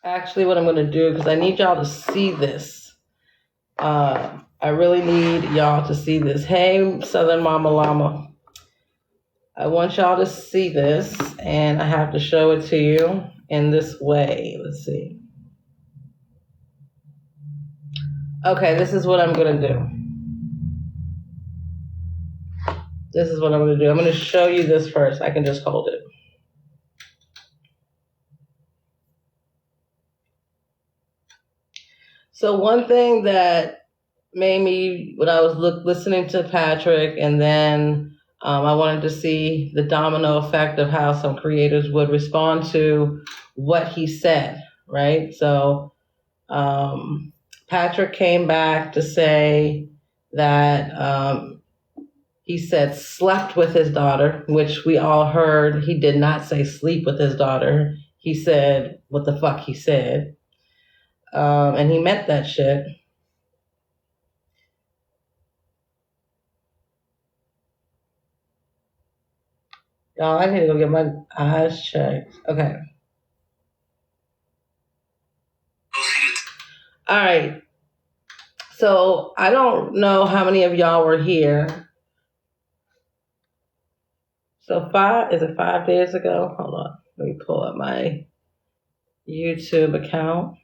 Actually, what I'm going to do, because I need y'all to see this. I really need y'all to see this. Hey, Southern Mama Llama. I want y'all to see this, and I have to show it to you in this way. Let's see. Okay, this is what I'm going to do. This is what I'm going to do. I'm going to show you this first. I can just hold it. So one thing that made me, when I was listening to Patrick, and then I wanted to see the domino effect of how some creators would respond to what he said, right? So Patrick came back to say that he said slept with his daughter, which we all heard. He did not say sleep with his daughter. He said what the fuck he said. And he meant that shit. Y'all, I need to go get my eyes checked. Okay. All right. So I don't know how many of y'all were here. So is it 5 days ago? Hold on. Let me pull up my YouTube account.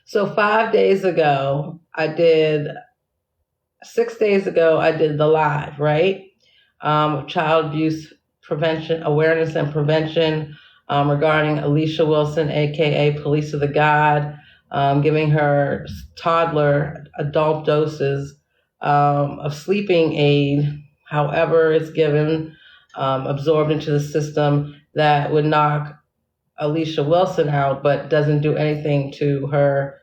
So 5 days ago, 6 days ago, I did the live, right? Child abuse prevention, awareness and prevention regarding Alicia Wilson, AKA Police of the God, giving her toddler adult doses of sleeping aid, however it's given, absorbed into the system that would knock Alicia Wilson out, but doesn't do anything to her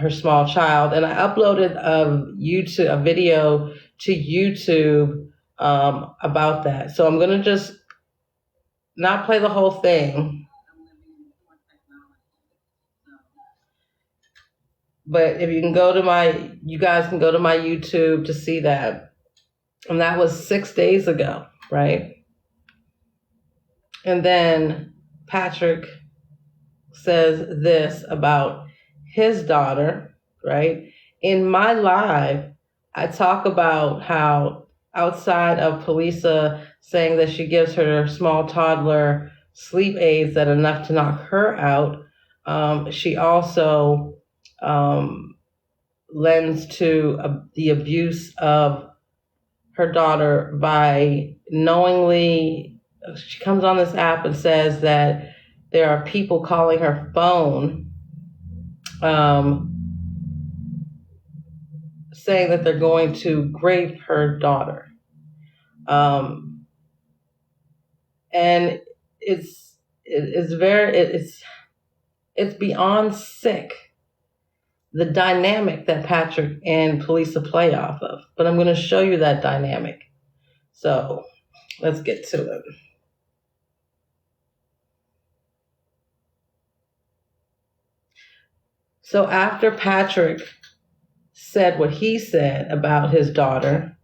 small child. And I uploaded a video to YouTube about that. So I'm gonna just not play the whole thing, but if you can you guys can go to my YouTube to see that. And that was 6 days ago, right? And then Patrick says this about his daughter, right? In my live, I talk about how outside of Polisa saying that she gives her small toddler sleep aids that are enough to knock her out, she also lends to the abuse of her daughter by knowingly, she comes on this app and says that there are people calling her phone saying that they're going to rape her daughter. And it's beyond sick, the dynamic that Patrick and Polisa play off of. But I'm going to show you that dynamic. So let's get to it. So after Patrick said what he said about his daughter,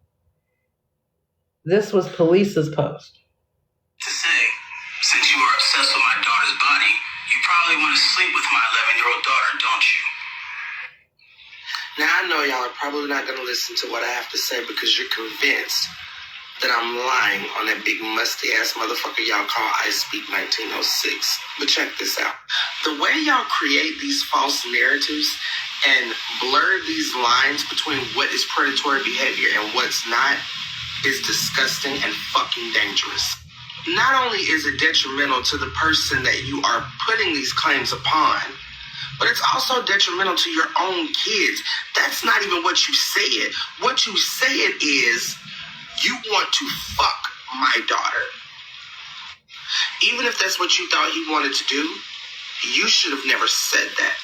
this was Polisa's post. To say, since you are obsessed with my daughter's body, you probably want to sleep with my 11-year-old daughter, don't you? Now, I know y'all are probably not going to listen to what I have to say because you're convinced that I'm lying on that big musty-ass motherfucker y'all call I Speak 1906. But check this out. The way y'all create these false narratives and blur these lines between what is predatory behavior and what's not is disgusting and fucking dangerous. Not only is it detrimental to the person that you are putting these claims upon, but it's also detrimental to your own kids. That's not even what you said. What you said is, you want to fuck my daughter. Even if that's what you thought he wanted to do, you should have never said that.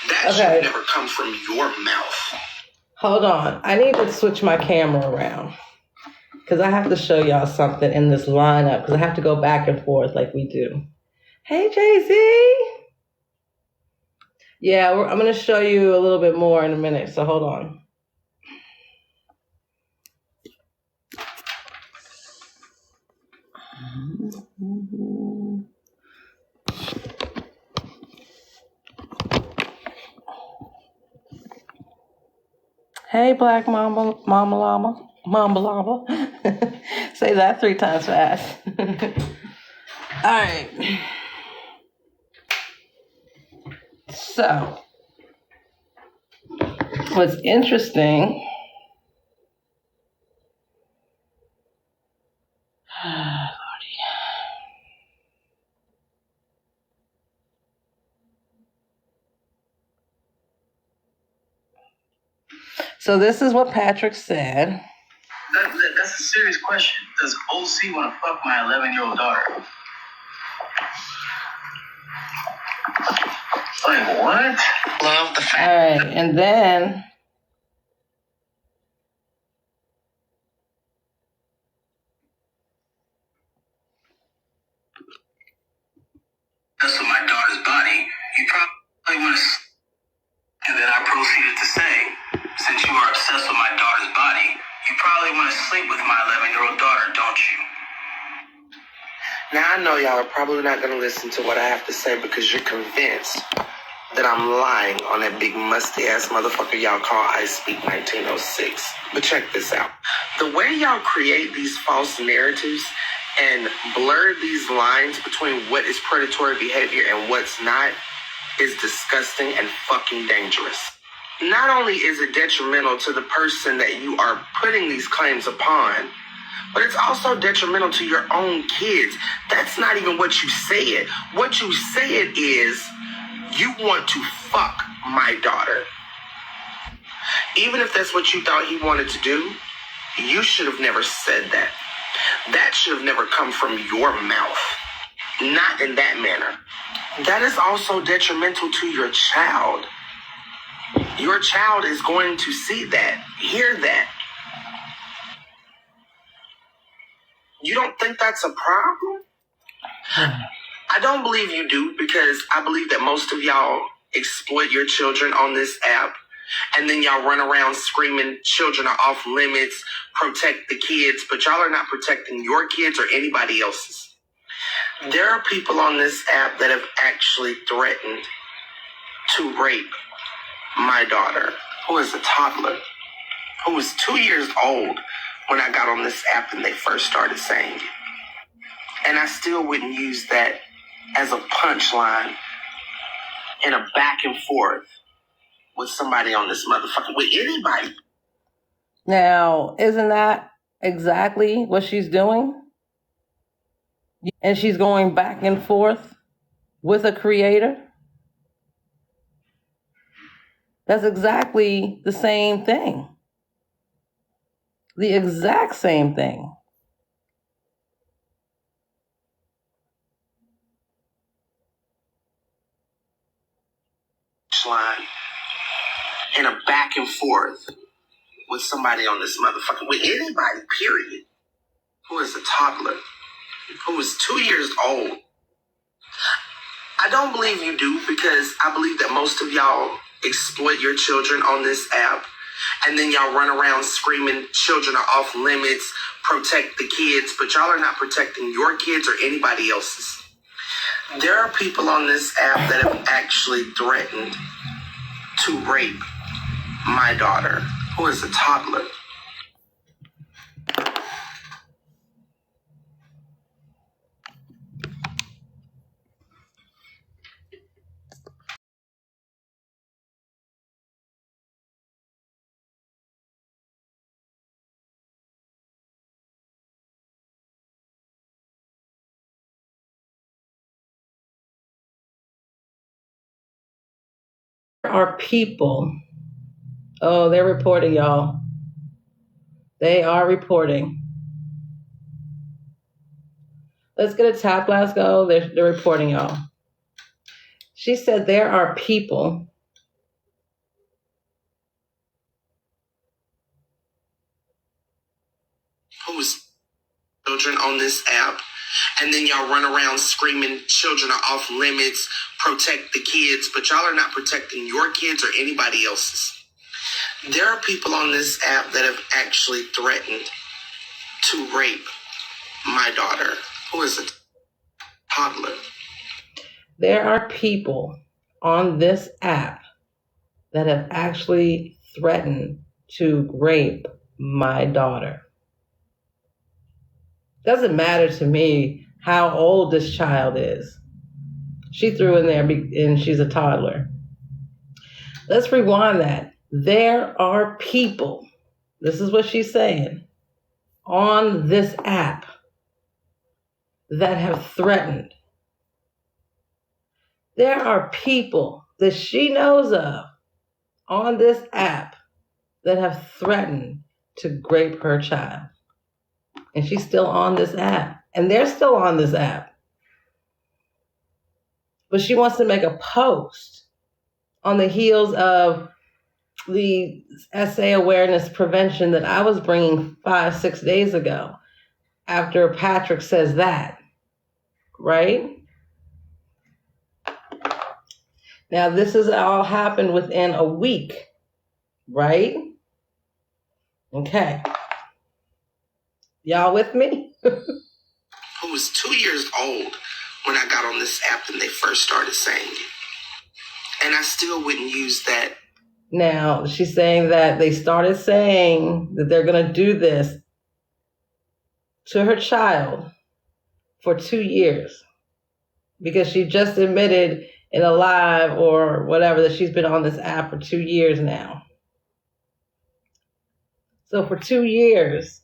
That should have never come from your mouth. Hold on. I need to switch my camera around because I have to show y'all something in this lineup because I have to go back and forth like we do. Hey, Jay-Z. Yeah, I'm going to show you a little bit more in a minute, so hold on. Hey, Black Mama, Mama Llama, Mamba Llama. Say that 3 times fast. All right. So, what's interesting. So this is what Patrick said. That's a serious question. Does OC want to fuck my 11-year-old daughter? Like, what? Love the fact. All right, and then That's with my daughter's body. You probably want to. And then I proceeded to say, since you are obsessed with my daughter's body, you probably want to sleep with my 11-year-old daughter, don't you? Now, I know y'all are probably not going to listen to what I have to say because you're convinced that I'm lying on that big musty-ass motherfucker y'all call I Speak 1906. But check this out. The way y'all create these false narratives and blur these lines between what is predatory behavior and what's not is disgusting and fucking dangerous. Not only is it detrimental to the person that you are putting these claims upon, but it's also detrimental to your own kids. That's not even what you said. What you said is, you want to fuck my daughter. Even if that's what you thought he wanted to do, you should have never said that. That should have never come from your mouth. Not in that manner. That is also detrimental to your child. Your child is going to see that, hear that. You don't think that's a problem? I don't believe you do, because I believe that most of y'all exploit your children on this app, and then y'all run around screaming children are off limits, protect the kids, but y'all are not protecting your kids or anybody else's. There are people on this app that have actually threatened to rape my daughter, who is a toddler, who was 2 years old when I got on this app and they first started saying it. And I still wouldn't use that as a punchline in a back and forth with somebody on this motherfucker, with anybody. Now, isn't that exactly what she's doing? And she's going back and forth with a creator? That's exactly the same thing. The exact same thing. Line in a back and forth with somebody on this motherfucker, with anybody, period, who is a toddler, who is 2 years old. I don't believe you do, because I believe that most of y'all exploit your children on this app, and then y'all run around screaming children are off limits, protect the kids, but y'all are not protecting your kids or anybody else's. There are people on this app that have actually threatened to rape my daughter, who is a toddler. There are people. Oh, they're reporting, y'all. They are reporting. Let's get a tap. Let's go. They're reporting, y'all. She said there are people who's children on this app, and then y'all run around screaming children are off limits, protect the kids, but y'all are not protecting your kids or anybody else's. There are people on this app that have actually threatened to rape my daughter, who is a toddler. There are people on this app that have actually threatened to rape my daughter. Doesn't matter to me how old this child is. She threw in there and she's a toddler. Let's rewind that. There are people, this is what she's saying, on this app that have threatened. There are people that she knows of on this app that have threatened to rape her child. And she's still on this app. And they're still on this app. But she wants to make a post on the heels of the SA awareness prevention that I was bringing 5-6 days ago after Patrick says that, right? Now, this has all happened within a week, right? Okay. Y'all with me? Who was 2 years old when I got on this app and they first started saying it. And I still wouldn't use that. Now, she's saying that they started saying that they're going to do this to her child for 2 years because she just admitted in a live or whatever that she's been on this app for 2 years now. So for 2 years,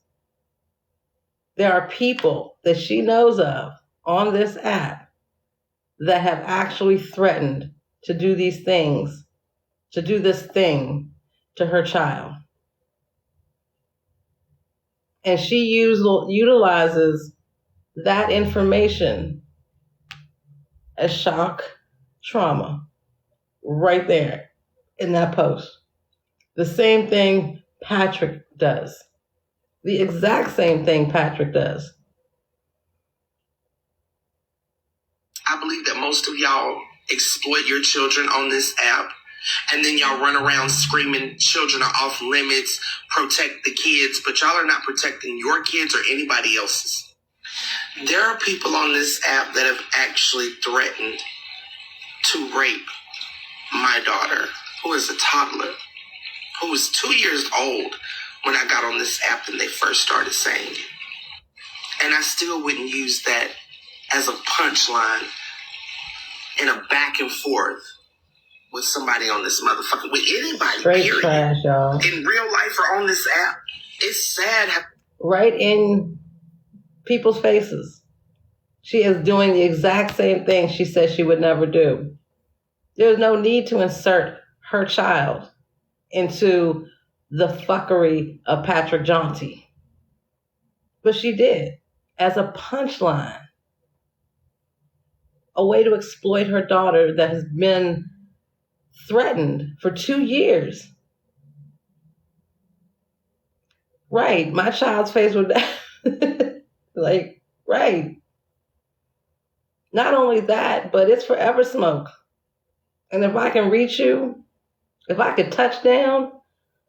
there are people that she knows of on this app that have actually threatened to do these things, to do this thing to her child. And she utilizes that information as shock trauma right there in that post. The same thing Patrick does. The exact same thing Patrick does. I believe that most of y'all exploit your children on this app, and then y'all run around screaming children are off limits, protect the kids, but y'all are not protecting your kids or anybody else's. There are people on this app that have actually threatened to rape my daughter, who is a toddler, who was 2 years old when I got on this app and they first started saying it. And I still wouldn't use that as a punchline in a back and forth with somebody on this motherfucker, with anybody, Straight period. trash, y'all. In real life or on this app. It's sad. Right in people's faces. She is doing the exact same thing she said she would never do. There's no need to insert her child into the fuckery of Patrick Jaunty. But she did, as a punchline. A way to exploit her daughter that has been threatened for 2 years. Right, my child's face would like, right. Not only that, but it's forever smoke. And if I can reach you, if I could touch down,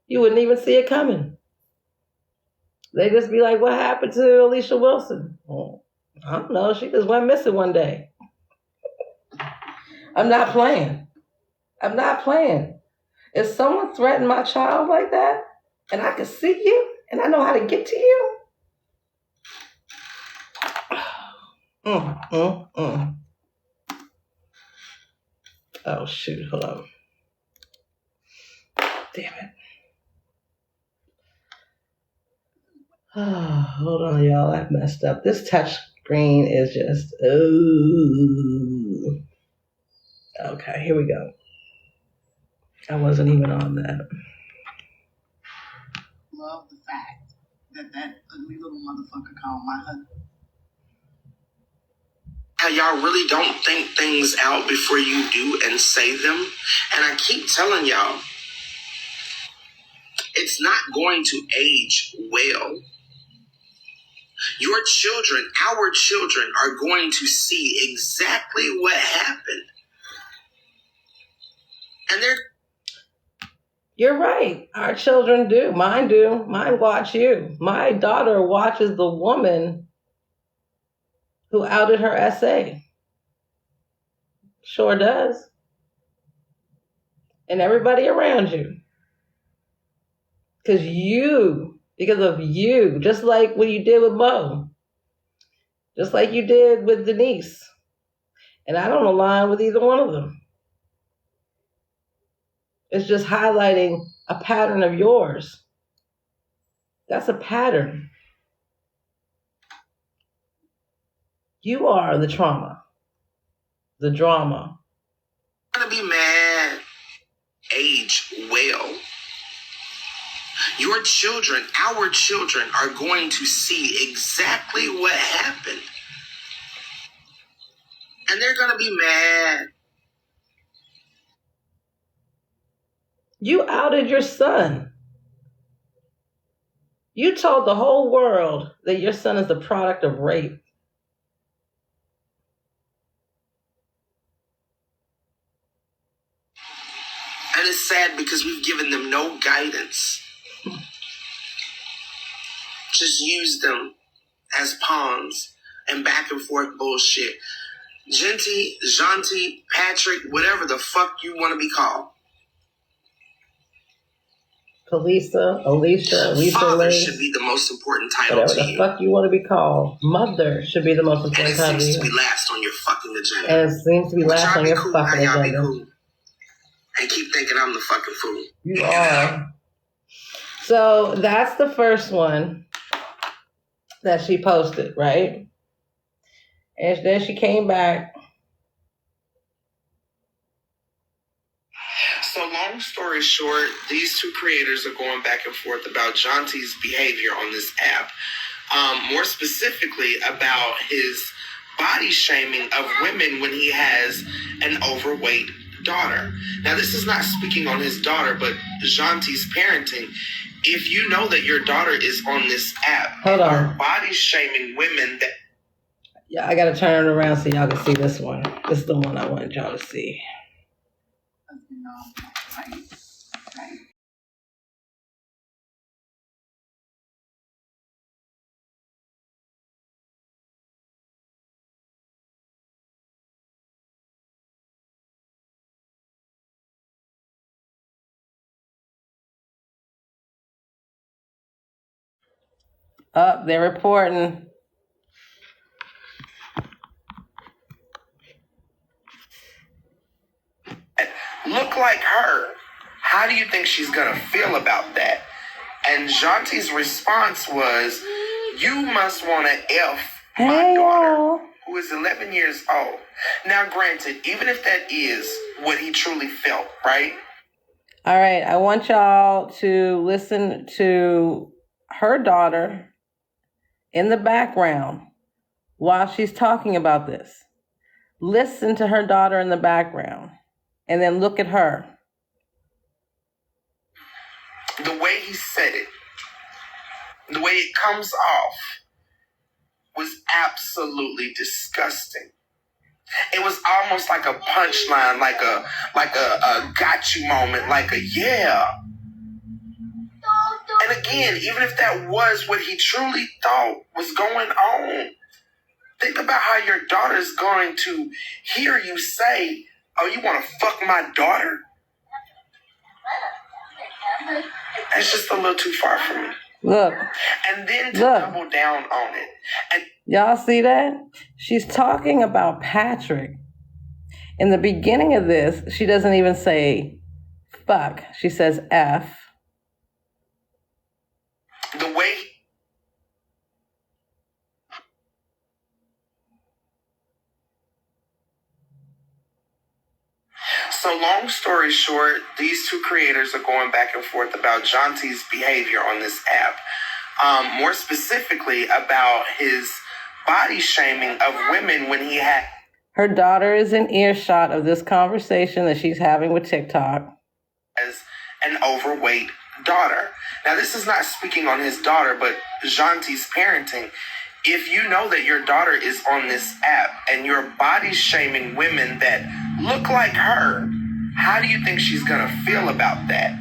you wouldn't even see it coming. They just be like, what happened to Alicia Wilson? Well, I don't know, she just went missing one day. I'm not playing. I'm not playing. If someone threatened my child like that, and I can see you, and I know how to get to you, Oh, shoot, hold on. Damn it. Oh, hold on, y'all, I messed up. This touch screen is just, ooh. Okay, here we go. I wasn't even on that. Love the fact that ugly little motherfucker called my husband. How y'all really don't think things out before you do and say them. And I keep telling y'all, it's not going to age well. Your children, our children, are going to see exactly what happened. And You're right. Our children do. Mine do. Mine watch you. My daughter watches the woman who outed her SA. Sure does. And everybody around you. Because of you, just like what you did with Mo, just like you did with Denise. And I don't align with either one of them. It's just highlighting a pattern of yours. That's a pattern. You are the trauma, the drama. I'm gonna be mad. Age well. Your children, our children, are going to see exactly what happened. And they're gonna be mad. You outed your son. You told the whole world that your son is the product of rape. And it's sad because we've given them no guidance. Just use them as pawns and back and forth bullshit. Genty, Patrick, whatever the fuck you want to be called. Alicia, Father should be the most important title whatever to the you. fuck you want to be called. Mother should be the most important title to you. And it seems to be last on your fucking agenda. And it seems to be last on your fucking agenda. Cool. And keep thinking I'm the fucking fool. You are. So that's the first one that she posted, right? And then she came back. So long story short, these two creators are going back and forth about Jonty's behavior on this app. More specifically about his body shaming of women when he has an overweight daughter. Now, this is not speaking on his daughter, but Jonty's parenting. If you know that your daughter is on this app, hold on, body shaming women that... Yeah, I gotta turn it around so y'all can see this one. This is the one I wanted y'all to see. They're reporting. Look like her. How do you think she's gonna feel about that? And Jonty's response was, you must want to F my daughter, who is 11 years old. Now, granted, even if that is what he truly felt, right? All right, I want y'all to listen to her daughter in the background while she's talking about this. Listen to her daughter in the background and then look at her. The way he said it, the way it comes off was absolutely disgusting. It was almost like a punchline, like a got you moment, like a yeah. And again, even if that was what he truly thought was going on, think about how your daughter's going to hear you say, oh, you want to fuck my daughter? That's just a little too far for me. Look. And then to double down on it. And y'all see that? She's talking about Patrick. In the beginning of this, she doesn't even say fuck. She says F. The way... So long story short, these two creators are going back and forth about Jonty's behavior on this app. More specifically about his body shaming of women when he had... Her daughter is in earshot of this conversation that she's having with TikTok. As an overweight daughter. Now, this is not speaking on his daughter, but Jonty's parenting. If you know that your daughter is on this app and you're body shaming women that look like her, how do you think she's gonna feel about that?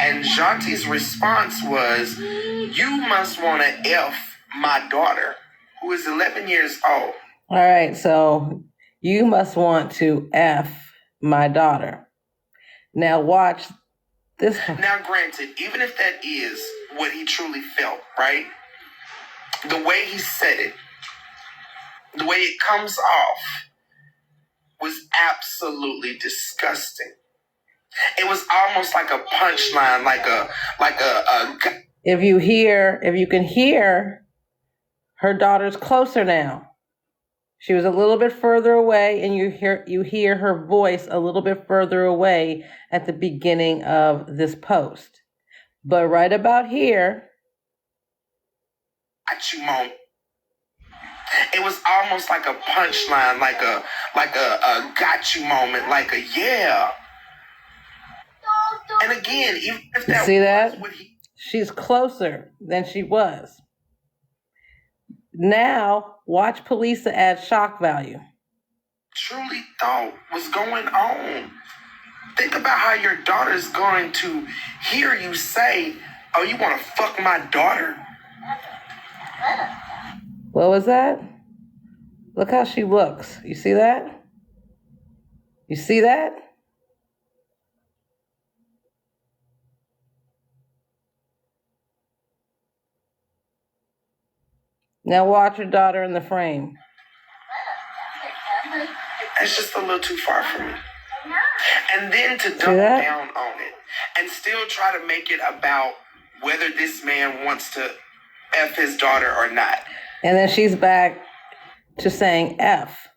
And Jonty's response was, you must want to F my daughter, who is 11 years old. All right, so You must want to F my daughter. Now watch this. Now, granted, even if that is what he truly felt, right? The way he said it, the way it comes off was absolutely disgusting. It was almost like a punchline, like a if you can hear, her daughter's closer now. She was a little bit further away, and you hear her voice a little bit further away at the beginning of this post. But right about here, at you moment. It was almost like a punchline, like a got you moment, like a yeah. And again, even if that see that? She's closer than she was. Now, watch Polisa add shock value. Truly thought was going on. Think about how your daughter's going to hear you say, "Oh, you want to fuck my daughter?" What was that? Look how she looks. You see that? You see that? Now watch your daughter in the frame. That's just a little too far for me. And then to double down on it and still try to make it about whether this man wants to F his daughter or not. And then she's back to saying F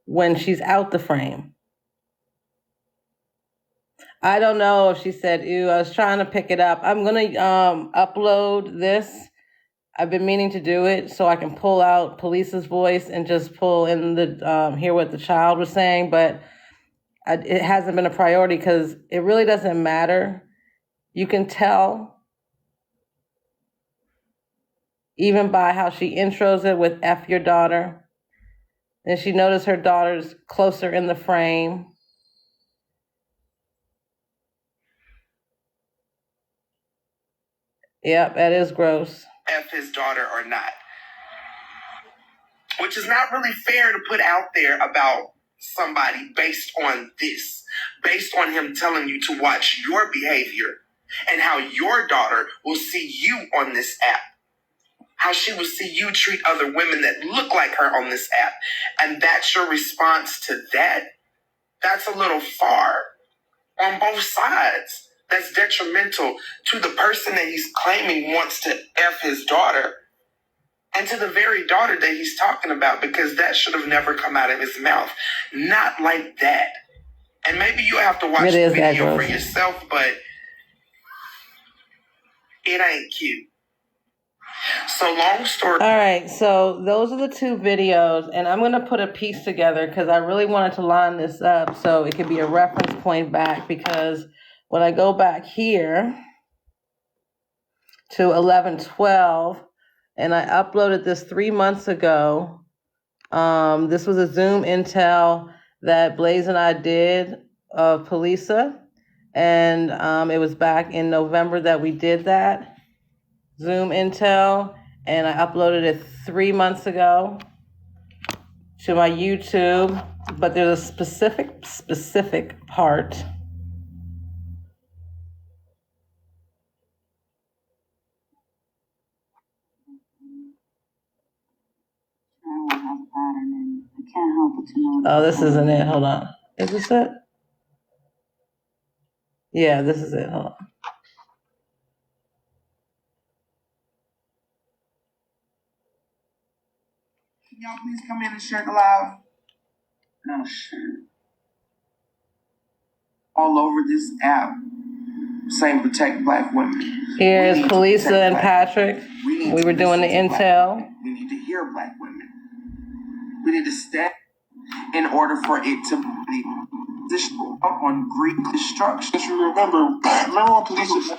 when she's out the frame. I don't know if she said, ew, I was trying to pick it up. I'm going to upload this. I've been meaning to do it so I can pull out Polisa's voice and just pull in the hear what the child was saying, but it hasn't been a priority because it really doesn't matter. You can tell even by how she intros it with F your daughter. And she noticed her daughter's closer in the frame. Yep, that is gross. F his daughter or not. Which is not really fair to put out there about somebody based on this. Based on him telling you to watch your behavior and how your daughter will see you on this app. How she will see you treat other women that look like her on this app. And that's your response to that? That's a little far on both sides. That's detrimental to the person that he's claiming wants to F his daughter and to the very daughter that he's talking about, because that should have never come out of his mouth. Not like that. And maybe you have to watch the video for yourself, but it ain't cute. So long story. All right, so those are the two videos, and I'm going to put a piece together because I really wanted to line this up so it could be a reference point back, because when I go back here to 11/12, and I uploaded this 3 months ago, this was a Zoom intel that Blaze and I did of Polisa, and it was back in November that we did that Zoom intel, and I uploaded it 3 months ago to my YouTube, but there's a specific part. Oh, this isn't it. Hold on. Is this it? Yeah, this is it. Hold on. Can y'all please come in and share the live? Oh, shit. All over this app saying protect Black women. Here's Polisa and Patrick. We were doing the intel. We need to hear Black women. We need to stand in order for it to be out on Greek destruction. Just remember when police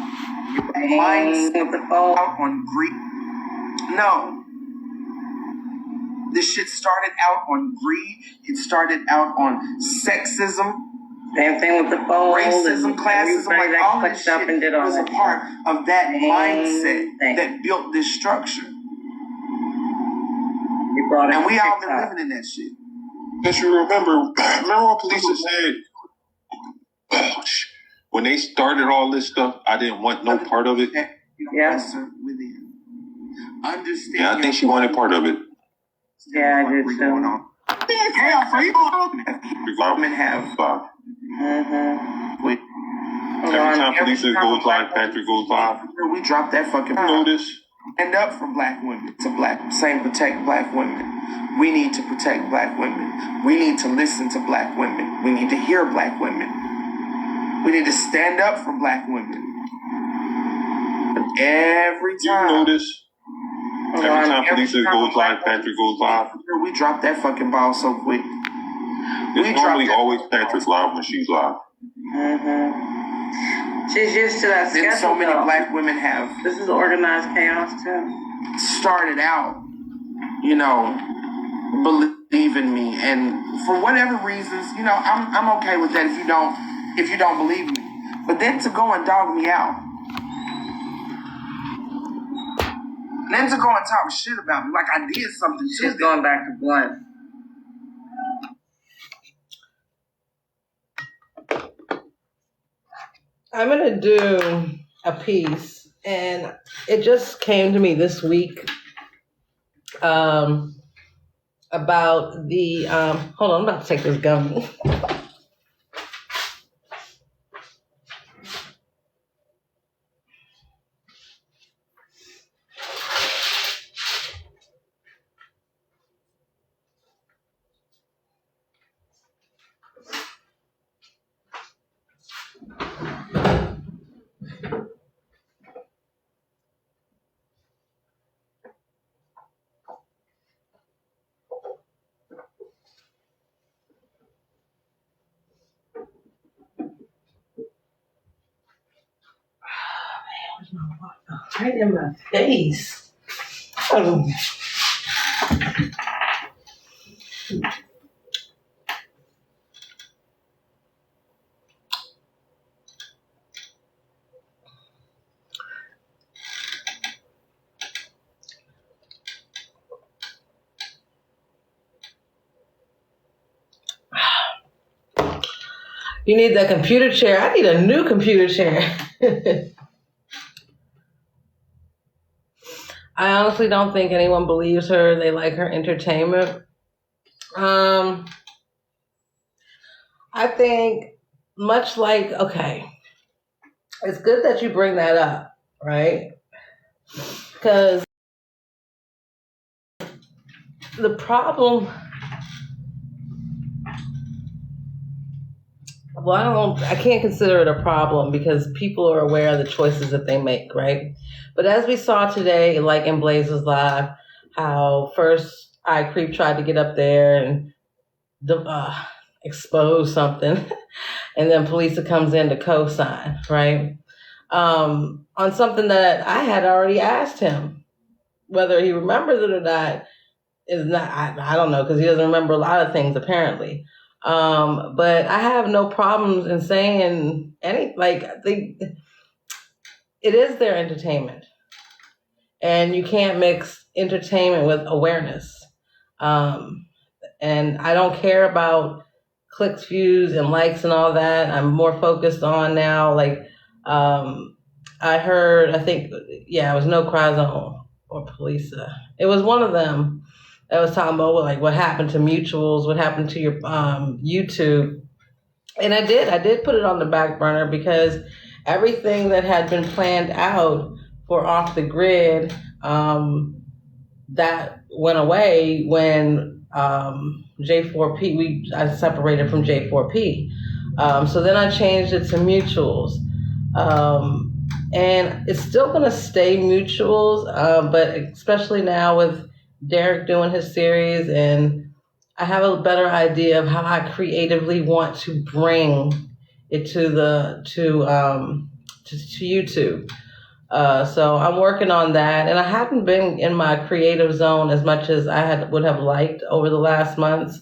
mindset out on Greek. No. This shit started out on greed. It started out on sexism. Same thing with the phone. Racism, classism, like all that shit was a part of that mindset that built this structure. And we all been living in that shit. Because you remember what police said? When they started all this stuff, I didn't want no part of it. Yes. Understand. Yeah, I think she wanted part of it. Yeah, I did too. Government have. Every time police goes live, Patrick goes live. We drop that fucking notice. Stand up for black women. Saying protect black women. We need to protect black women. We need to listen to black women. We need to hear black women. We need to stand up for black women. Every time. You notice? Every time police goes live, Patrick goes live. We drop that fucking ball so quick. It's normally always Patrick live when she's live. She's used to that schedule. So many black women have. This is organized chaos too. Started out, believe in me, and for whatever reasons, I'm okay with that if you don't believe me. But then to go and dog me out, and then to go and talk shit about me like I did something. She's going back to blunt. I'm going to do a piece, and it just came to me this week about the, hold on, I'm about to take this gummy. Right in my face. Oh. You need that computer chair. I need a new computer chair. I honestly don't think anyone believes her. They like her entertainment. I think much like, okay, it's good that you bring that up, right? Because the problem, well, I can't consider it a problem because people are aware of the choices that they make, right? But as we saw today, like in Blaze's Live, how first iCreep tried to get up there and expose something, and then Polisa comes in to co-sign, right? On something that I had already asked him. Whether he remembers it or not is not, I don't know, because he doesn't remember a lot of things apparently. But I have no problems in saying it is their entertainment. And you can't mix entertainment with awareness. And I don't care about clicks, views, and likes and all that. I'm more focused on now, I heard, it was No Cry Zone or Polisa. It was one of them that was talking about what happened to mutuals, what happened to your YouTube. And I did put it on the back burner because everything that had been planned out for Off the Grid, that went away when J4P, I separated from J4P. So then I changed it to mutuals. And it's still going to stay mutuals, but especially now with Derek doing his series, and I have a better idea of how I creatively want to bring it to YouTube. So I'm working on that, and I haven't been in my creative zone as much as I would have liked over the last months.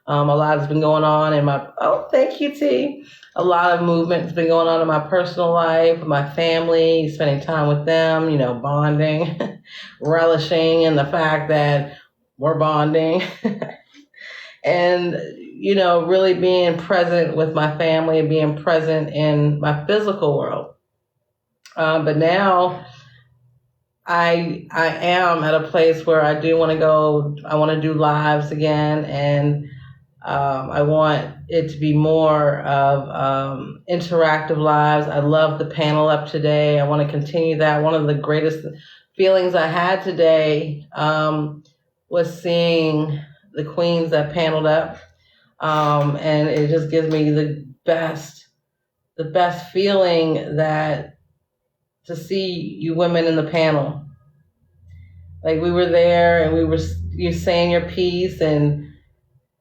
A lot has been going on in my, thank you, T. A lot of movement has been going on in my personal life, my family, spending time with them, bonding, relishing in the fact that we're bonding. and, really being present with my family and being present in my physical world. But now I am at a place where I do want to go. I want to do lives again, and I want it to be more of interactive lives. I love the panel up today. I want to continue that. One of the greatest feelings I had today was seeing the queens that paneled up, and it just gives me the best feeling that to see you women in the panel. Like, we were there and you saying your piece, and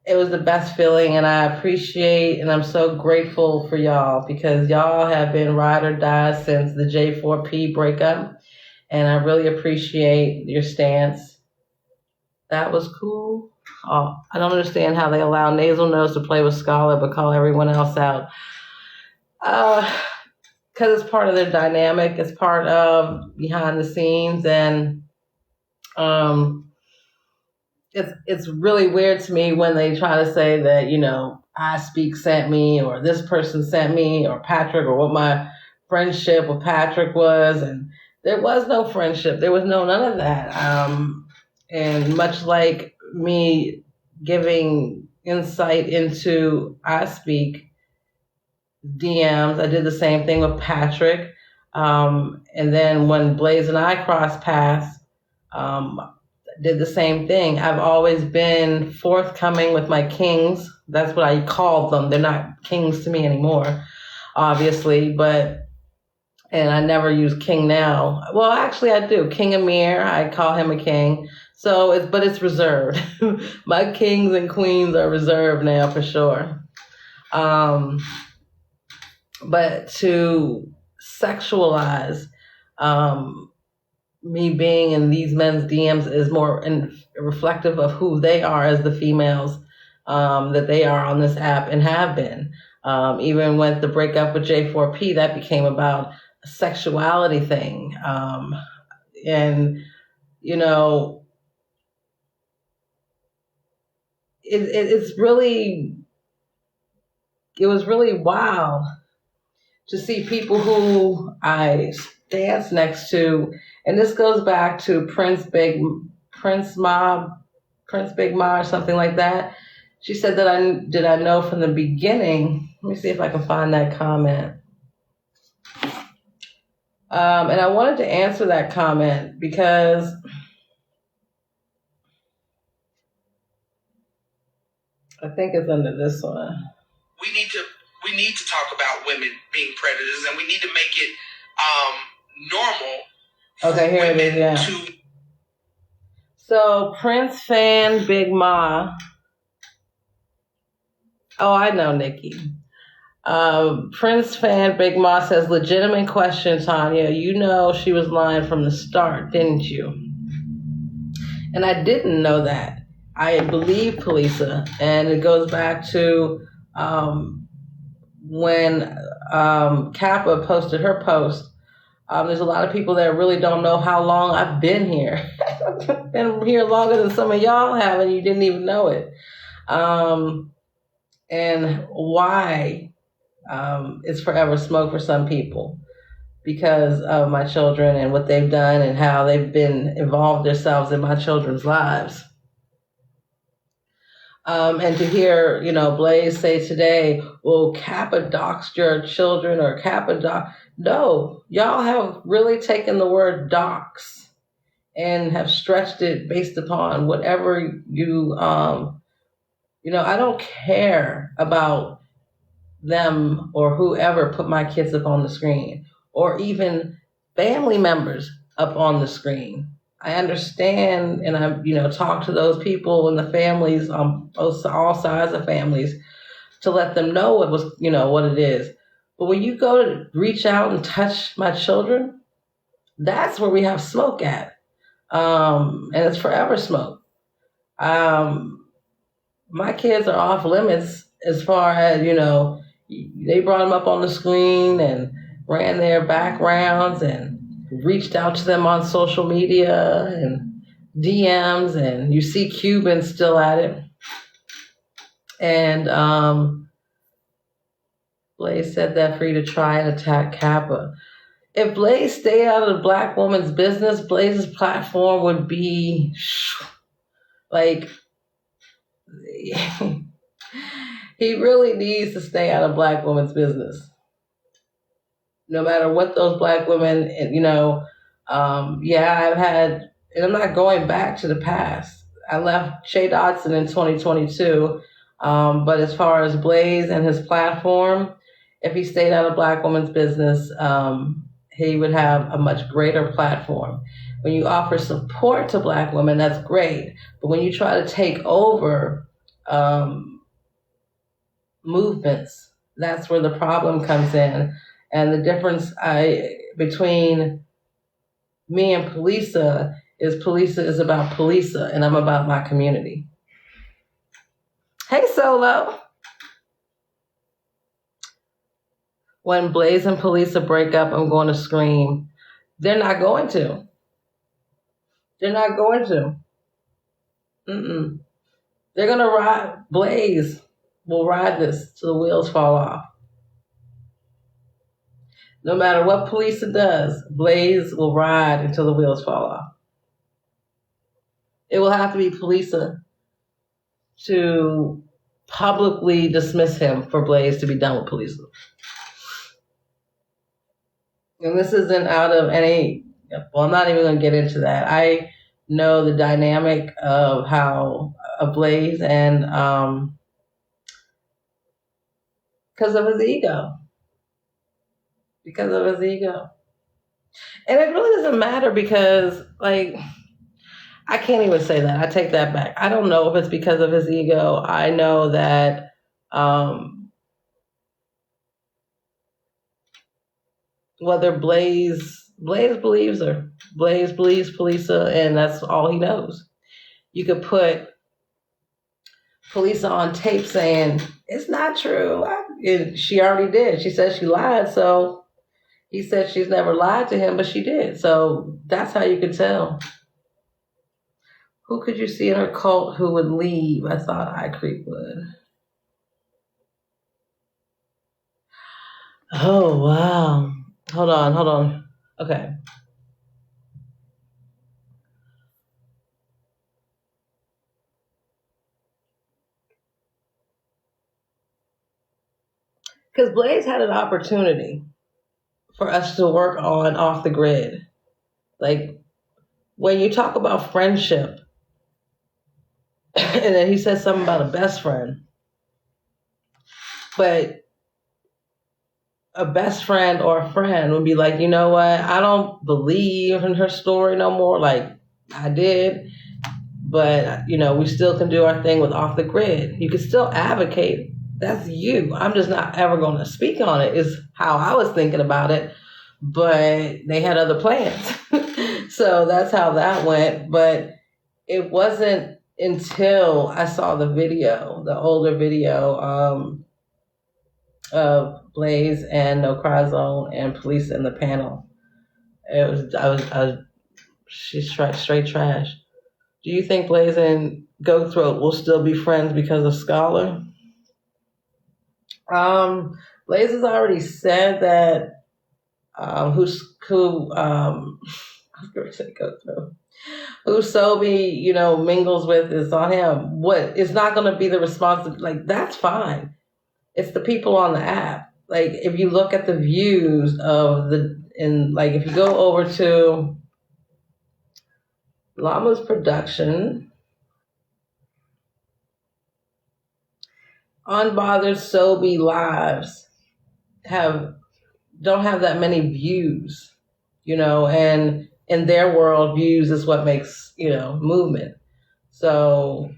it was the best feeling, and I appreciate and I'm so grateful for y'all, because y'all have been ride or die since the J4P breakup, and I really appreciate your stance. That was cool. Oh, I don't understand how they allow Nasal Nose to play with Scholar but call everyone else out. Because it's part of their dynamic. It's part of behind the scenes, and it's really weird to me when they try to say that, I Speak sent me, or this person sent me, or Patrick, or what my friendship with Patrick was. And there was no friendship. There was none of that. And much like me giving insight into I Speak DMs, I did the same thing with Patrick. And then when Blaze and I crossed paths, did the same thing. I've always been forthcoming with my kings. That's what I called them. They're not kings to me anymore, obviously, and I never use king now. Well, actually I do. King Amir, I call him a king. So it's reserved. My kings and queens are reserved now for sure. But to sexualize, me being in these men's DMs is more reflective of who they are as the females that they are on this app and have been. Even with the breakup with J4P, that became about a sexuality thing. And, it was really wild to see people who I dance next to, and this goes back to Prince Big Ma, or something like that. She said that I know from the beginning. Let me see if I can find that comment. And I wanted to answer that comment because I think it's under this one. We need to talk about women being predators, and we need to make it normal. Okay, here it is. Yeah. So Prince fan Big Ma. Oh, I know, Nikki. Prince fan Big Ma says, legitimate question, Tanya. She was lying from the start, didn't you? And I didn't know that. I believe Polisa, and it goes back to when Kappa posted her post. There's a lot of people that really don't know how long I've been here. I've been here longer than some of y'all have, and you didn't even know it. And why it's forever smoke for some people, because of my children and what they've done and how they've been involved themselves in my children's lives. And to hear, Blaze say today, well, Kappa doxed your children, or Kappa dox. No, y'all have really taken the word dox and have stretched it based upon whatever you, I don't care about them or whoever put my kids up on the screen, or even family members up on the screen. I understand, and I, talk to those people and the families, all sides of families, to let them know what was, what it is. But when you go to reach out and touch my children, that's where we have smoke at, and it's forever smoke. My kids are off limits as far as, they brought them up on the screen and ran their backgrounds and reached out to them on social media and DMs, and you see Cubans still at it. And Blaze said that for you to try and attack Kappa. If Blaze stayed out of the black woman's business, Blaze's platform would be like he really needs to stay out of black women's business. No matter what those black women, I've had, and I'm not going back to the past. I left Shay Dodson in 2022, but as far as Blaze and his platform, if he stayed out of black women's business, he would have a much greater platform. When you offer support to black women, that's great. But when you try to take over movements, that's where the problem comes in. And the difference between me and Polisa is about Polisa, and I'm about my community. Hey, Solo. When Blaze and Polisa break up, I'm going to scream. They're not going to. They're not going to. Mm-mm. They're going to ride. Blaze will ride this till the wheels fall off. No matter what Polisa does, Blaze will ride until the wheels fall off. It will have to be Polisa to publicly dismiss him for Blaze to be done with Polisa. And this isn't out of any, well, I'm not even going to get into that. I know the dynamic of how a Blaze and because of his ego. Because of his ego. And it really doesn't matter because, like, I can't even say that. I take that back. I don't know if it's because of his ego. I know that whether Blaze believes her. Blaze believes Polisa, and that's all he knows. You could put Polisa on tape saying, it's not true. She already did. She said she lied, so he said she's never lied to him, but she did. So that's how you could tell. Who could you see in her cult who would leave? I thought iCreep would. Oh, wow. Hold on. Okay. Because Blaze had an opportunity for us to work on off the grid. Like, when you talk about friendship, and then he said something about a best friend, but a best friend or a friend would be like, you know what, I don't believe in her story no more. Like, I did, but, we still can do our thing with off the grid. You can still advocate. That's you. I'm just not ever going to speak on it, is how I was thinking about it. But they had other plans. So that's how that went. But it wasn't until I saw the video, the older video of Blaze and No Cry Zone and Police in the panel. She's straight trash. Do you think Blaze and Goat Throat will still be friends because of Scholar? Blaze has already said that I was going to say Goat Throat. Who Sobe, mingles with is on him. What it's not going to be the responsibility. Like, that's fine. It's the people on the app. Like, if you look at the views of if you go over to Llama's production, Unbothered Sobe lives don't have that many views, and in their world, views is what makes, movement. So,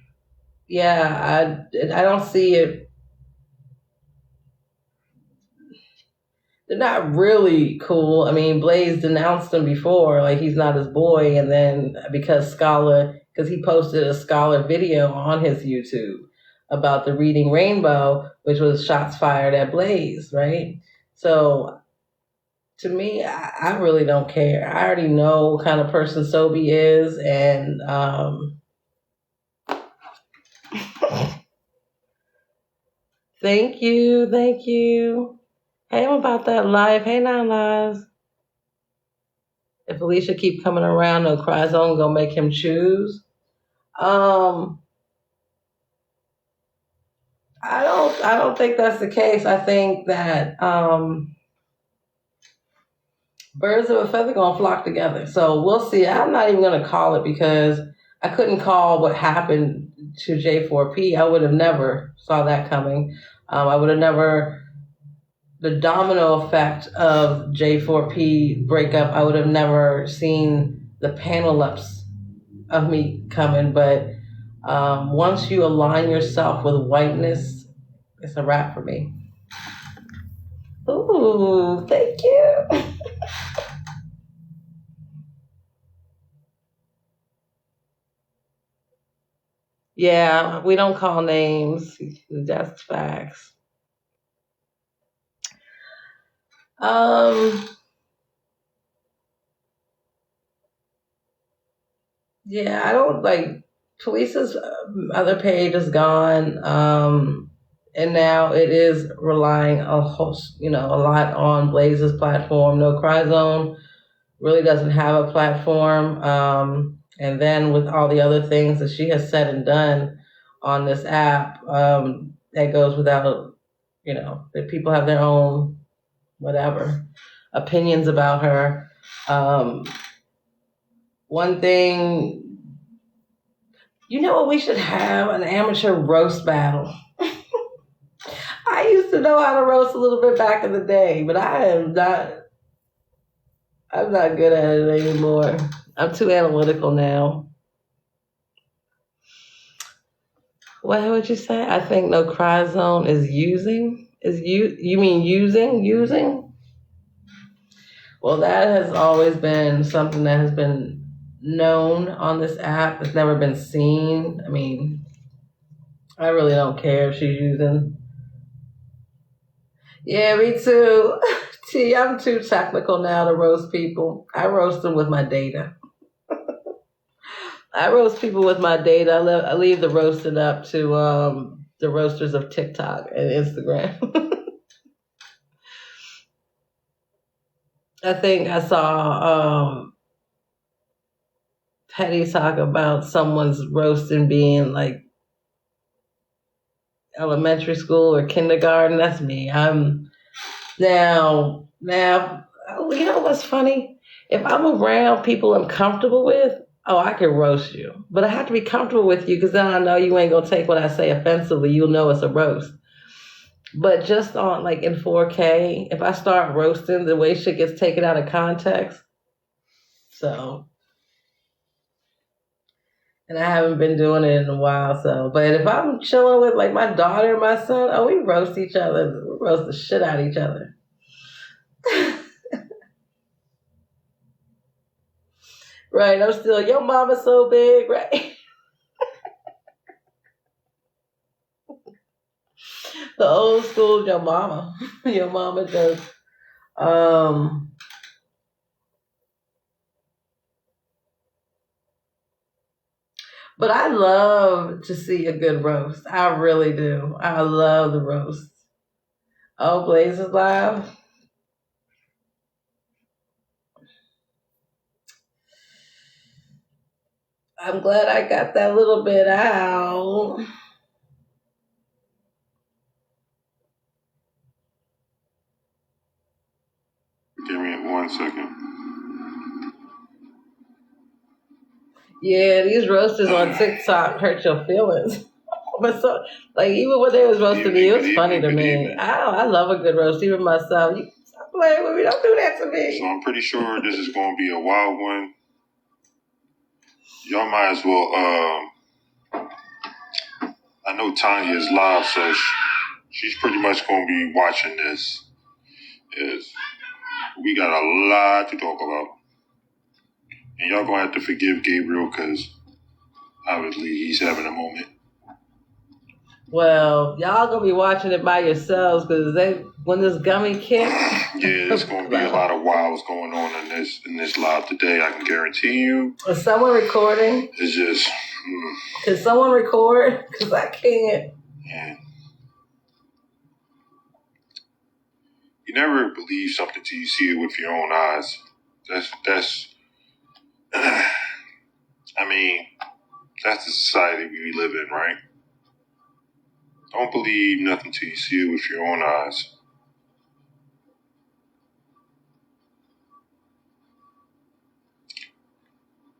yeah, I don't see it. They're not really cool. I mean, Blaze denounced him before, like he's not his boy, and then because he posted a Scholar video on his YouTube about the Reading Rainbow, which was shots fired at Blaze, right? So to me, I really don't care. I already know what kind of person Sobe is, and Thank you. Thank you. Hey, I'm about that life. Hey, now, Lies. If Alicia keep coming around, no cry zone gonna make him choose. Um, I don't think that's the case. I think that birds of a feather gonna flock together. So we'll see. I'm not even gonna call it because I couldn't call what happened to J4P. I would have never saw that coming. I would have never the domino effect of J4P breakup. I would have never seen the panel ups of me coming. But once you align yourself with whiteness, it's a wrap for me. Ooh, thank you. Yeah, we don't call names. That's facts. Um, yeah, I don't like Police's other page is gone. And now it is relying a lot on Blaze's platform. No Cry Zone really doesn't have a platform. And then with all the other things that she has said and done on this app, that goes without, that people have their own whatever opinions about her. Um, one thing, you know what, we should have an amateur roast battle. I used to know how to roast a little bit back in the day, but I'm not good at it anymore. I'm too analytical now. What would you say? I think No Cry Zone is using. You mean using? Well, that has always been something that has been known on this app. It's never been seen. I mean, I really don't care if she's using. Yeah, me too. T, I'm too technical now to roast people. I roast them with my data. I roast people with my data. I leave the roasting up to the roasters of TikTok and Instagram. I think I saw Petty talk about someone's roasting being like elementary school or kindergarten. That's me. I'm now. You know what's funny? If I'm around people I'm comfortable with, oh, I can roast you. But I have to be comfortable with you because then I know you ain't gonna take what I say offensively. You'll know it's a roast. But just on like in 4K, if I start roasting, the way shit gets taken out of context. So, and I haven't been doing it in a while. So, but if I'm chilling with like my daughter and my son, oh, we roast each other. We roast the shit out of each other. Right? I'm still, your mama's so big, right? The old school, your mama. Your mama does. Um, but I love to see a good roast. I really do. I love the roast. Oh, Blaze is live. I'm glad I got that little bit out. Give me 1 second. Yeah, these roasters on TikTok hurt your feelings. But so, like, even when they was roasting me, it was funny to me. I love a good roast, even myself. You stop playing with me, don't do that to me. So I'm pretty sure this is going to be a wild one. Y'all might as well, I know Tanya is live, so she's pretty much going to be watching this. We got a lot to talk about. And y'all going to have to forgive Gabriel because obviously he's having a moment. Well, y'all gonna be watching it by yourselves because when this gummy kick. Yeah, there's going to be a lot of wilds going on in this live today. I can guarantee you. Is someone recording? It's just. Can someone record? Because I can't. Yeah. never believe something till you see it with your own eyes. That's I mean, that's the society we live in, right? Don't believe nothing till you see it with your own eyes.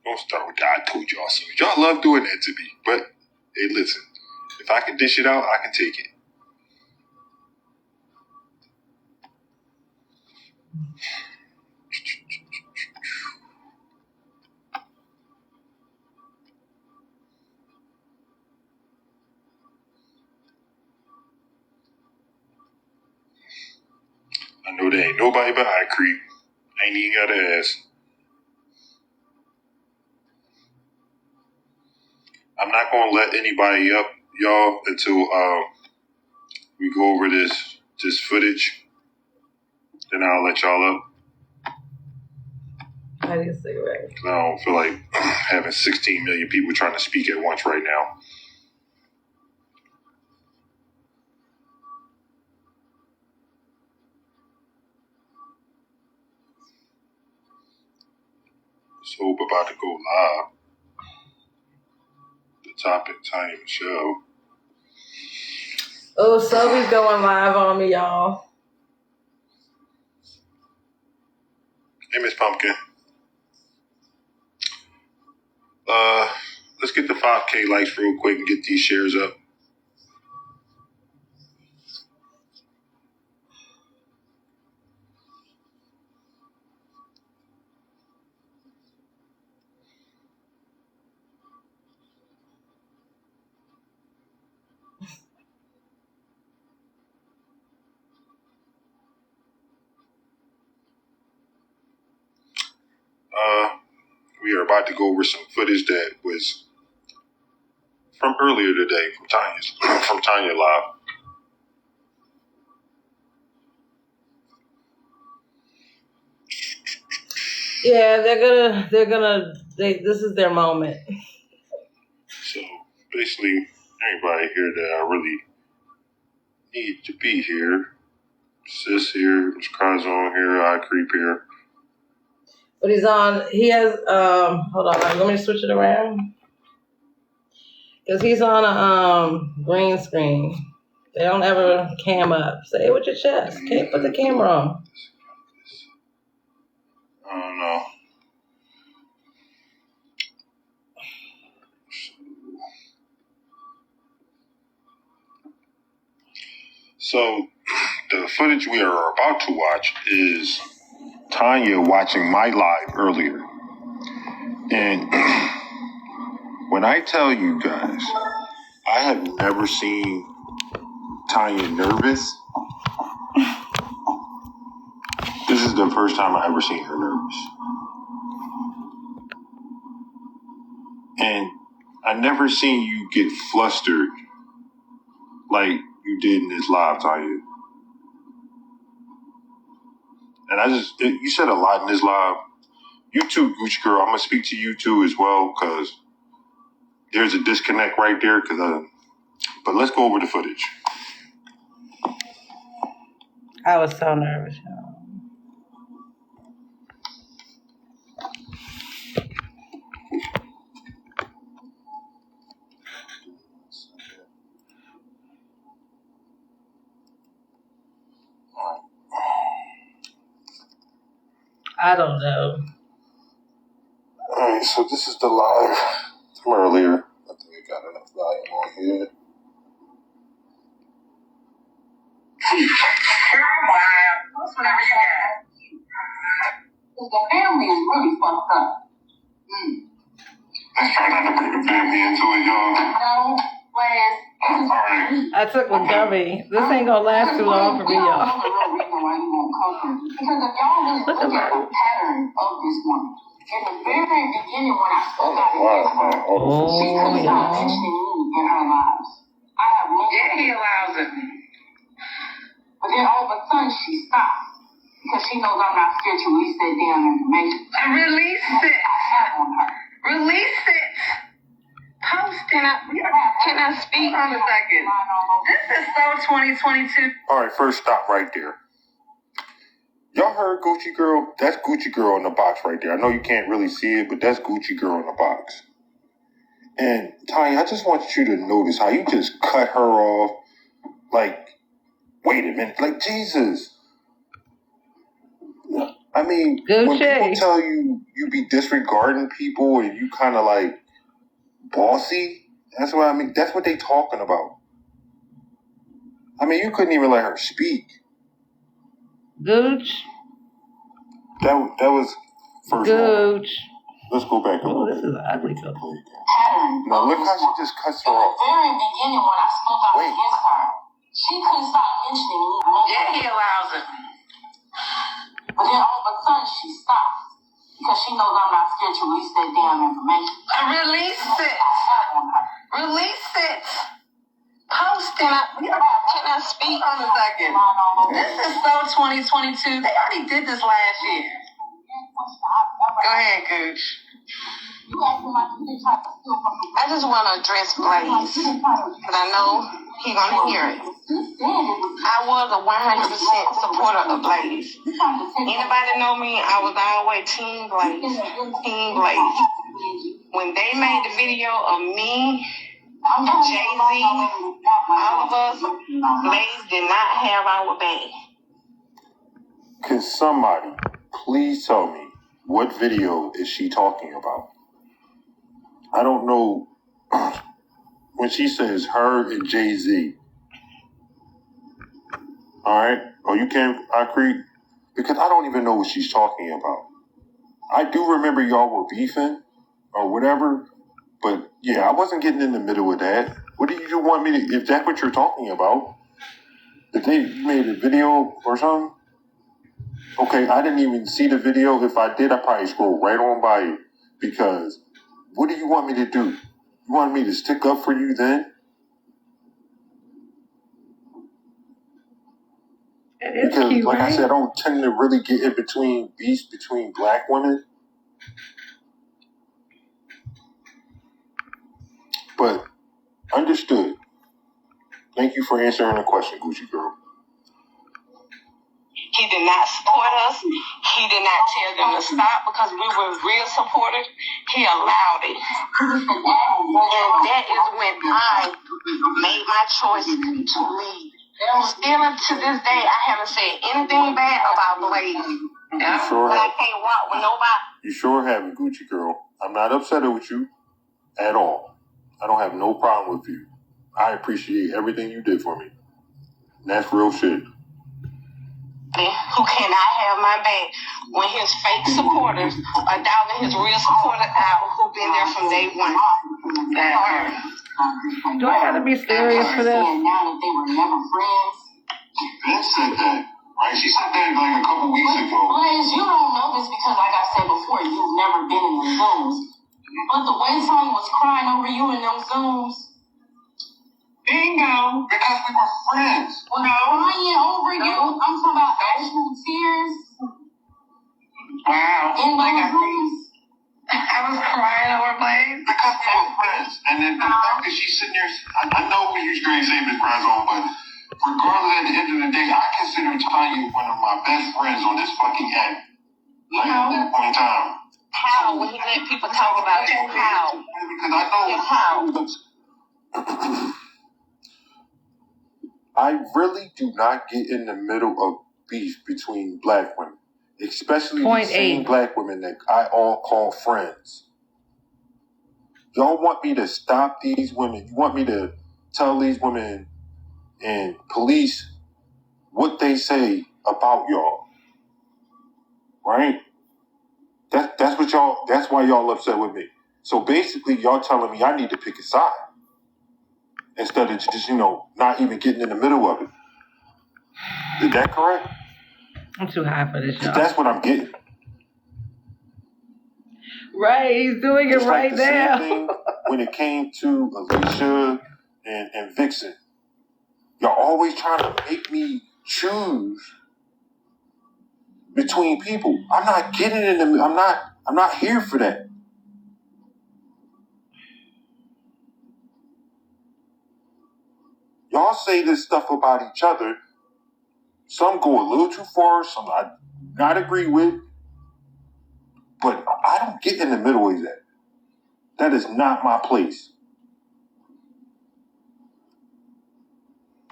Don't start with that. I told y'all so. Y'all love doing that to me. But, hey, listen. If I can dish it out, I can take it. I know there ain't nobody but I creep. Ain't even got to ask. I'm not going to let anybody up, y'all, until we go over this footage. Then I'll let y'all up. I need a cigarette. I don't feel like having 16 million people trying to speak at once right now. So we're about to go live. The topic, Tanya and Michelle. Oh, Sobe's going live on me, y'all. Hey, Miss Pumpkin. Let's get the 5K likes real quick and get these shares up. We are about to go over some footage that was from earlier today from Tanya Live. Yeah, this is their moment. So basically, everybody here that I really need to be here. Sis here, Miss Crazone here, I Creep here. But he has, hold on, let me switch it around. Because he's on a green screen. They don't ever cam up. Say it with your chest. Can't put the camera on. I don't know. So the footage we are about to watch is Tanya watching my live earlier. And when I tell you guys, I have never seen Tanya nervous. This is the first time I ever seen her nervous. And I never seen you get flustered like you did in this live, Tanya. And you said a lot in this live. You too, Gucci Girl. I'm going to speak to you too as well, because there's a disconnect right there. But let's go over the footage. I was so nervous. I don't know. All right, so this is the live from earlier. I think I got enough volume on here. Post whatever you got. Because the family is really fucked up. Let's try not to bring the family into it, y'all. No, Blaze. Alright. I took a gummy. This ain't gonna last too long for me, y'all. That's the real reason why you won't come here. Because if y'all really look at the pattern of this woman, in the very beginning when I spoke out against her, she couldn't stop mentioning me in her lives. I have no. Yeah, he allows it. But then all of a sudden she stopped. Because she knows I'm not scared to release that damn information. Release it. I have on her. Release it. Post it. Can I speak? Hold on a second. This is so 2022. All right, first stop right there. Y'all heard Gucci Girl? That's Gucci Girl in the box right there. I know you can't really see it, but that's Gucci Girl in the box. And Tanya, I just want you to notice how you just cut her off. Like, wait a minute. Like, Jesus. I mean, when people tell you be disregarding people and you kind of like bossy, that's what I mean. That's what they talking about. I mean, you couldn't even let her speak. Gooch. That was first Gooch. Let's go back a little bit. This is an ugly couple. Now look how she just cuts her off. At the very beginning, when I spoke out against her, she couldn't stop mentioning me. Yeah, he allows it. But then all of a sudden, she stopped because she knows I'm not scared to release that damn information. Release it. Release it. Post it. Can I speak on a second? This is so 2022. They already did this last year. Go ahead, Gooch. I just want to address Blaze, but I know he's going to hear it. I was a 100% supporter of Blaze. Anybody know me? I was always Team Blaze. Team Blaze. When they made the video of me, Jay-Z, all of us, Blaze did not have our back. Can somebody please tell me what video is she talking about? I don't know. When she says her and Jay-Z. All right? Oh, you can't, Creed? Because I don't even know what she's talking about. I do remember y'all were beefing or whatever, but yeah, I wasn't getting in the middle of that. What do you want me to, if that's what you're talking about? If they made a video or something? Okay, I didn't even see the video. If I did, I probably scroll right on by it. Because what do you want me to do? You want me to stick up for you then? Because, cute, like right? I said, I don't tend to really get in between beefs between black women. But understood. Thank you for answering the question, Gucci Girl. He did not support us. He did not tell them to stop because we were real supporters. He allowed it. And that is when I made my choice to leave. Still to this day, I haven't said anything bad about Blaze. Sure I can't walk with nobody. You sure haven't, Gucci Girl. I'm not upset with you at all. I don't have no problem with you. I appreciate everything you did for me. And that's real shit. Who cannot have my back when his fake supporters are doubting his real supporters out who've been there from day one. Do I gotta be serious for this? Now that they were never friends. Beth said that, right? She said that like a couple weeks ago. Blaze, you don't know this because, like I said before, you've never been in the Zooms. But the way Tanya was crying over you in them Zooms. Bingo! Because we were friends. Well, crying over you. I'm talking about actual tears. Wow. In those Zooms. I was crying over Blaze. Because we were friends. And then the fact that she's sitting there, I know we use great same as friends on, but regardless, at the end of the day, I consider Tanya one of my best friends on this fucking app. Like at that point in time. How? When he let people talk about you? How? Because I know. Yes, how? I really do not get in the middle of beef between black women, especially the same black women that I all call friends. Y'all want me to stop these women? You want me to tell these women and police what they say about y'all, right? That's what y'all. That's why y'all upset with me. So basically, y'all telling me I need to pick a side instead of just not even getting in the middle of it. Is that correct? I'm too high for this, y'all. That's what I'm getting. Right, he's doing it right now. Same thing when it came to Alicia and Vixen. Y'all always trying to make me choose between people. I'm not getting in the. I'm not here for that. Y'all say this stuff about each other. Some go a little too far. Some not agree with, but I don't get in the middle of that. That is not my place.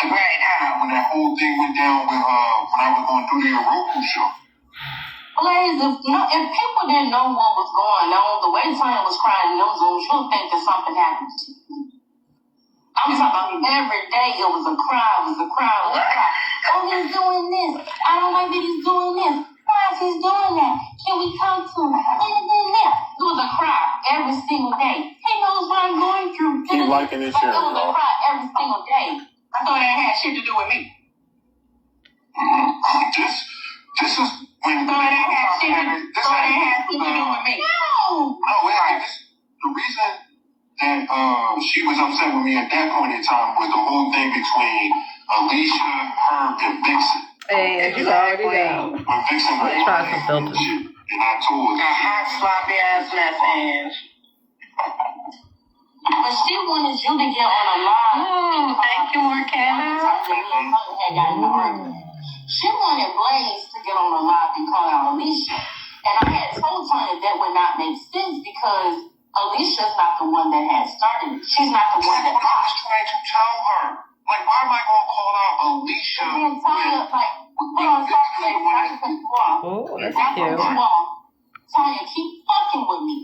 Right, how? When that whole thing went down with when I was going through the Roku show. Blaze, if people didn't know what was going on, the way Tanya was crying in those rooms, you'll think that something happened to you. I'm talking about every day it was a cry, it was a cry, it was a cry. Oh, he's doing this. I don't like that he's doing this. Why is he doing that? Can we come to him? It was a cry every single day. He knows what I'm going through. Keep liking this shit, It was a cry every single day. I thought that had shit to do with me. This is when that had shit to do with me. No, the reason that she was upset with me at that point in time was the whole thing between Alicia, Herb, and Vixen. Hey, you already know. When Vixen was Try some filters. and I told her a hot sloppy ass mess, and but she wanted you to get on a line. Thank you, Morgana. She wanted Blaze to get on the live and call out Alicia. And I had told Tanya that would not make sense because Alicia's not the one that had started it. She's not the one that I was trying to tell her. Like, why am I going to call out Alicia? And Tanya, like, we're on top of it. I can cut you off. Oh, that's I cut cute. you off. Tanya, keep fucking with me.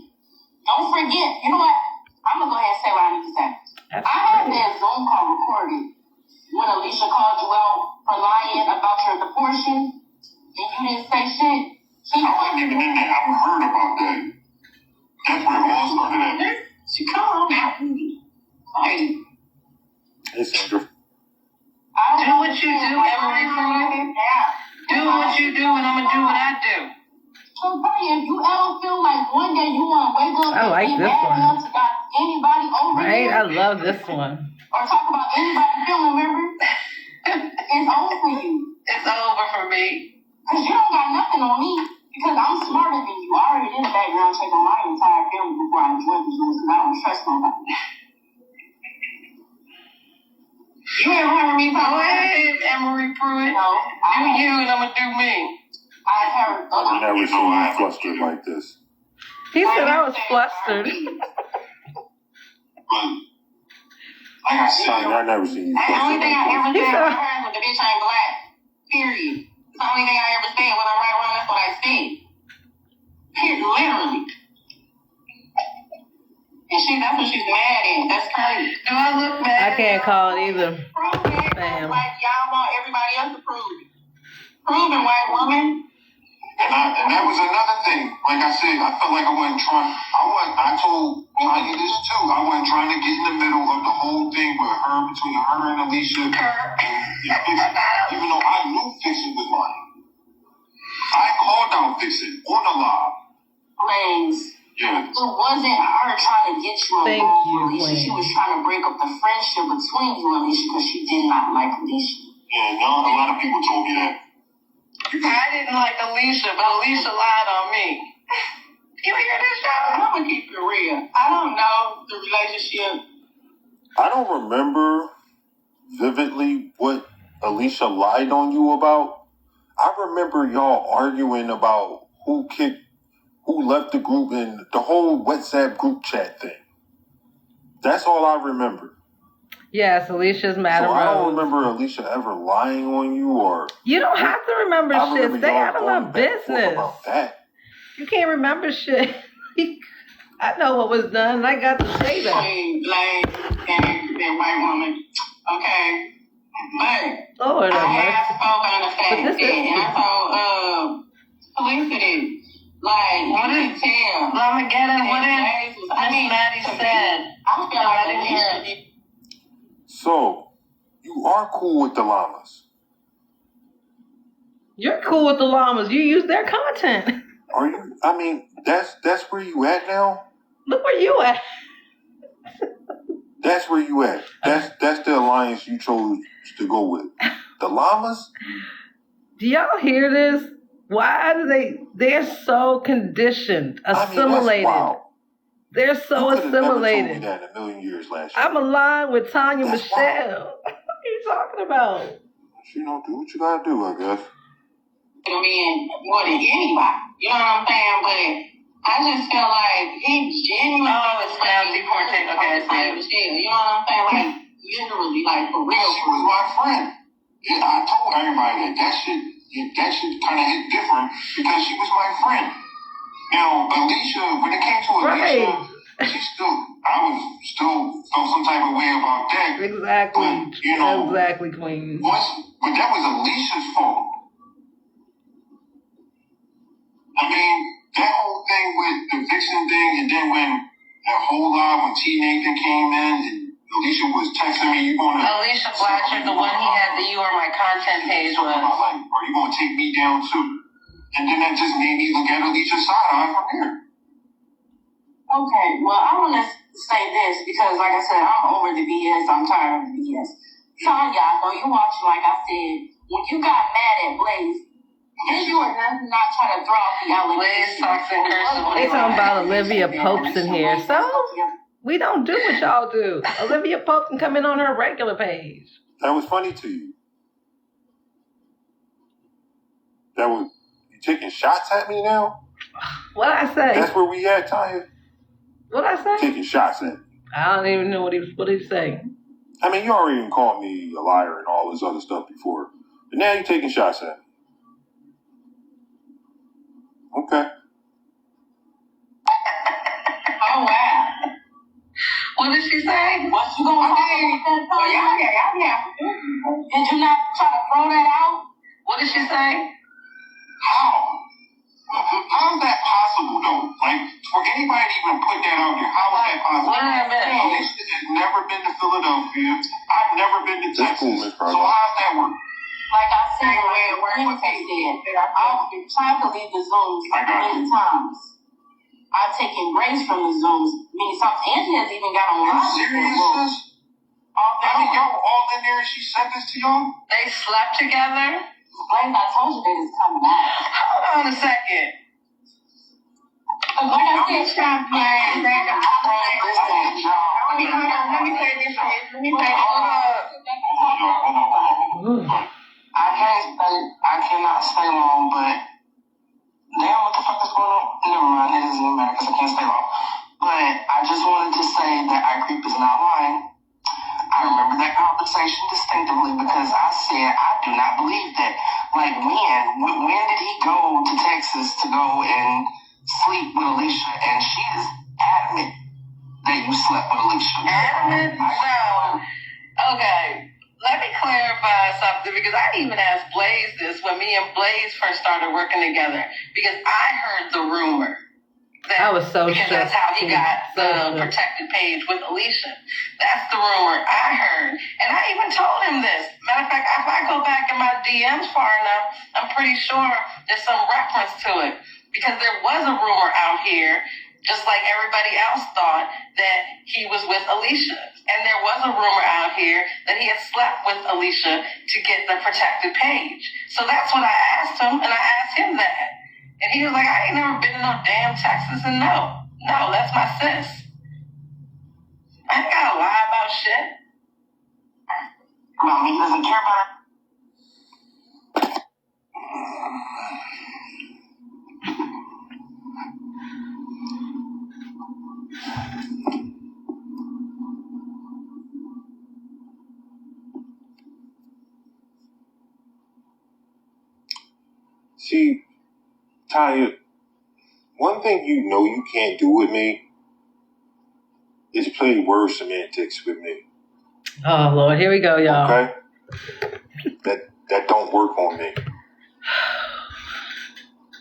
Don't forget. You know what? I'm going to go ahead and say what I need to say. That's I had pretty. that Zoom call recorded when Alicia called you out for lying about your abortion, and you didn't say shit. I wasn't even in there. I heard about that. That's where it all started at. She called out me. Hey. Hey, Sandra. Do what you do, Emery Pruitt. Do what you do, and I'm going to do what I do. So, Brian, if you ever feel like one day you want to wake up I like and be this mad one. enough to got anybody over Right? here, I love this one. or talk about anybody feeling, remember? It's over for you. It's over for me. Because you don't got nothing on me. Because I'm smarter than you. I already did a background check on my entire family before I joined this room because I don't trust nobody. You ever heard me talk about Emery Pruitt? No. Do you and I'm going to do me. I heard. I've never seen you flustered like this. He said I was flustered. Like I said, I've never seen you the only flustered thing I ever like said was the bitch ain't black. Period. It's the only thing I ever said. When I'm right around, that's what I said. Period. Literally. And that's what she's mad at. That's crazy. Do I look mad? I can't call it either. Prove it. Damn. Like y'all want everybody else to prove it. Prove it, white woman. And that was another thing. Like I said, I felt like I wasn't trying. I told Tanya this too. I wasn't trying to get in the middle of the whole thing with her, between her and Alicia. And Vixen. Even though I knew Vixen was lying. I called out Vixen on the live. Blaze. Yeah. It wasn't her trying to get you Thank along you, with Alicia. Blaze. She was trying to break up the friendship between you and Alicia because she did not like Alicia. Yeah, no, a lot of people told me that. I didn't like Alicia, but Alicia lied on me. You hear this, y'all? I'm gonna keep it real. I don't know the relationship. I don't remember vividly what Alicia lied on you about. I remember y'all arguing about who left the group and the whole WhatsApp group chat thing. That's all I remember. Yes, Alicia's mad So at I don't Rose. remember Alicia ever lying on you or... You don't have to remember I shit. remember Stay y'all out of going my back and forth business. about that. You can't remember shit. I know what was done, and I got to say that. Blaze and white woman. Okay. But Lord I have have mercy. spoken on the fact But this that, is- and I told Felicity, like, what did tell? Armageddon, what did Maddie said? I feel like Alicia did. So, you are cool with the llamas. You're cool with the llamas. You use their content. Are you? I mean, that's where you at now? Look where you at. That's where you at. That's the alliance you chose to go with. The llamas? Do y'all hear this? Why do they're so conditioned, assimilated. I mean, that's wild. They're so You could've never told me assimilated. that in a million years last year. I'm aligned with Tanya That's Michelle. What are you talking about? You know, do what you gotta do, I guess. mean, more than anybody. You know what I'm saying? But I just feel like he genuinely. Oh, it's now deportation. Okay, you know what I'm saying? Like, literally, like, for real. She was my friend. Yeah, I told everybody that shit kind of hit different because she was my friend. You know, Alicia, when it came to Alicia, I was still felt some type of way about that. Exactly. But, you know, exactly, Queen. But that was Alicia's fault. I mean, that whole thing with the Vixen thing, and then when that whole live when T. Nathan came in, and Alicia was texting me, Alicia Blatcher, the one he had the You Are My Content page was. Like, are you going to take me down too? And then that just made me look at Alicia's side from here. Okay, well, I want to say this because, like I said, I'm over the BS. I'm tired of the BS. Tanya, I know you watching, like I said, when you got mad at Blaze, did you or not try to throw out the allegations? They talking about Olivia Pope's in here, so we don't do what y'all do. Olivia Pope can come in on her regular page. That was funny to you. You taking shots at me now? What'd I say? That's where we at, Tanya. What'd I say? Taking shots at me. I don't even know what he saying. I mean, you already called me a liar and all this other stuff before, but now you're taking shots at me. Okay. Oh, wow. What did she say? What you gonna say? Well, y'all. Did you not try to throw that out? What did she say? How? How is that possible, though? Like, for anybody to even put that out there, how is that possible? What did I mean? Alicia has never been to Philadelphia. I've never been to Texas. So how does that work? Like I said, I've tried to leave the Zooms many times. I've taken breaks from the Zooms many times. Angie has even got on live. Serious? I mean, y'all were all in there and she said this to y'all? They slept together? Blaze, I told you that it's coming out. Hold on a second. Like I said, stop playing. Let me say this. I cannot stay long, but damn, what the fuck is going on? Never mind, it doesn't even matter because I can't stay long. But I just wanted to say that iCreep is not lying. I remember that conversation distinctively because I said I do not believe that. Like, when did he go to Texas to go and sleep with Alicia? And she is adamant that you slept with Alicia. Adamant? No. Okay. Let me clarify something because I even asked Blaze this when me and Blaze first started working together because I heard the rumor. I was so because that's how he got the protected page with Alicia. That's the rumor I heard. And I even told him this. Matter of fact, if I go back in my DMs far enough, I'm pretty sure there's some reference to it. Because there was a rumor out here, just like everybody else thought, that he was with Alicia. And there was a rumor out here that he had slept with Alicia to get the protected page. So that's what I asked him, and I asked him that. And he was like, I ain't never been to no damn Texas, and no, that's my sis. I ain't gotta lie about shit. No, he doesn't care about her. See, Tanya, one thing you know you can't do with me is play word semantics with me. Oh, Lord, here we go, y'all. Okay? That don't work on me.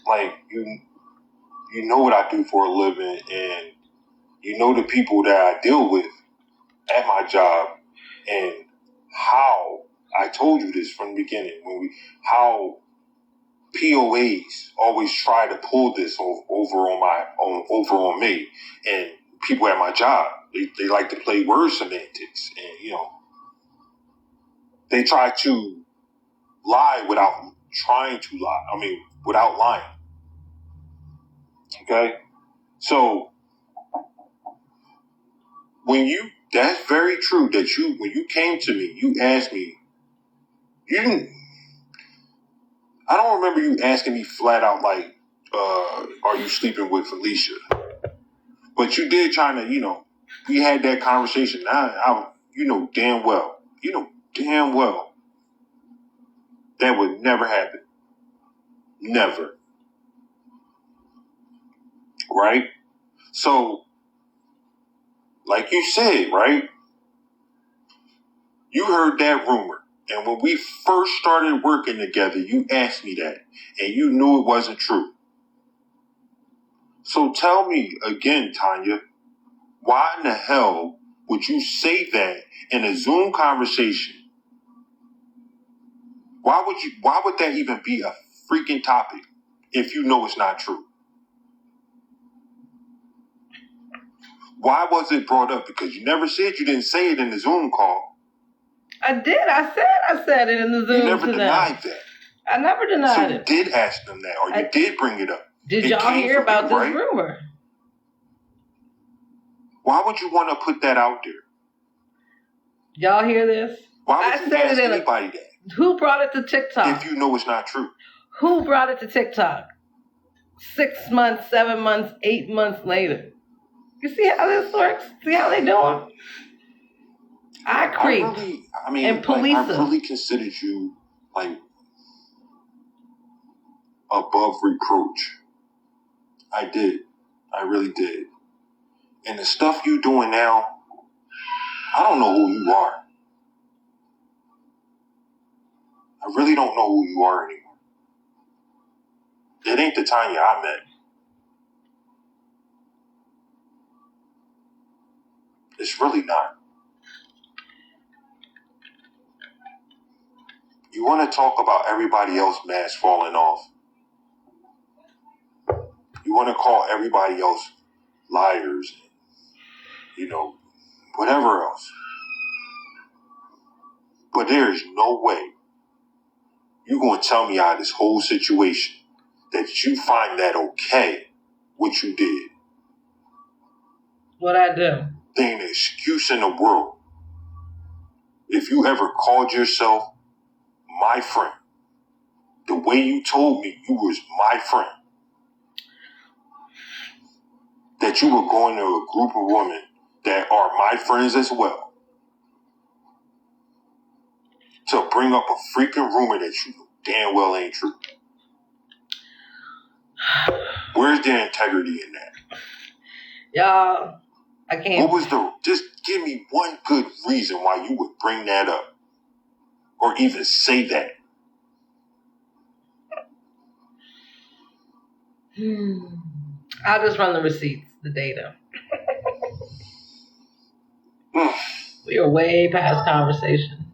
Like, you know what I do for a living, and you know the people that I deal with at my job, and how I told you this from the beginning, how POAs always try to pull this over on me, and people at my job, they like to play word semantics, and they try to lie without trying to lie. I mean, without lying. Okay? So that's very true that when you came to me, you asked me, I don't remember you asking me flat out like, are you sleeping with Felicia? But you did trying to, we had that conversation. You know damn well that would never happen. Never. Right? So, like you said, right? You heard that rumor. And when we first started working together, you asked me that. And you knew it wasn't true. So tell me again, Tanya, why in the hell would you say that in a Zoom conversation? Why would that even be a freaking topic if you know it's not true? Why was it brought up? Because you never said you didn't say it in the Zoom call. I did. I said it in the Zoom. You never denied that. I never denied it. So you did ask them that, or you did bring it up. Did y'all hear about this rumor? Why would you want to put that out there? Y'all hear this? Why would you ask anybody that? Who brought it to TikTok? If you know it's not true. Who brought it to TikTok? 6 months, 7 months, 8 months later. You see how this works? See how they doing? I creeped. And police. I really considered you like above reproach. I did. I really did. And the stuff you doing now, I don't know who you are. I really don't know who you are anymore. It ain't the Tanya I met. It's really not. You want to talk about everybody else's mask falling off. You want to call everybody else liars, whatever else. But there is no way you're going to tell me out of this whole situation that you find that okay, what you did. What I do? There ain't an excuse in the world. If you ever called yourself my friend, the way you told me you was my friend, that you were going to a group of women that are my friends as well, to bring up a freaking rumor that you damn well ain't true. Where's the integrity in that? Y'all, I can't. Just give me one good reason why you would bring that up or even say that. I'll just run the receipts, the data. We are way past conversation.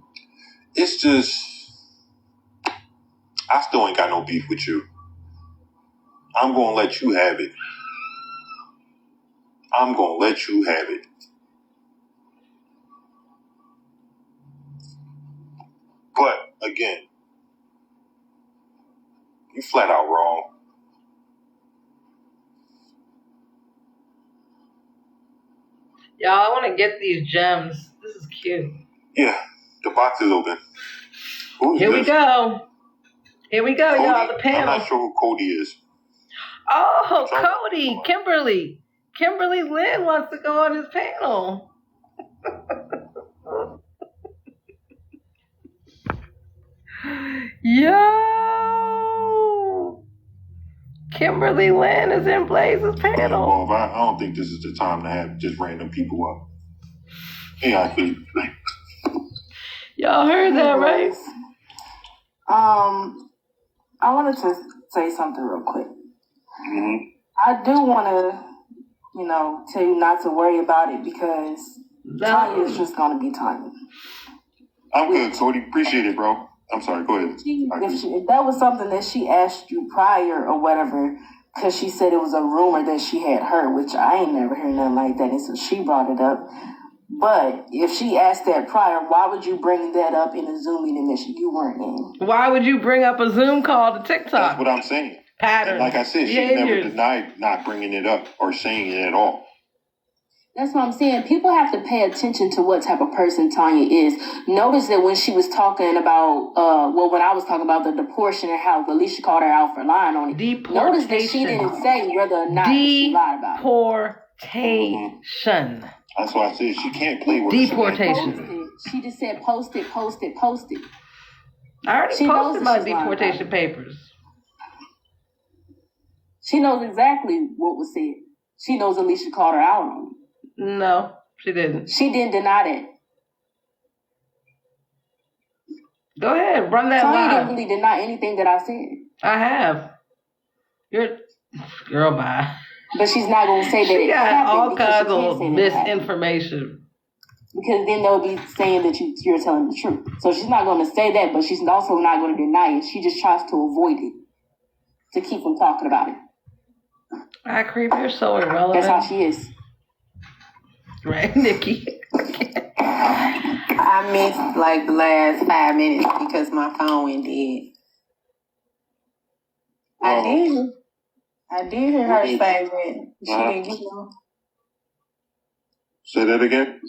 It's just, I still ain't got no beef with you. I'm going to let you have it. But, again, you flat out wrong. Y'all, I want to get these gems. This is cute. Yeah, the box is open. Here we go, Cody? y'all, the panel. I'm not sure who Cody is. Oh, Cody, Kimberly. Kimberly Lynn wants to go on his panel. Yo! Kimberly Lynn is in Blaze's panel. I don't think this is the time to have just random people up. Yeah, I think. Y'all heard that, right? I wanted to say something real quick. Mm-hmm. I do want to, tell you not to worry about it because Tanya is just going to be Tanya. I'm good, Cody. Appreciate it, bro. I'm sorry. Go ahead. If that was something that she asked you prior or whatever, because she said it was a rumor that she had heard, which I ain't never heard nothing like that, and so she brought it up. But if she asked that prior, why would you bring that up in a Zoom meeting that you weren't in? Why would you bring up a Zoom call to TikTok? That's what I'm saying. Pattern. Like I said, she never denied not bringing it up or saying it at all. That's what I'm saying. People have to pay attention to what type of person Tanya is. Notice that when she was talking about, when I was talking about the deportation and how Alicia called her out for lying on it. Notice that she didn't say whether or not she lied about it. Deportation. That's why I said she can't play with deportation. She just said post it, post it, post it. I already posted my deportation papers. She knows exactly what was said. She knows Alicia called her out on it. No, she didn't. She didn't deny that. Go ahead, run that Tanya live. didn't really deny anything that I said. I have. Girl, bye. But she's not going to say that she it got all kinds of misinformation. Because then they'll be saying that you're telling the truth. So she's not going to say that, but she's also not going to deny it. She just tries to avoid it to keep from talking about it. I agree. You're so irrelevant. That's how she is. Right, Nikki? I missed like the last 5 minutes because my phone went dead. I did hear her say that she didn't get no. Say that again?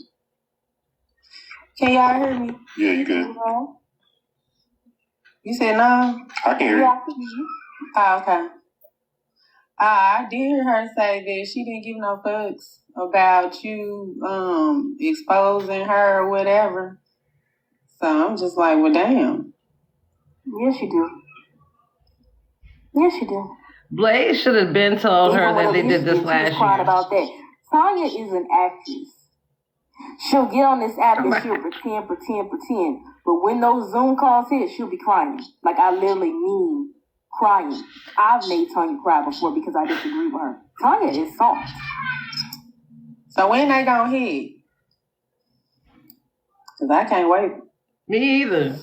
Can y'all hear me? Yeah, you can. You said no? I can hear you. Yeah, I can hear you. Oh, okay. I did hear her say that she didn't give no fucks about you exposing her or whatever. So I'm just like, well, damn. Yes, you do. Yes, you do. Blaze should have been told her that they did this last year. About that. Tanya is an actress. She'll get on this app and she'll pretend. But when those Zoom calls hit, she'll be crying. Like, I literally mean crying. I've made Tanya cry before because I disagree with her. Tanya is soft. So when they gonna hit? Because I can't wait. Me either.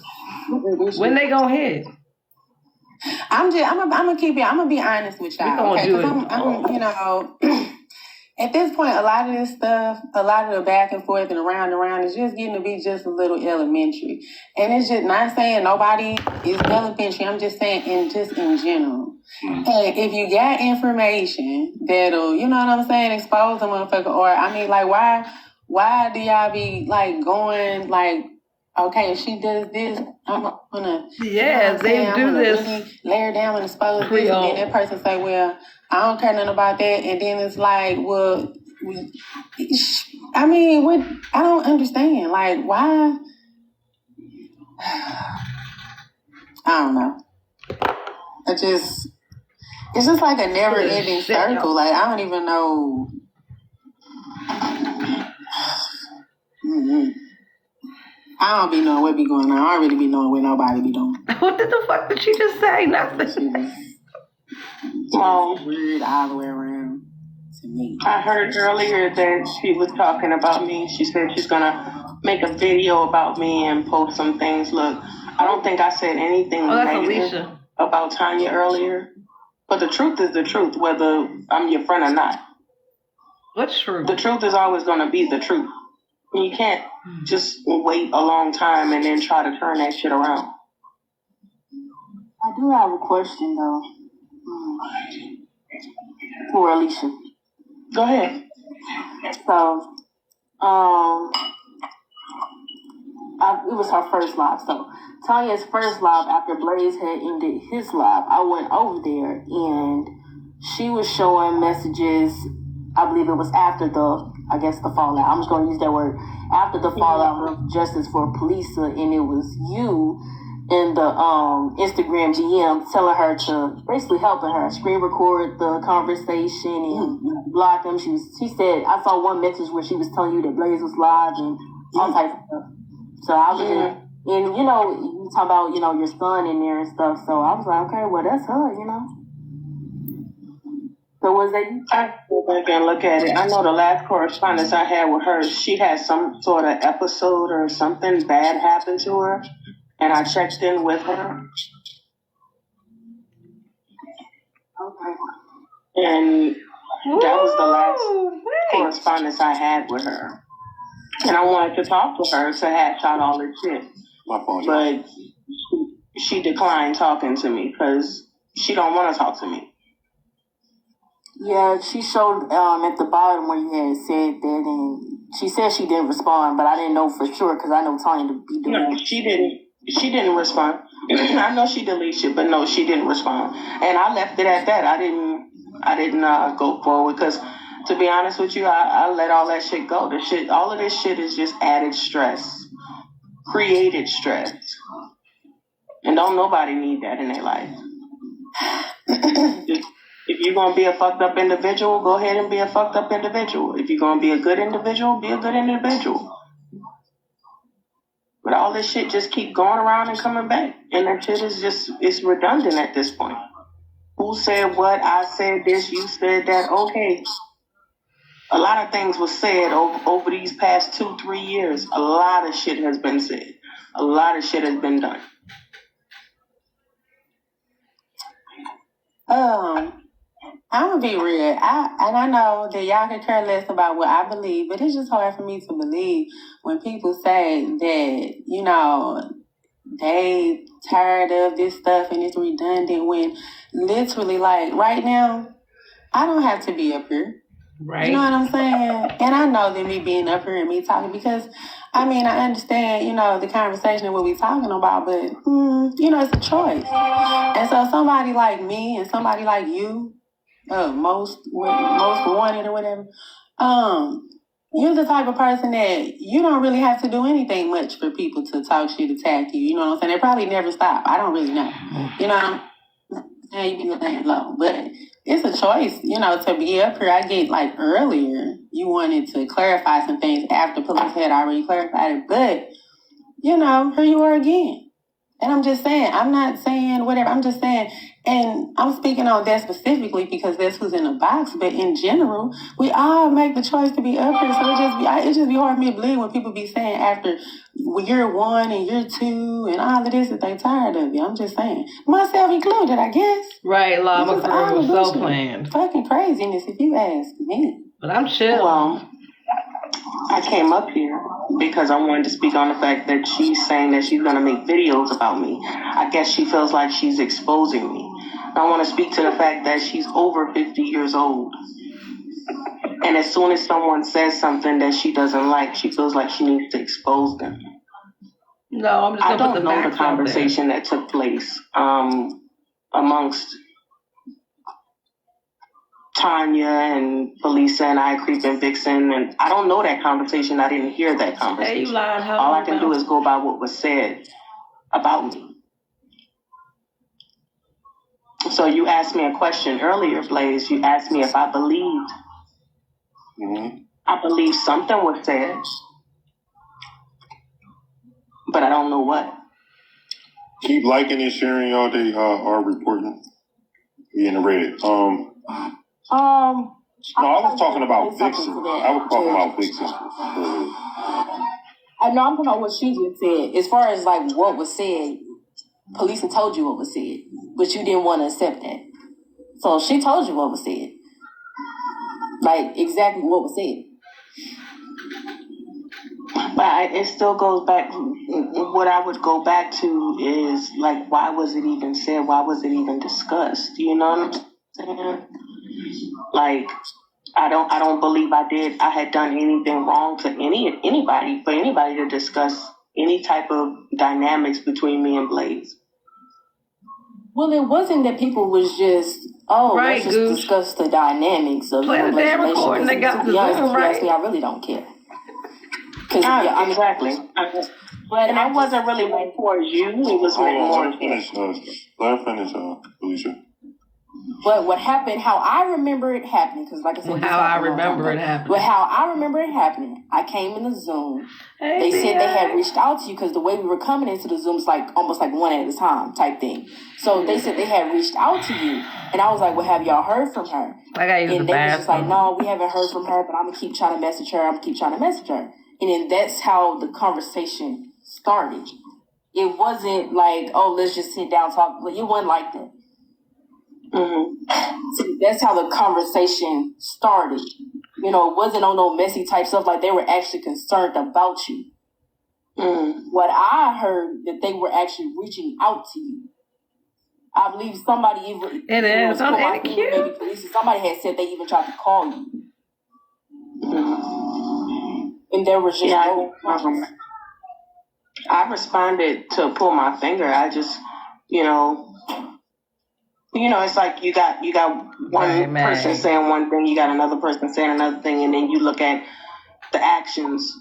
When they gonna hit? I'm gonna keep it. I'm gonna be honest with y'all. We gonna do it. I'm you know, at this point, a lot of this stuff, a lot of the back and forth and around is just getting to be just a little elementary. And it's just not saying nobody is elementary. I'm just saying in general. And if you got information that'll, you know what I'm saying, expose a motherfucker, or I mean, like, why do y'all be like going like, okay, if she does this, I'm gonna. Yeah, they do this. Really lay her down and expose this, and then that person say, "Well, I don't care nothing about that," and then it's like, "Well, I mean, what? I don't understand. Like, why?" I don't know. It's just like a never-ending circle. Like, I don't even know. I don't be knowing what be going on. I already be knowing what nobody be doing. What the fuck did she just say? Nothing. Weird all the way around to me. I heard earlier that she was talking about me. She said she's gonna make a video about me and post some things. Look, I don't think I said anything negative about Tanya earlier. But the truth is the truth, whether I'm your friend or not. What's true? The truth is always gonna be the truth. You can't just wait a long time and then try to turn that shit around. I do have a question, though, for Alicia. Go ahead. So, it was her first live. So, Tanya's first live after Blaze had ended his live, I went over there and she was showing messages. I believe it was after the fallout. I'm just going to use that word. After the fallout of Justice for Polisa, and it was you in the Instagram DM telling her to, basically helping her screen record the conversation and block them. She said, I saw one message where she was telling you that Blaze was live and all types of stuff. So I was and you know, you talk about, you know, your son in there and stuff. So I was like, okay, well, that's her, you know. So was that you? I go back and look at it. I know the last correspondence I had with her, she had some sort of episode or something bad happened to her, and I checked in with her. Okay. And that was the last correspondence I had with her. And I wanted to talk to her to hash out all this shit. But she declined talking to me because she don't want to talk to me. Yeah, she showed at the bottom where you had said that, and she said she didn't respond, but I didn't know for sure because I know Tanya to be doing. No, she didn't. She didn't respond. I know she deleted it, but no, she didn't respond, and I left it at that. I didn't go forward because, to be honest with you, I let all that shit go. All of this shit is just added stress, created stress, and don't nobody need that in their life. If you're going to be a fucked up individual, go ahead and be a fucked up individual. If you're going to be a good individual, be a good individual. But all this shit just keep going around and coming back. And that shit is it's redundant at this point. Who said what? I said this, you said that. Okay. A lot of things were said over these past 2-3 years. A lot of shit has been said. A lot of shit has been done. I'm gonna be real. I know that y'all can care less about what I believe, but it's just hard for me to believe when people say that, you know, they tired of this stuff and it's redundant when literally, like, right now, I don't have to be up here. Right. You know what I'm saying? And I know that me being up here and me talking because, I mean, I understand, you know, the conversation and what we talking about, but, you know, it's a choice. And so somebody like me and somebody like you, most wanted or whatever, you're the type of person that you don't really have to do anything much for people to talk shit, attack you. You know what I'm saying? They probably never stop. I don't really know. You know, you be laying low, but it's a choice, you know, to be up here. I get like earlier, you wanted to clarify some things after police had already clarified it, but you know, here you are again. And I'm just saying, I'm not saying whatever, I'm just saying, and I'm speaking on that specifically because that's who's in the box, but in general, we all make the choice to be up here, so it just be hard for me to believe when people be saying after year 1 and year 2 and all of this that they tired of it. I'm just saying, myself included, I guess. Right, Lama Girl was so planned. Fucking craziness if you ask me. But I'm chill. Well, I came up here because I wanted to speak on the fact that she's saying that she's going to make videos about me. I guess she feels like she's exposing me. I want to speak to the fact that she's over 50 years old. And as soon as someone says something that she doesn't like, she feels like she needs to expose them. No, I'm just going to put the facts out there. I don't know the conversation that took place amongst Tanya and Felisa and I, Creep and Vixen, and I don't know that conversation. I didn't hear that conversation. Hey, you lied. All I can do is go by what was said about me. So you asked me a question earlier, Blaze. You asked me if I believed. Mm-hmm. I believe something was said, but I don't know what. Keep liking and sharing y'all. They are reporting. We in the red. No, I was talking about Vixen. I was talking about Vixen. I know I'm talking about what she just said. As far as like what was said, police had told you what was said, but you didn't want to accept that. So she told you what was said. Like exactly what was said. But it still goes back, what I would go back to is like, why was it even said? Why was it even discussed? You know what I'm saying? Like, I don't believe I had done anything wrong to anybody, for anybody to discuss any type of dynamics between me and Blaze. Well, it wasn't that people was just, let's just discuss the dynamics of your relationship. Because they got to be honest, if you ask me, I really don't care. Exactly. But I wasn't really meant towards you. It was meant more. Let her finish, Felicia. But what happened, how I remember it happening, because like I said, how I remember it happening. But how I remember it happening, I came in the Zoom. They said they had reached out to you because the way we were coming into the Zoom is like almost like one at a time type thing. So they said they had reached out to you, and I was like, "Well, have y'all heard from her?" And they was just like, "No, we haven't heard from her, but I'm gonna keep trying to message her. And then that's how the conversation started. It wasn't like, let's just sit down and talk. It wasn't like that. Mm-hmm. So that's how the conversation started. You know, it wasn't on no messy type stuff. Like they were actually concerned about you. What I heard that they were actually reaching out to you. I believe somebody even... It is. Ain't it cute? Maybe police, somebody had said they even tried to call you. And there was just I responded to pull my finger. I just, it's like you got one person saying one thing, you got another person saying another thing, and then you look at the actions.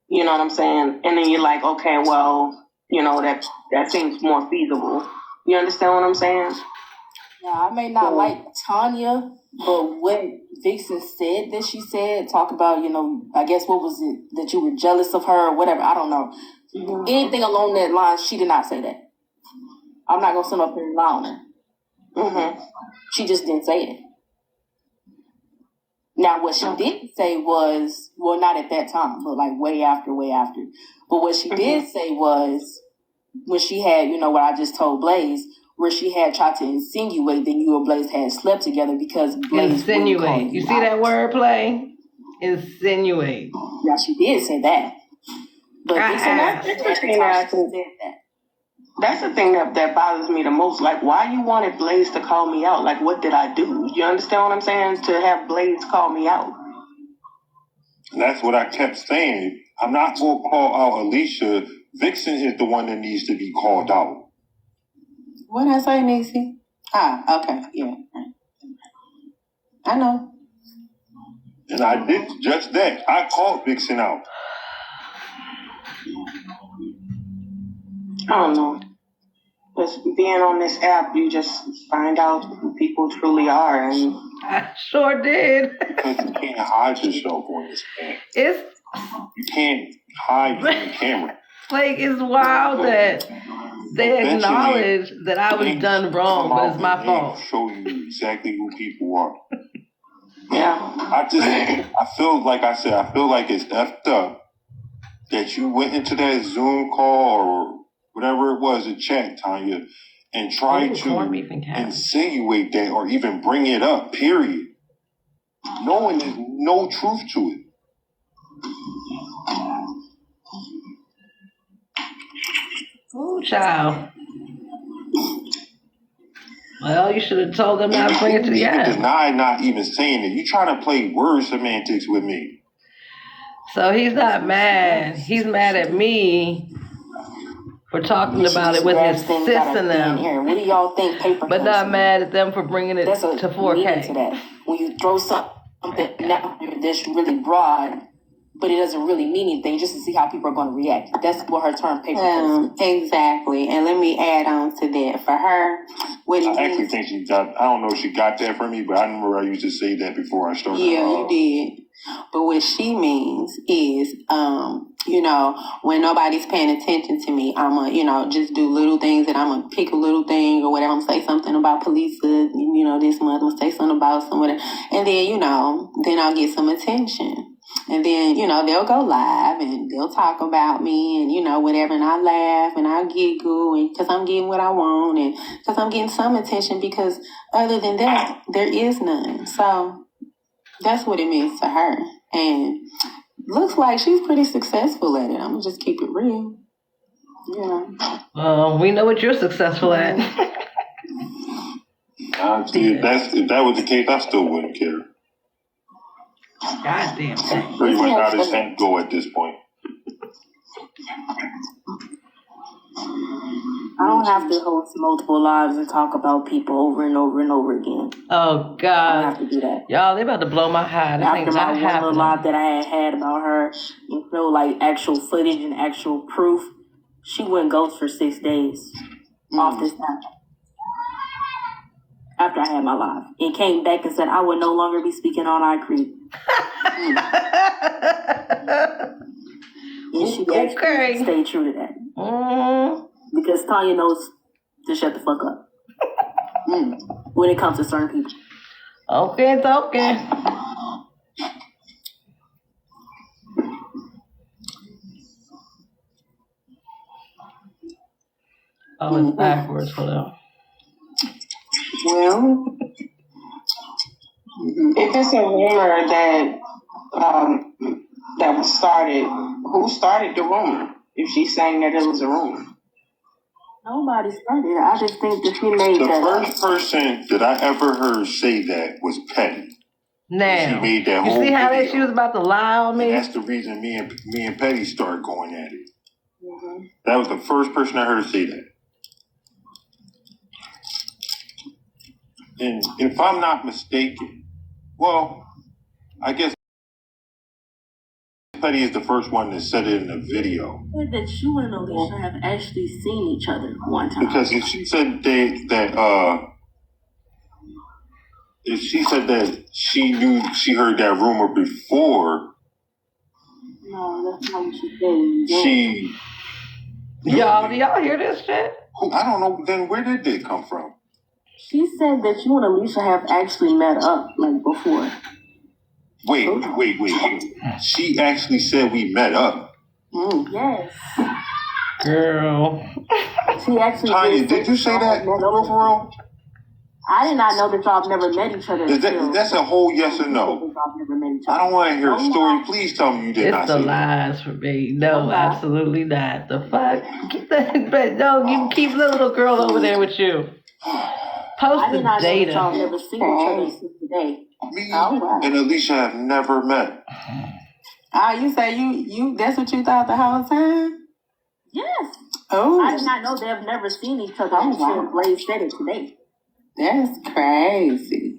You know what I'm saying? And then you're like, okay, well, that seems more feasible. You understand what I'm saying? Yeah, I may not like Tanya, but what Vixen said that she said, talk about, I guess what was it, that you were jealous of her or whatever, I don't know. Mm-hmm. Anything along that line, she did not say that. I'm not going to sit up here and lie on her. Mm-hmm. She just didn't say it. Now, what she did say was, well, not at that time, but like way after. But what she did say was, when she had, what I just told Blaze, where she had tried to insinuate that you and Blaze had slept together because Blaze insinuate. You see that word play? Insinuate. Yeah, she did say that. But that's the thing that bothers me the most. Like, why you wanted Blaze to call me out? Like, what did I do? You understand what I'm saying? To have Blaze call me out. And that's what I kept saying. I'm not going to call out Alicia. Vixen is the one that needs to be called out. What did I say, Niecy? Okay, yeah. I know. And I did just that. I called Vixen out. I don't know. Just being on this app, you just find out who people truly are. And I sure did. Because you can't hide yourself on this app. You can't hide from the camera. Like, it's wild that they acknowledge that I was done wrong, but it's my fault. Show you exactly who people are. Yeah. I feel like I said, I feel like it's effed up that you went into that Zoom call or whatever it was, a chat, Tanya, and tried to insinuate that or even bring it up, period. Knowing there's no truth to it. Ooh, child. Well, you should have told them not to bring it to the end. Deny not even saying it. You trying to play word semantics with me. So he's not mad. He's mad at me for talking about it with his sis and them. What do y'all think paper But not mad at them for bringing it to 4K. To that. When you throw something that's really broad, but it doesn't really mean anything, just to see how people are going to react. That's what her term paper is. Exactly. And let me add on to that. For her, what it I actually think she got, I don't know if she got that from me, but I remember I used to say that before I started. Yeah, you did. But what she means is, when nobody's paying attention to me, I'm going to, just do little things, and I'm going to pick a little thing or whatever. I'm going to say something about police, this month, I'm going to say something about someone. And then, then I'll get some attention. And then, they'll go live and they'll talk about me and, whatever. And I laugh and I giggle because I'm getting what I want and because I'm getting some attention, because other than that, there is none. So that's what it means to her. And looks like she's pretty successful at it. I'm going to just keep it real. Well, we know what you're successful at. If that was the case, I still wouldn't care. Goddamn thing. Pretty much how this thing go at this point. I don't have to host multiple lives and talk about people over and over and over again. Oh, God. I don't have to do that. Y'all, they about to blow my high. After my one little live that I had about her, like actual footage and actual proof, she went ghost for 6 days off this app. After I had my live. And came back and said I would no longer be speaking on iCreep. And she actually stayed true to that. Because Tanya knows to shut the fuck up. When it comes to certain people. Okay, it's okay. Oh, it's backwards. Hold on. Well, if it's a rumor that was started, who started the rumor? If she's saying that it was a rumor, Nobody started it. I just think that she made The that first person that I ever heard say that was Petty. Now, she made that you whole see how video. she was about to lie on me? And that's the reason me and Petty started going at it. Mm-hmm. That was the first person I heard say that. And if I'm not mistaken, well, I guess Petty is the first one that said it in the video. Said that you and Alicia have actually seen each other one time. Because if she said if she said that she knew she heard that rumor before. No, that's not what she said. She. Y'all, do y'all hear this shit? I don't know. Then where did it come from? She said that you and Alicia have actually met up like before. Wait. She actually said we met up. Yes. Girl. She actually Tanya, did you say that? For real? I did not know that y'all have never met each other. That's a whole yes or no. I don't want to hear a story. Please tell me you did not say that. It's the lies for me. No, absolutely not. The fuck? But no, you keep the little girl over there with you. Post the data. I did not know that y'all never seen each other since today. Me and Alicia have never met. You say you that's what you thought the whole time? Yes. Oh. I did not know they have never seen each other until Blaze said it today. That's crazy.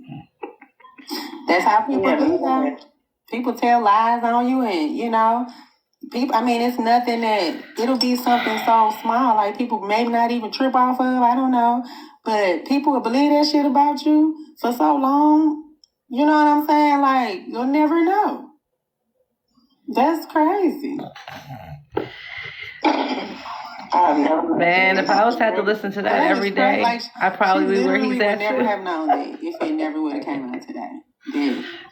That's how people do that. People tell lies on you, and people. I mean, it's nothing that it'll be something so small, like people maybe not even trip off of. I don't know, but people will believe that shit about you for so long. You know what I'm saying? Like you'll never know. That's crazy. Man, if I was had to listen to that every day, I probably be where he's at. Would never have known that if it never would have came out today.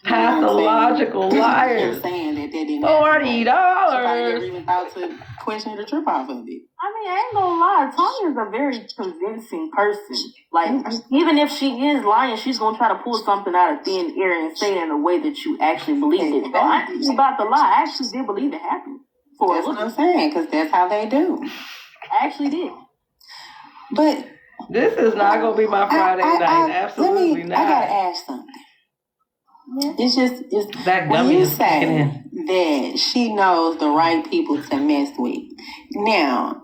Pathological liars. Saying that didn't $40. She probably never even thought to question the trip off of it. I mean, I ain't gonna lie. Tanya's a very convincing person. Like, even if she is lying, she's gonna try to pull something out of thin air and say it in a way that you actually believe it. So I ain't about to lie. I actually did believe it happened. That's what I'm saying, because that's how they do. I actually did. But this is not gonna be my Friday night. Absolutely not. I gotta ask something. Yeah. It's that when gummy you is say that she knows the right people to mess with. Now,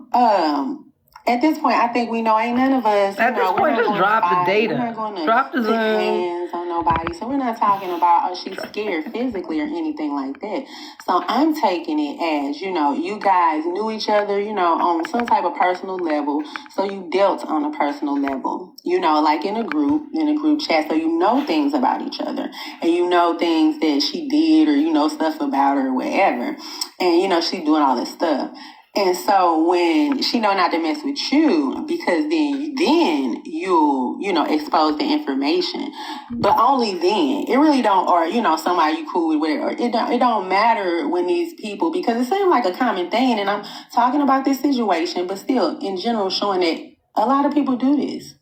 at this point, I think we know ain't none of us. At this point, just drop the data. We're not going to drop the Zoom. Hands on nobody. So we're not talking about she's scared physically or anything like that. So I'm taking it as you guys knew each other, on some type of personal level. So you dealt on a personal level, like in a group chat. So you know things about each other, and you know things that she did, or stuff about her or whatever, and she's doing all this stuff. And so when she know not to mess with you, because then you'll, expose the information. But only then. It really don't, or, somebody you cool with, whatever. It don't matter when these people, because it seems like a common thing, and I'm talking about this situation, but still, in general, showing that a lot of people do this.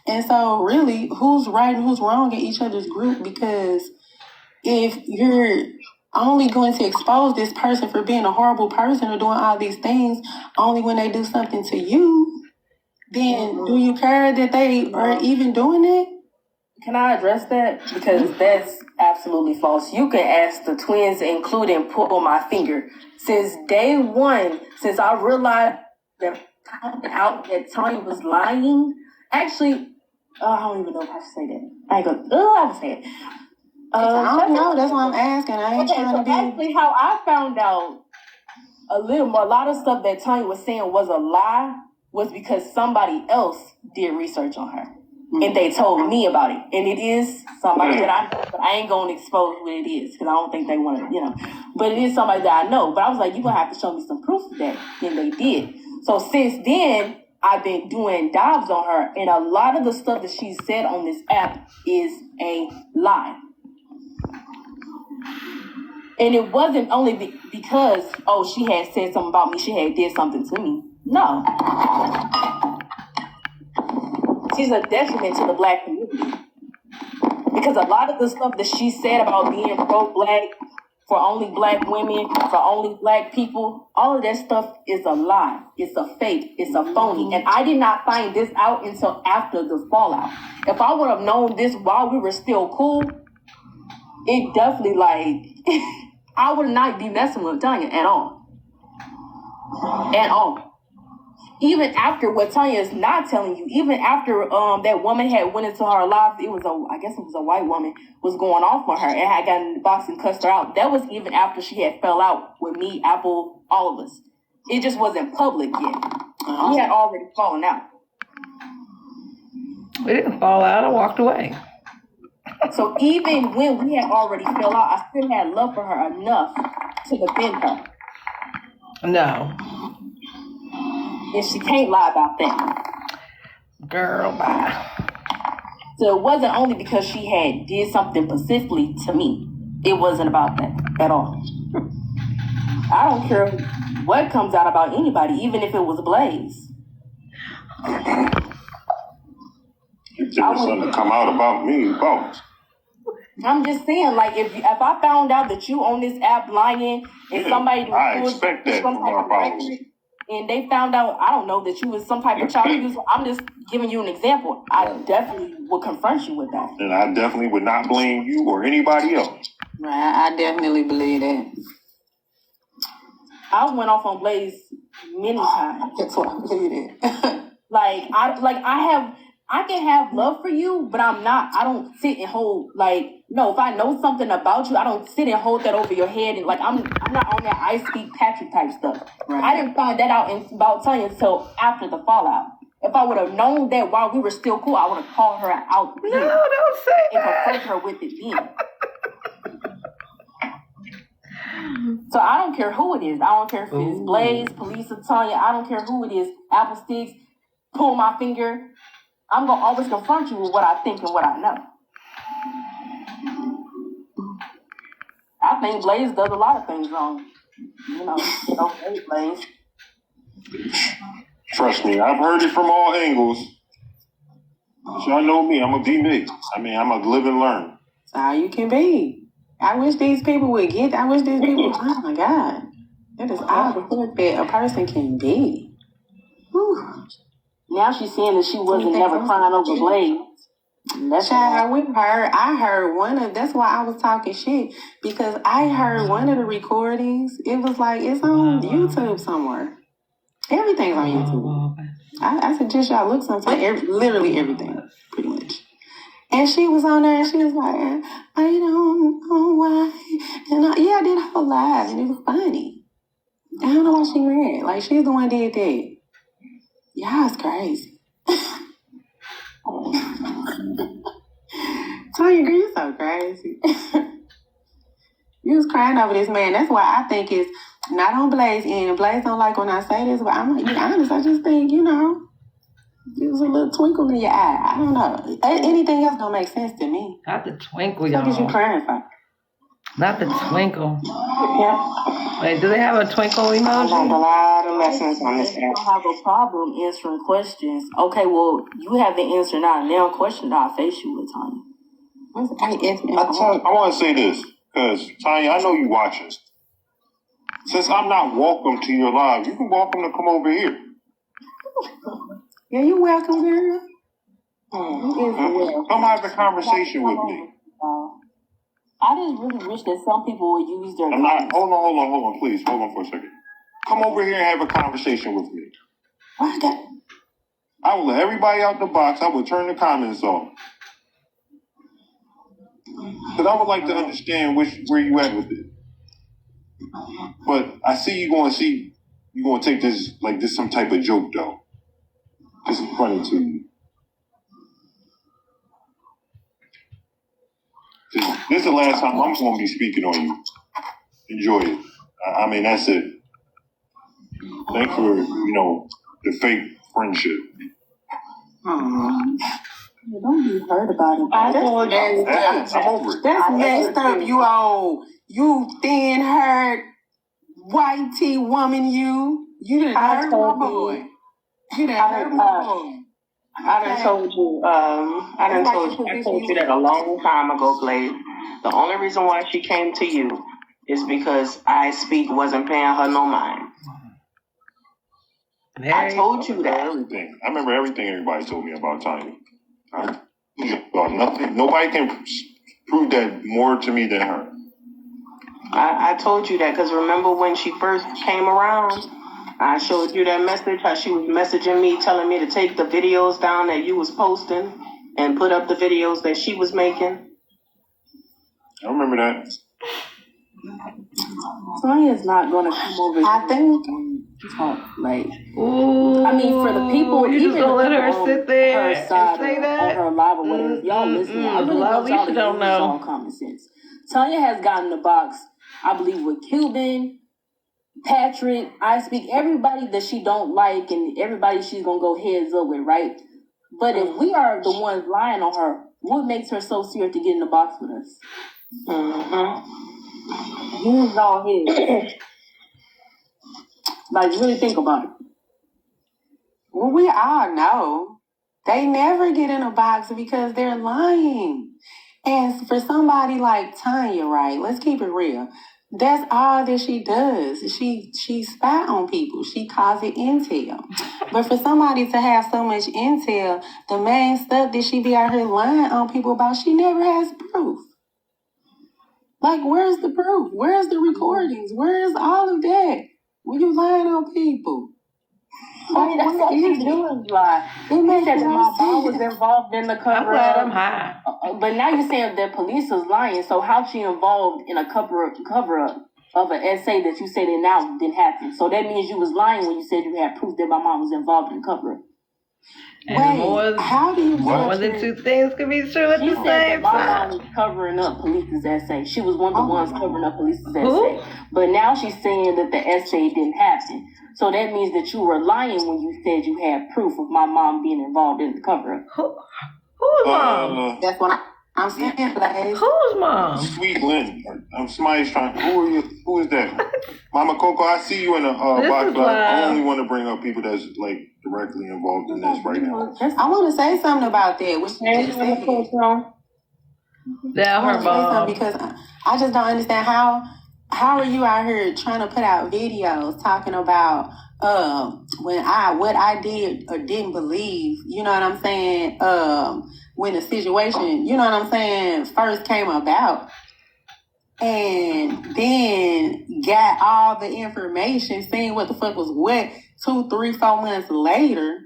And so really, who's right and who's wrong in each other's group? Because if you're only going to expose this person for being a horrible person or doing all these things only when they do something to you, then do you care that they are even doing it? Can I address that? Because that's absolutely false. You can ask the twins, including Pull My Finger. Since day one, since I realized that Tanya was lying, actually, I don't even know if I should say that. I can say it. I don't know. That's why I'm asking. I ain't trying to be. Actually, how I found out a lot of stuff that Tanya was saying was a lie was because somebody else did research on her. Mm-hmm. And they told me about it. And it is somebody that I know, but I ain't going to expose what it is because I don't think they want to, But it is somebody that I know. But I was like, you're going to have to show me some proof of that. And they did. So since then, I've been doing dives on her. And a lot of the stuff that she said on this app is a lie. And it wasn't only because, she had said something about me. She had did something to me. No. She's a detriment to the Black community. Because a lot of the stuff that she said about being pro-Black, for only black women, for only black people. All of that stuff is a lie. It's a fake. It's a phony. And I did not find this out until after the fallout. If I would have known this while we were still cool, it definitely I would not be messing with Tanya at all. At all. Even after what Tanya is not telling you, even after that woman had went into her life, I guess it was a white woman, was going off on her and had gotten in the box and cussed her out. That was even after she had fell out with me, Apple, all of us. It just wasn't public yet. We had already fallen out. We didn't fall out. I walked away. So even when we had already fell out, I still had love for her enough to defend her. No. And she can't lie about that. Girl, bye. So it wasn't only because she had did something specifically to me. It wasn't about that at all. I don't care what comes out about anybody, even if it was Blaze. If there was something to come out about me, boss. I'm just saying, if I found out that you on this app lying and somebody I expect that from our followers. And they found out, I don't know, that you was some type of child abuser, I'm just giving you an example. I definitely would confront you with that. And I definitely would not blame you or anybody else. Right, I definitely believe that. I went off on Blaze many times. That's what I believe that. I can have love for you, but I don't sit and hold, no, if I know something about you, I don't sit and hold that over your head. And I'm not on that I speak Patrick type stuff. Right. I didn't find that out about Tanya until after the fallout. If I would have known that while we were still cool, I would have called her out. No, don't say and that. confront her with it then. So I don't care who it is. I don't care if it's Blaze, Police, or Tanya. I don't care who it is. Apple Sticks, pull my finger. I'm going to always confront you with what I think and what I know. I think Blaze does a lot of things wrong. Blaze. Trust me, I've heard it from all angles. Y'all know me, I'm a D-Mix. I'm a live and learn. That's all you can be. I wish these people would get, oh my God. That is all the good that a person can be. Whew. Now she's saying that she wasn't never crying over Blaze. I heard that's why I was talking shit, because I heard one of the recordings. It was it's on YouTube somewhere. Everything's on YouTube. I suggest y'all look sometime. Literally everything, pretty much. And she was on there and she was like, I don't know why. And I did a whole live and it was funny. I don't know why she mad. She's the one that did that. Y'all is crazy. Tanya, girl, you're so crazy. You was crying over this man. That's why I think it's not on Blaze end. Blaze don't like when I say this, but I'm going to be honest. I just think, there was a little twinkle in your eye. I don't know. Anything else don't make sense to me. Not the twinkle, y'all. What is you crying for? Not the twinkle. Yeah. Wait, do they have a twinkle emoji? I learned a lot of lessons on this app. I don't have a problem answering questions. Okay, well, you have the answer now. Now, question I'll face you with, Tanya. I want to say this, because, Tanya, I know you watching. Since I'm not welcome to your live, you can welcome to come over here. Yeah, you're welcome, girl. Come have a conversation with me. I just really wish that some people would use their... Hold on, please. Hold on for a second. Come over here and have a conversation with me. I will let everybody out the box. I will turn the comments off. Because I would like to understand where you at with it. But I see you're going to take this like this some type of joke, though. This is funny to you. This is the last time I'm going to be speaking on you. Enjoy it. That's it. Thanks for, the fake friendship. Don't be hurt about it. I'm over it. That's messed up, you thin-haired, white tea woman, you. You didn't hurt my boy. You didn't hurt my boy. I told you that a long time ago, Blaze. The only reason why she came to you is because I Speak wasn't paying her no mind. I told you that. Everything. I remember everything everybody told me about Tanya. Nothing. Nobody can prove that more to me than her. I told you that because remember when she first came around, I showed you that message, how she was messaging me, telling me to take the videos down that you was posting and put up the videos that she was making. I remember that. Tanya's not going to come over. I think talk like. Ooh, I mean, for the people, you even just gonna let her sit there her side and say that on her live or whatever. If y'all listening, I really want y'all to use all common sense. Tanya has gotten the box, I believe, with Cuban, Patrick, I Speak, everybody that she don't like, and everybody she's gonna go heads up with, right? But if we are the ones lying on her, what makes her so serious to get in the box with us? Use all his. Like, really think about it. Well, we all know they never get in a box because they're lying. And for somebody like Tanya, right, let's keep it real. That's all that she does. She spy on people. She calls it intel. But for somebody to have so much intel, the main stuff that she be out here lying on people about, she never has proof. Like, where's the proof? Where's the recordings? Where's all of that? When you lying on people? I mean, that's what she's doing, lie. He said that my mom was involved in the cover-up. I'm glad I'm high. But now you're saying that police is lying, so how's she involved in a cover-up of an essay that you said that now didn't happen? So that means you was lying when you said you had proof that my mom was involved in the cover-up. Wait, how do you more than two things can be true at the same time? She said that my mom was covering up police's essay. She was one of the ones covering up police's essay. But now she's saying that the essay didn't happen. So that means that you were lying when you said you had proof of my mom being involved in the cover-up. Who's mom? That's what I'm saying, Blaze. Who's mom? Sweet Lynn. Somebody's trying. Who are you? Who is that? Mama Coco, I see you in the box, but I only want to bring up people that's like directly involved in this right now. I want to say something about that. Which Yeah, her mom. Because I just don't understand how are you out here trying to put out videos talking about what I did or didn't believe, you know what I'm saying, when the situation, you know what I'm saying, first came about, and then got all the information, seeing what the fuck was what 2, 3, 4 months later,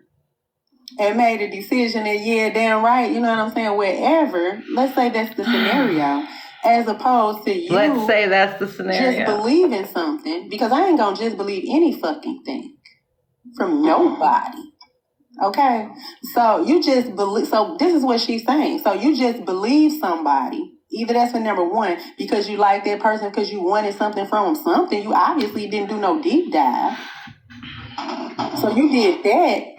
and made a decision that, yeah, damn right, you know what I'm saying, wherever, let's say that's the scenario. As opposed to you, let's say that's the scenario, just believing something, because I ain't gonna just believe any fucking thing from nobody. Okay, so you just believe. So this is what she's saying. So you just believe somebody. Either that's for number one because you like that person because you wanted something from them. Something you obviously didn't do no deep dive. So you did that.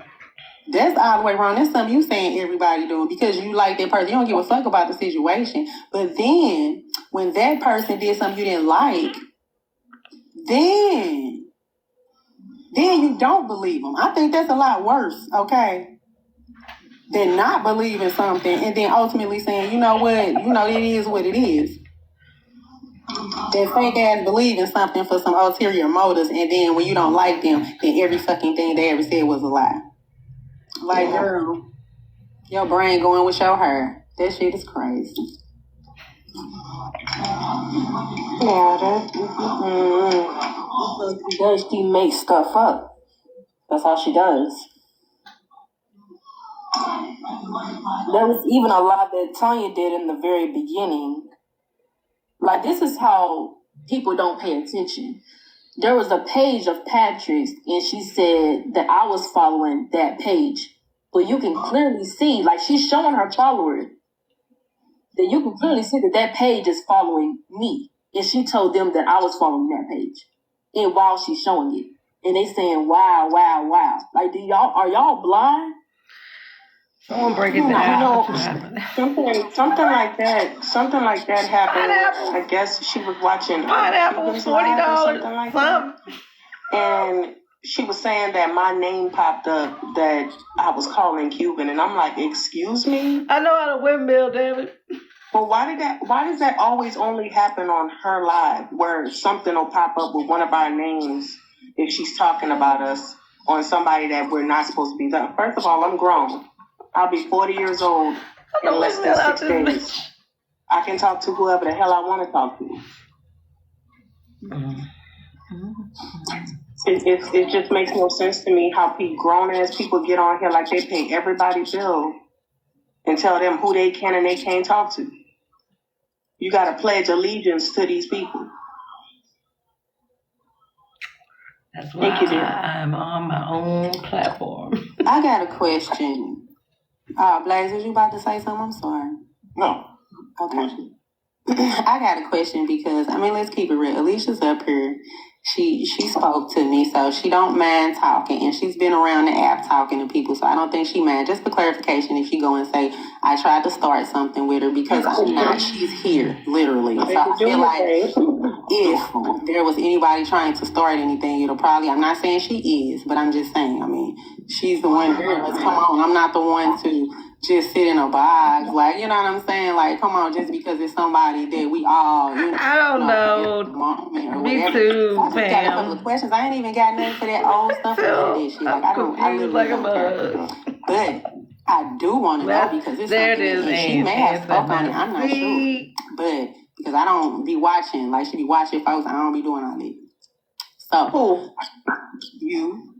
That's all the way wrong. That's something you saying everybody doing because you like that person. You don't give a fuck about the situation. But then when that person did something you didn't like, then you don't believe them. I think that's a lot worse, okay, than not believing something and then ultimately saying, you know what, it is what it is. That fake ass believing something for some ulterior motives, and then when you don't like them, then every fucking thing they ever said was a lie. Like, girl, your brain going with your hair. That shit is crazy. Yeah, she does. She makes stuff up. That's all she does. There was even a lot that Tanya did in the very beginning. Like, this is how people don't pay attention. There was a page of Patrick's, and she said that I was following that page. But you can clearly see, like, she's showing her followers that you can clearly see that page is following me. And she told them that I was following that page. And while she's showing it. And they saying, wow, wow, wow. Like, are y'all blind? Someone break it down. Something like that happened. Pineapple. I guess she was watching Pineapple, $40 or something like that. And she was saying that my name popped up that I was calling Cuban, and I'm like, excuse me? I know how to windmill, damn it. Well, why does that always only happen on her live, where something will pop up with one of our names if she's talking about us on somebody that we're not supposed to be done? First of all, I'm grown. I'll be 40 years old in less than 6 days. I can talk to whoever the hell I want to talk to. It just makes no sense to me how grown-ass people get on here like they pay everybody's bill and tell them who they can and they can't talk to. You got to pledge allegiance to these people. That's why I'm on my own platform. I got a question. Blaze, was you about to say something? I'm sorry. No. Okay. I got a question because, let's keep it real. Alicia's up here. She spoke to me, so she don't mind talking, and she's been around the app talking to people, so I don't think she mind. Just for clarification, if you go and say, I tried to start something with her, because I'm not, she's here, literally. So I feel like if there was anybody trying to start anything, it'll probably, I'm not saying she is, but I'm just saying, she's the one here. Let's come on. I'm not the one to just sit in a box, like, you know what I'm saying? Like, come on, just because it's somebody that we all, I don't know. Me too, I just got a couple of questions. I ain't even got nothing for that old stuff or that shit. Like, I literally don't care. But I do want to know because it's there something it is, that she may have spoke on it. I'm not sure. But because I don't be watching, like she be watching folks, I don't be doing all that. So, you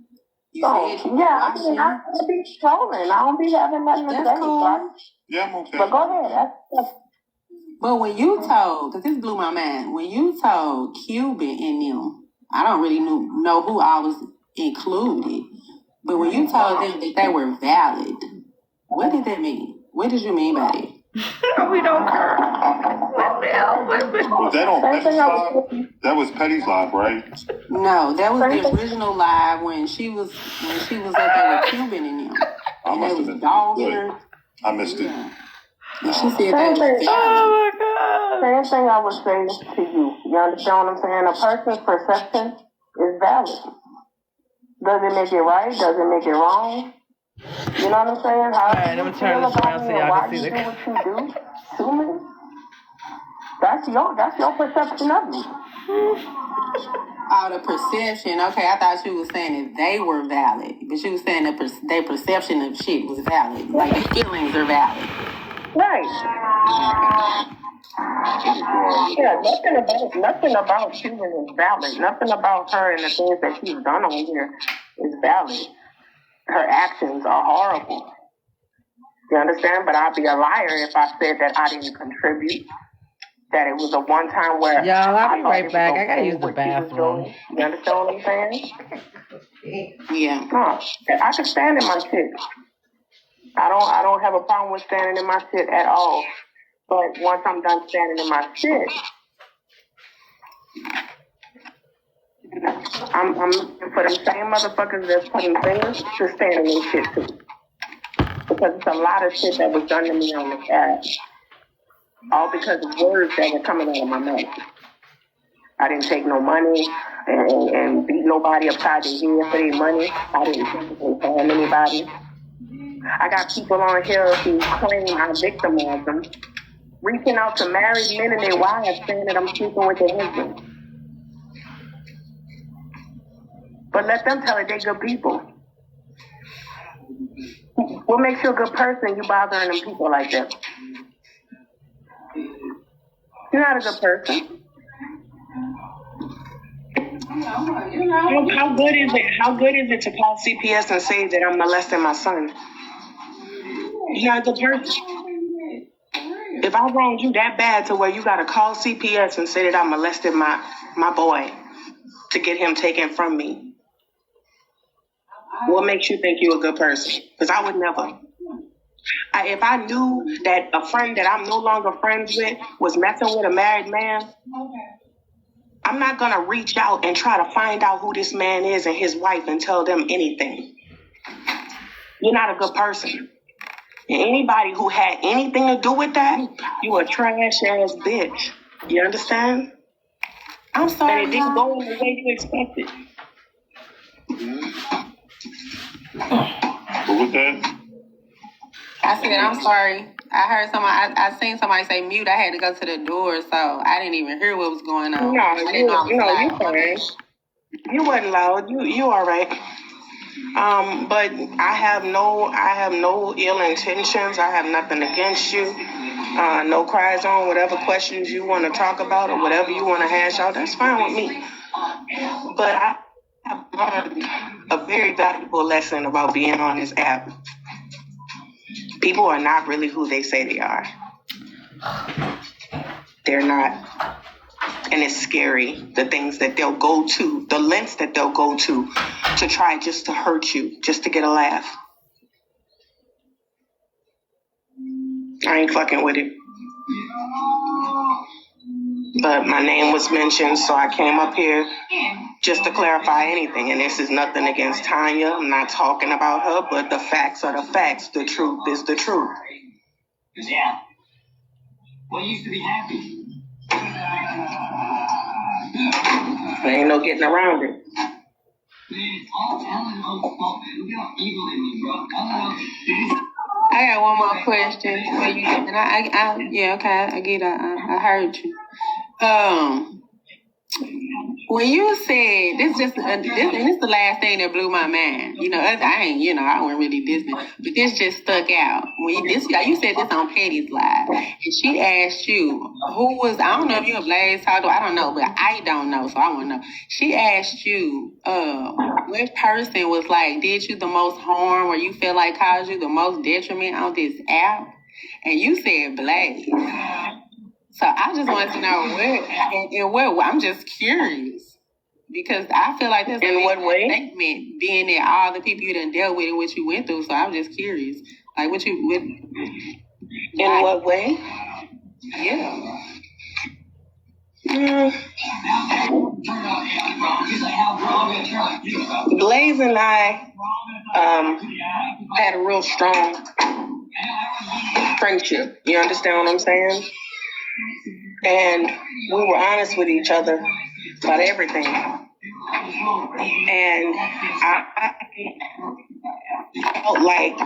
said you I be trolling. I don't be having nothing to say. Cool. Yeah, I'm okay. But go ahead. But when you told, because this blew my mind, when you told Cuban and them, I don't really know who I was included, but when you told them that they were valid, what did that mean? What did you mean by that? We don't care. Was that on Petty's live? That was Petty's live, right? No, that was the original live when she was up there with Cuban and them. I must have been dogging her. I missed it. And she said that. Oh my God. Same thing I would say to you. You understand what I'm saying? A person's perception is valid. Does it make it right? Does it make it wrong? You know what I'm saying? How right, let me turn this around so y'all can see the... Why you do what you do to me? That's your perception of me. Oh, the perception. Okay, I thought you was saying that they were valid, but you was saying that their perception of shit was valid. Like their feelings are valid. Right. Yeah, nothing about Cuban is valid. Nothing about her and the things that she's done on here is valid. Her actions are horrible. You understand? But I'd be a liar if I said that I didn't contribute. That it was a one time where y'all, I'll be right back. I gotta use the bathroom. You understand what I'm saying? Yeah. No, I can stand in my shit. I don't have a problem with standing in my shit at all. But once I'm done standing in my shit, I'm looking for them same motherfuckers that's putting fingers to stand in their shit too. Because it's a lot of shit that was done to me on the app. All because of words that were coming out of my mouth. I didn't take no money and beat nobody upside the head for their money. I didn't physically harm anybody. I got people on here who claim I victimized them, reaching out to married men and their wives saying that I'm sleeping with their husband. But let them tell it they're good people. What makes you a good person? You bothering them people like that? You're not a good person. How good is it? How good is it to call CPS and say that I'm molesting my son? You're not a good person. If I wronged you that bad to where you gotta call CPS and say that I molested my boy to get him taken from me, what makes you think you're a good person? Because I would never. If I knew that a friend that I'm no longer friends with was messing with a married man, I'm not going to reach out and try to find out who this man is and his wife and tell them anything. You're not a good person. And anybody who had anything to do with that, you a trash-ass bitch. You understand? I'm sorry. And it didn't go in the way you expected. What was that? I said, I'm sorry. I heard somebody, I seen somebody say mute. I had to go to the door, so I didn't even hear what was going on. No, you fine. You wasn't loud. You all right. But I have no ill intentions. I have nothing against you. No cries on whatever questions you want to talk about or whatever you want to hash out. That's fine with me. But I have learned a very valuable lesson about being on this app. People are not really who they say they are. They're not. And it's scary, the things that they'll go to, the lengths that they'll go to try just to hurt you, just to get a laugh. I ain't fucking with it. But my name was mentioned, so I came up here just to clarify anything. And this is nothing against Tanya. I'm not talking about her, but the facts are the facts. The truth is the truth. Yeah. Well, you used to be happy. There ain't no getting around it. I got one more question for you, and I get it. I heard you. When you said this, and this is the last thing that blew my mind. I wasn't really listening, but this just stuck out. You said this on Patty's Live, and she asked you who was. I don't know if you a Blaze talker. I don't know, but I don't know, so I want to know. She asked you, what person was did you the most harm, or you feel like caused you the most detriment on this app, and you said Blaze. So I just wanted to know where I'm just curious because I feel like there's in what way statement being there all the people you done dealt with and what you went through. So I'm just curious, in what way? Yeah. Blaze and I had a real strong friendship. You understand what I'm saying? And we were honest with each other about everything. And I felt like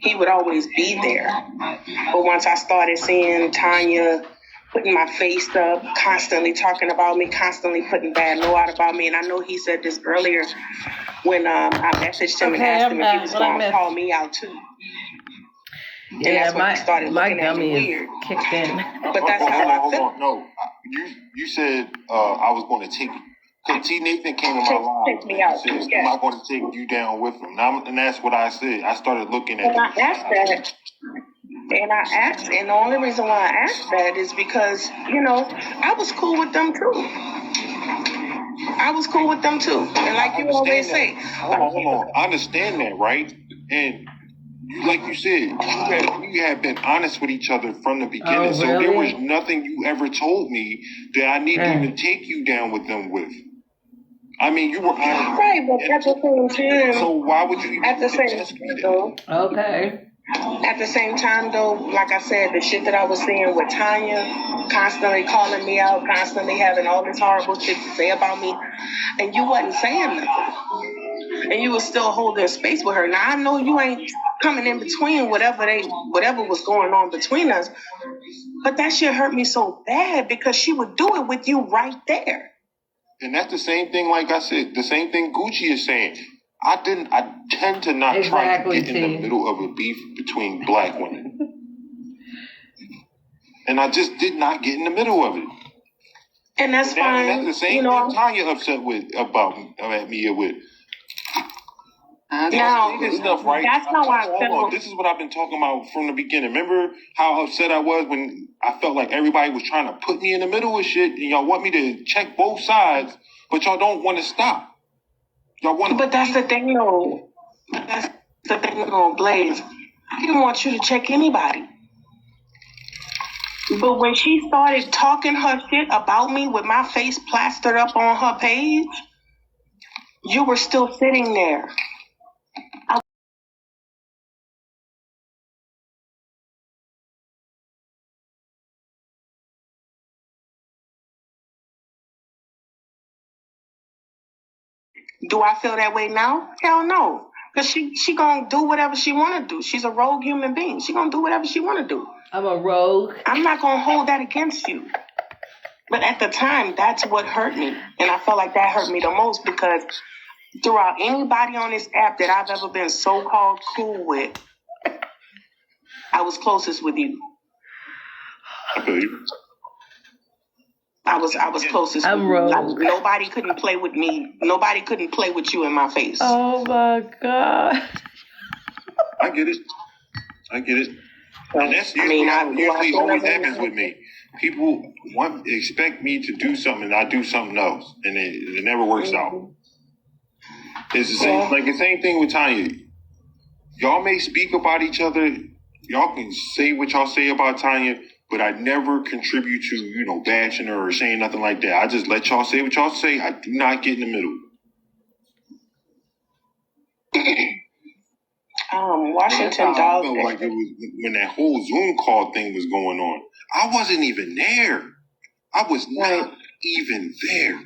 he would always be there. But once I started seeing Tanya putting my face up, constantly talking about me, constantly putting bad law out about me, and I know he said this earlier when I messaged him and asked him if he was going to call me out too. And that's when he started looking at me weird. Kicked in. But that's how I feel. Hold on. No, you said I was going to take you. Because T. Nathan came in my life. Take me out. Said, am I going to take you down with him? And that's what I said. I started looking at and I asked that. And the only reason why I asked that is because, I was cool with them too. And like you always say. Hold on. I understand that, right? And like you said, you have been honest with each other from the beginning. Oh, really? So there was nothing you ever told me that I need to even take you down with them with. I mean, you were honest. Right, but at the same time. So why would you even at the same time, though? Okay. At the same time, though, like I said, the shit that I was seeing with Tanya, constantly calling me out, constantly having all this horrible shit to say about me, and you wasn't saying nothing. And you was still holding space with her. Now, I know you ain't coming in between whatever was going on between us, but that shit hurt me so bad because she would do it with you right there. And that's the same thing, like I said, the same thing Gucci is saying. I tend to not try to get in the middle of a beef between black women. And I just did not get in the middle of it. And that's fine. And that's the same thing Tanya upset at me with. Now, this stuff, right? That's how I felt. This is what I've been talking about from the beginning. Remember how upset I was when I felt like everybody was trying to put me in the middle of shit, and y'all want me to check both sides, but y'all don't want to stop. Y'all want. But that's the thing, though. Blaze. I didn't want you to check anybody. But when she started talking her shit about me with my face plastered up on her page, you were still sitting there. Do I feel that way now? Hell no. Because she gonna do whatever she want to do. She's a rogue human being. She gonna do whatever she want to do. I'm a rogue. I'm not gonna hold that against you. But at the time, that's what hurt me. And I felt like that hurt me the most because throughout anybody on this app that I've ever been so-called cool with, I was closest with you. I was closest I'm with rogue. you. Like, nobody couldn't play with me. Nobody couldn't play with you in my face. Oh my God. I get it. And that's usually always happens with me. People expect me to do something and I do something else. And it never works out. It's the same, like the same thing with Tanya. Y'all may speak about each other. Y'all can say what y'all say about Tanya, but I never contribute to, bashing her or saying nothing like that. I just let y'all say what y'all say. I do not get in the middle. Washington Dog. I felt like it was when that whole Zoom call thing was going on. I wasn't even there. I was not even there.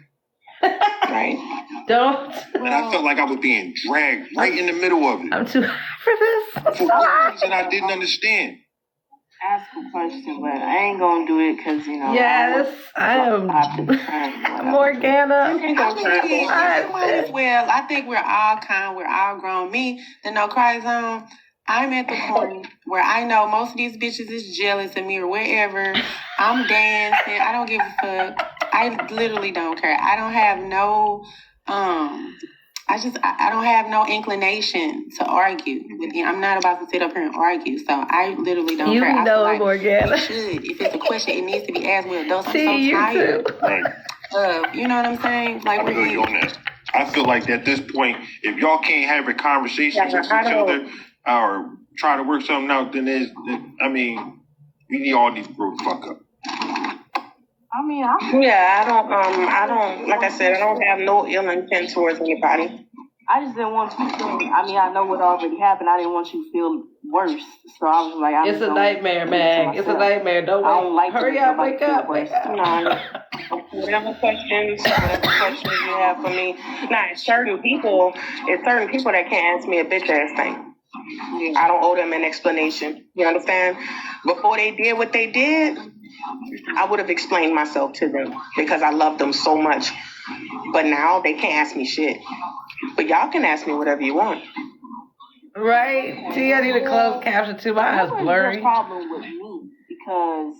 Right. Don't. And I felt like I was being dragged right in the middle of it. I'm too high for this. For one reason I didn't understand. Ask a question, but I ain't gonna do it because, Yes, I am. Morgana. Might as well. I think we're all grown. Me, the No Cry Zone, I'm at the point where I know most of these bitches is jealous of me or wherever. I'm dancing. I don't give a fuck. I literally don't care. I don't have no, I don't have no inclination to argue with you. I'm not about to sit up here and argue. So I literally don't care. You know, I feel Morgana. like should. If it's a question, it needs to be asked with adults. I'm so you tired. Too. Right. You know what I'm saying? Like, I feel you on that. I feel like at this point, if y'all can't have a conversation with each other or try to work something out, then we all need to grow the fuck up. I don't, like I said, I don't have no ill intent towards anybody. I just didn't want you to feel, I know what already happened. I didn't want you to feel worse. So I was like, it's a nightmare, man. It's a nightmare. Don't wait. Hurry up, wake up. Whatever questions you have for me. Now, it's certain people that can't ask me a bitch ass thing. I don't owe them an explanation. You understand? Before they did what they did, I would have explained myself to them because I love them so much. But now they can't ask me shit. But y'all can ask me whatever you want. Right? T, I need a closed caption too. My eyes blurry. There's a problem with me because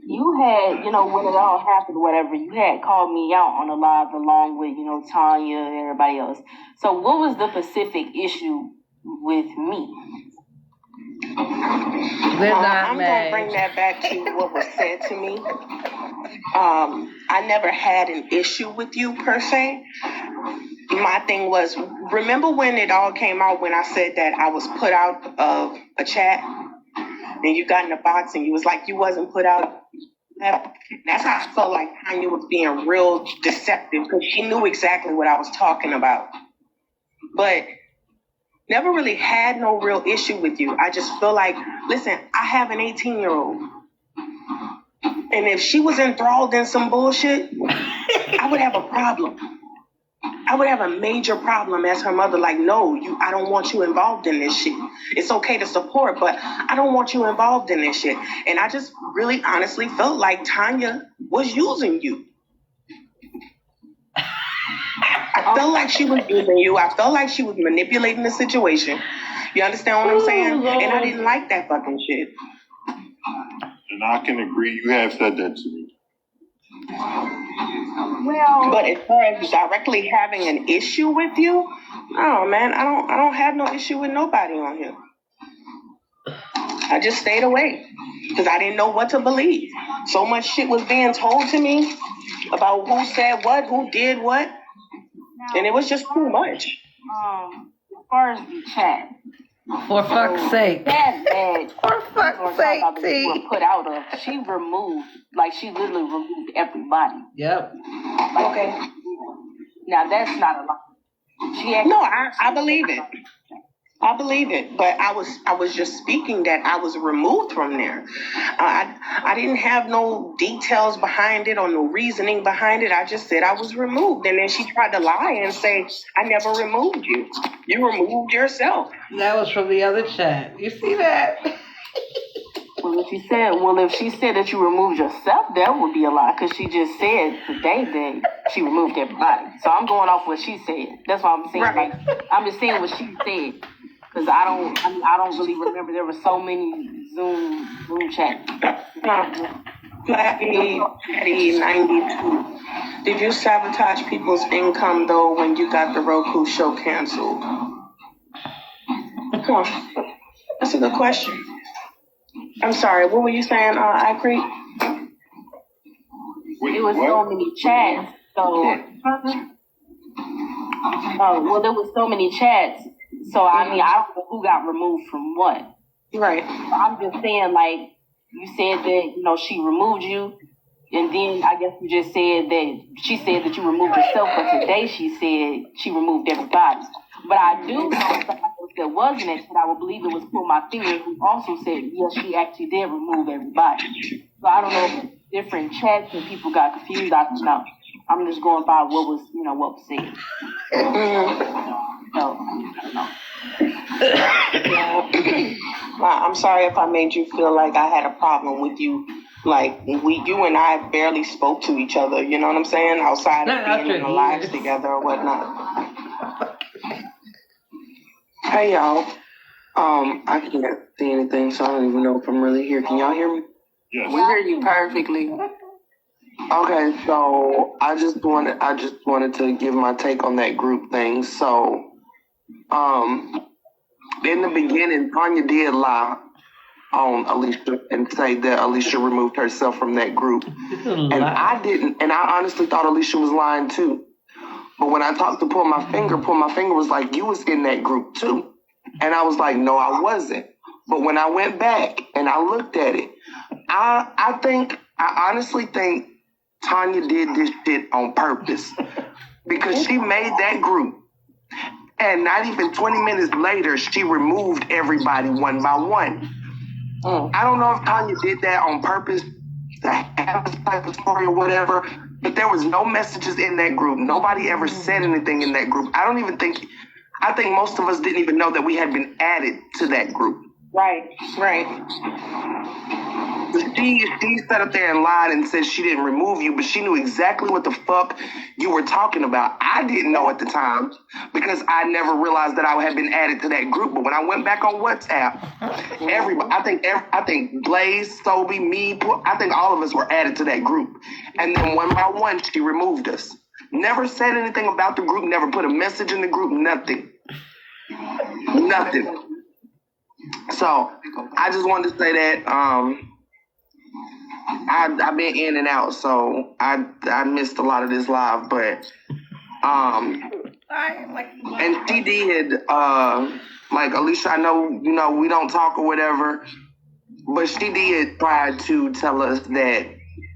you had, when it all happened, whatever, you had called me out on the live along with, Tanya and everybody else. So what was the specific issue with me? I'm going to bring that back to what was said to me. I never had an issue with you per se. My thing was, remember when it all came out when I said that I was put out of a chat and you got in a box and you was like you wasn't put out? That's how I felt like Tanya was being real deceptive because she knew exactly what I was talking about. But never really had no real issue with you. I just feel like, listen, I have an 18-year-old. And if she was enthralled in some bullshit, I would have a problem. I would have a major problem as her mother. Like, no, I don't want you involved in this shit. It's okay to support, but I don't want you involved in this shit. And I just really honestly felt like Tanya was using you. I felt like she was using you. I felt like she was manipulating the situation. You understand what I'm saying? Lord. And I didn't like that fucking shit. And I can agree. You have said that to me. Well, but as far as directly having an issue with you, oh man, I don't have no issue with nobody on here. I just stayed away because I didn't know what to believe. So much shit was being told to me about who said what, who did what, and it was just too much. As far as the chat. For fuck's sake. That for fuck's sake, T. Were put out of. She literally removed everybody. Yep. Okay. Now that's not a lie. No, I believe it. I believe it, but I was just speaking that I was removed from there. I didn't have no details behind it or no reasoning behind it. I just said I was removed, and then she tried to lie and say I never removed you. You removed yourself. That was from the other chat. You see that? Well, if she said that you removed yourself, that would be a lie, because she just said today that she removed everybody. So I'm going off what she said. That's what I'm saying. Right. Like, I'm just saying what she said. Because I don't really remember. There were so many Zoom chats. Patty 92. Did you sabotage people's income though when you got the Roku show canceled? That's a good question. I'm sorry. What were you saying, Icrete? It was so many chats. So, there was so many chats. So, I mean, I don't know who got removed from what. Right. I'm just saying, like, you said that, she removed you. And then I guess you just said that she said that you removed yourself. But today she said she removed everybody. But I do know somebody else that wasn't it, but I would believe it was Pull My Finger, who also said, yes, she actually did remove everybody. So I don't know if it's different chats and people got confused. I don't know. I'm just going by what was said. So, I don't know. Well, I'm sorry if I made you feel like I had a problem with you. Like, you and I barely spoke to each other, you know what I'm saying? Outside of being in the lives together or whatnot. Hey, y'all. I can't see anything, so I don't even know if I'm really here. Can y'all hear me? Yes. We hear you perfectly. Okay, so I just wanted to give my take on that group thing. So, in the beginning, Tanya did lie on Alicia and say that Alicia removed herself from that group. And I didn't, and I honestly thought Alicia was lying too. But when I talked to Pull My Finger was like, you was in that group too. And I was like, no, I wasn't. But when I went back and I looked at it, I honestly think Tanya did this shit on purpose. Because she made that group. And not even 20 minutes later, she removed everybody one by one. I don't know if Tanya did that on purpose to have this type of story or whatever, but there was no messages in that group. Nobody ever said anything in that group. I think most of us didn't even know that we had been added to that group. Right. She sat up there and lied and said she didn't remove you, but she knew exactly what the fuck you were talking about. I didn't know at the time because I never realized that I had been added to that group. But when I went back on WhatsApp, everybody, I think Blaze, Sobe, me, I think all of us were added to that group. And then one by one, she removed us. Never said anything about the group, never put a message in the group, nothing. Nothing. So I just wanted to say that I've been in and out, so I missed a lot of this live, but and she did like Alicia, I know we don't talk or whatever, but she did try to tell us that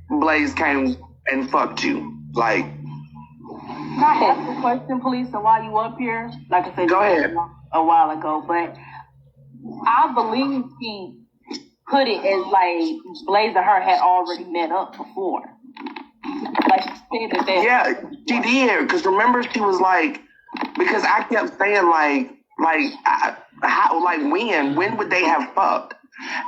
Blaze came and fucked you. Like, can I ask a question, please? So while you up here, like I said, go ahead. A while ago, but I believe she put it as like Blaze and her had already met up before. Like she said that. Yeah, she did. Because remember, she was like, because I kept saying when would they have fucked?